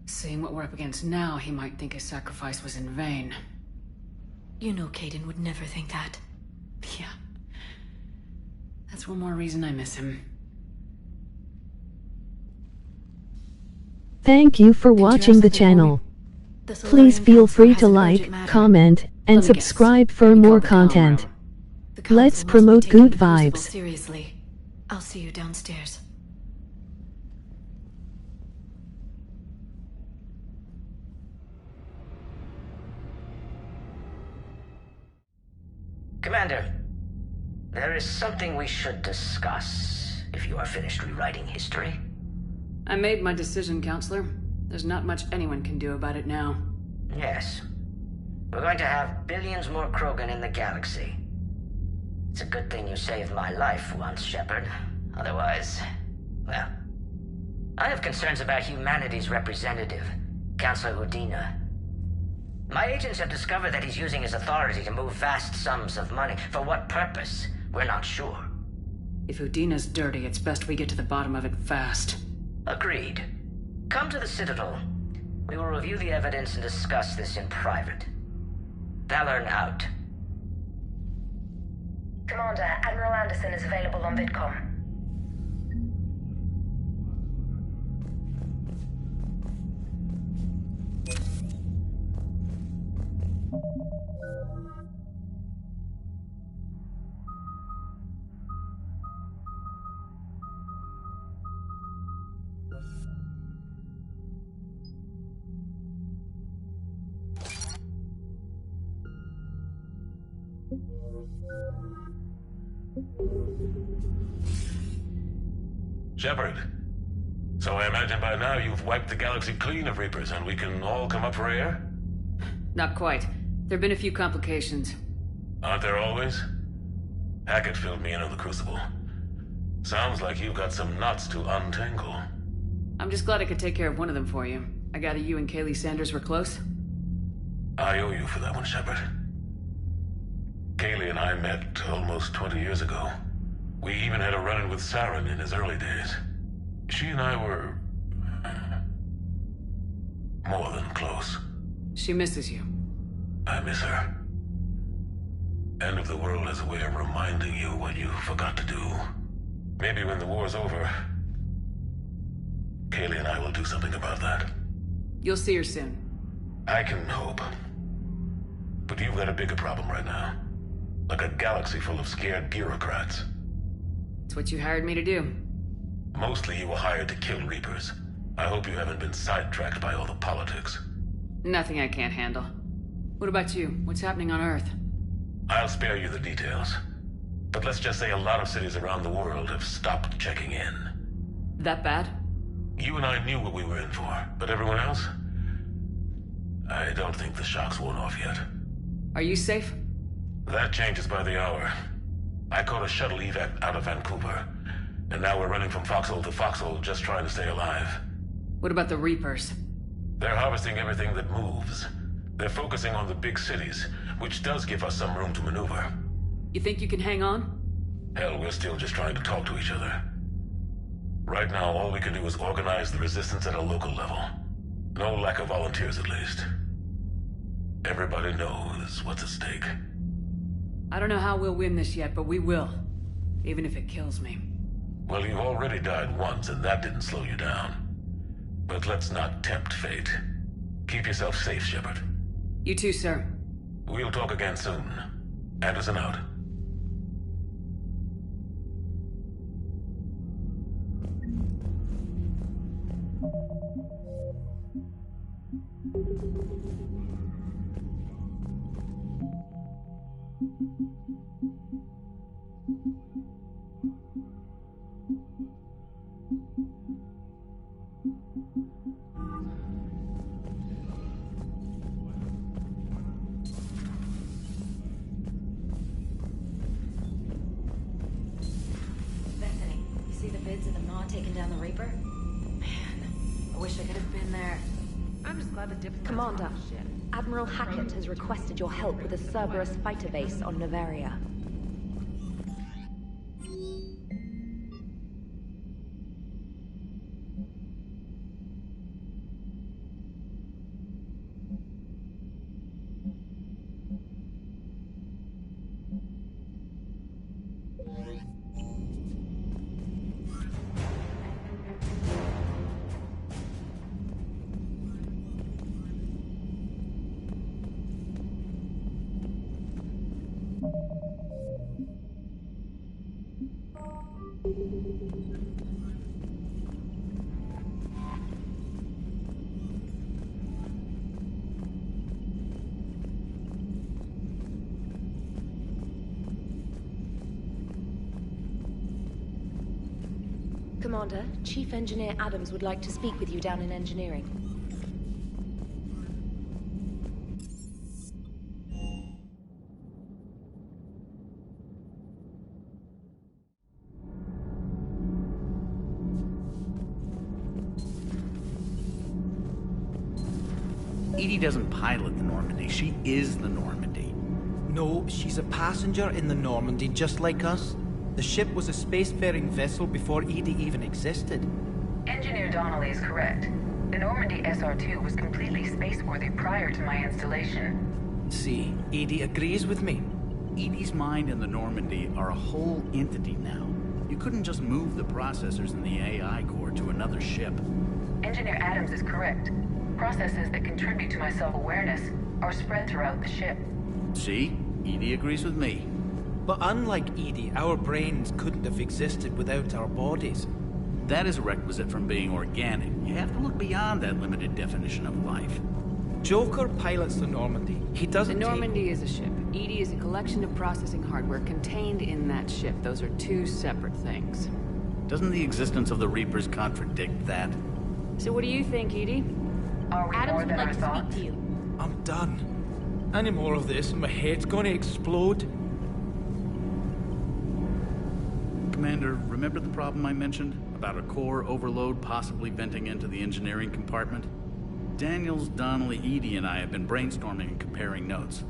Seeing what we're up against now, he might think his sacrifice was in vain. You know Caden would never think that. Yeah. That's one more reason I miss him. Thank you for watching the channel. Please feel free to like, comment, and subscribe for more content. Let's promote good vibes. Seriously, I'll see you downstairs. Commander, There is something we should discuss, if you are finished rewriting history. I made my decision, Counselor. There's not much anyone can do about it now. Yes. We're going to have billions more Krogan in the galaxy. It's a good thing you saved my life once, Shepard. Otherwise, well... I have concerns about humanity's representative, Counselor Udina. My agents have discovered that he's using his authority to move vast sums of money. For what purpose? We're not sure. If Udina's dirty, it's best we get to the bottom of it fast. Agreed. Come to the Citadel. We will review the evidence and discuss this in private. Valorn out. Commander, Admiral Anderson is available on VidCom. Shepard, so I imagine by now you've wiped the galaxy clean of Reapers and we can all come up for air? Not quite. There've been a few complications. Aren't there always? Hackett filled me in on the Crucible. Sounds like you've got some knots to untangle. I'm just glad I could take care of one of them for you. I gather you and Kaylee Sanders were close? I owe you for that one, Shepard. Kaylee and I met almost 20 years ago. We even had a run-in with Saren in his early days. She and I were... more than close. She misses you. I miss her. End of the world has a way of reminding you what you forgot to do. Maybe when the war's over, Kaylee and I will do something about that. You'll see her soon. I can hope. But you've got a bigger problem right now. Like a galaxy full of scared bureaucrats. It's what you hired me to do. Mostly you were hired to kill Reapers. I hope you haven't been sidetracked by all the politics. Nothing I can't handle. What about you? What's happening on Earth? I'll spare you the details. But let's just say a lot of cities around the world have stopped checking in. That bad? You and I knew what we were in for, but everyone else? I don't think the shock's worn off yet. Are you safe? That changes by the hour. I caught a shuttle evac out of Vancouver, and now we're running from foxhole to foxhole just trying to stay alive. What about the Reapers? They're harvesting everything that moves. They're focusing on the big cities, which does give us some room to maneuver. You think you can hang on? Hell, we're still just trying to talk to each other. Right now, all we can do is organize the resistance at a local level. No lack of volunteers, at least. Everybody knows what's at stake. I don't know how we'll win this yet, but we will. Even if it kills me. Well, you've already died once, and that didn't slow you down. But let's not tempt fate. Keep yourself safe, Shepard. You too, sir. We'll talk again soon. Anderson out. Taking down the Reaper? Man, I wish I could have been there. I'm just glad the diplomats... Commander, shit. Admiral Hackett has requested your help with a Cerberus fighter base on Noveria. Commander, Chief Engineer Adams would like to speak with you down in engineering. EDI doesn't pilot the Normandy, she is the Normandy. No, she's a passenger in the Normandy, just like us. The ship was a spacefaring vessel before EDI even existed. Engineer Donnelly is correct. The Normandy SR-2 was completely spaceworthy prior to my installation. See, EDI agrees with me. EDI's mind and the Normandy are a whole entity now. You couldn't just move the processors in the AI core to another ship. Engineer Adams is correct. Processes that contribute to my self-awareness are spread throughout the ship. See? EDI agrees with me. But unlike EDI, our brains couldn't have existed without our bodies. That is a requisite from being organic. You have to look beyond that limited definition of life. Joker pilots the Normandy. He doesn't The Normandy is a ship. EDI is a collection of processing hardware contained in that ship. Those are two separate things. Doesn't the existence of the Reapers contradict that? So what do you think, EDI? Are we more than our thoughts? I'm done. Any more of this and my head's gonna explode. Commander, remember the problem I mentioned? About a core overload possibly venting into the engineering compartment? Daniels, Donnelly, EDI, and I have been brainstorming and comparing notes.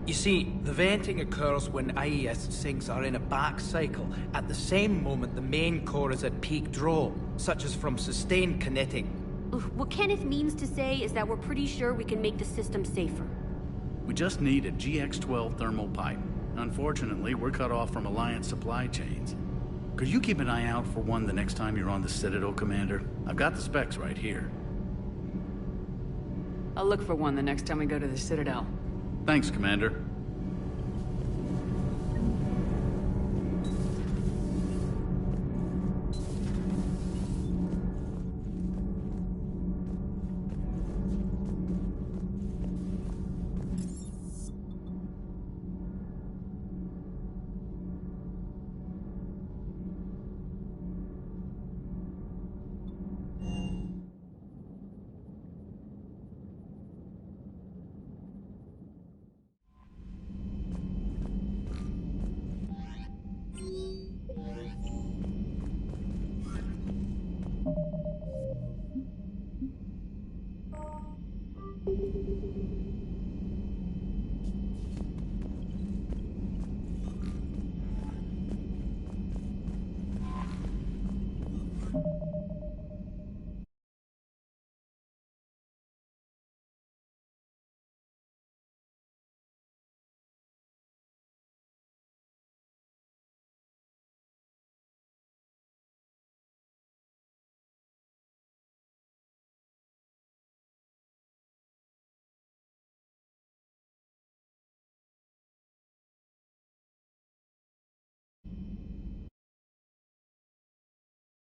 You see, the venting occurs when IES sinks are in a back cycle, at the same moment the main core is at peak draw, such as from sustained kinetic. What Kenneth means to say is that we're pretty sure we can make the system safer. We just need a GX-12 thermal pipe. Unfortunately, we're cut off from Alliance supply chains. Could you keep an eye out for one the next time you're on the Citadel, Commander? I've got the specs right here. I'll look for one the next time we go to the Citadel. Thanks, Commander.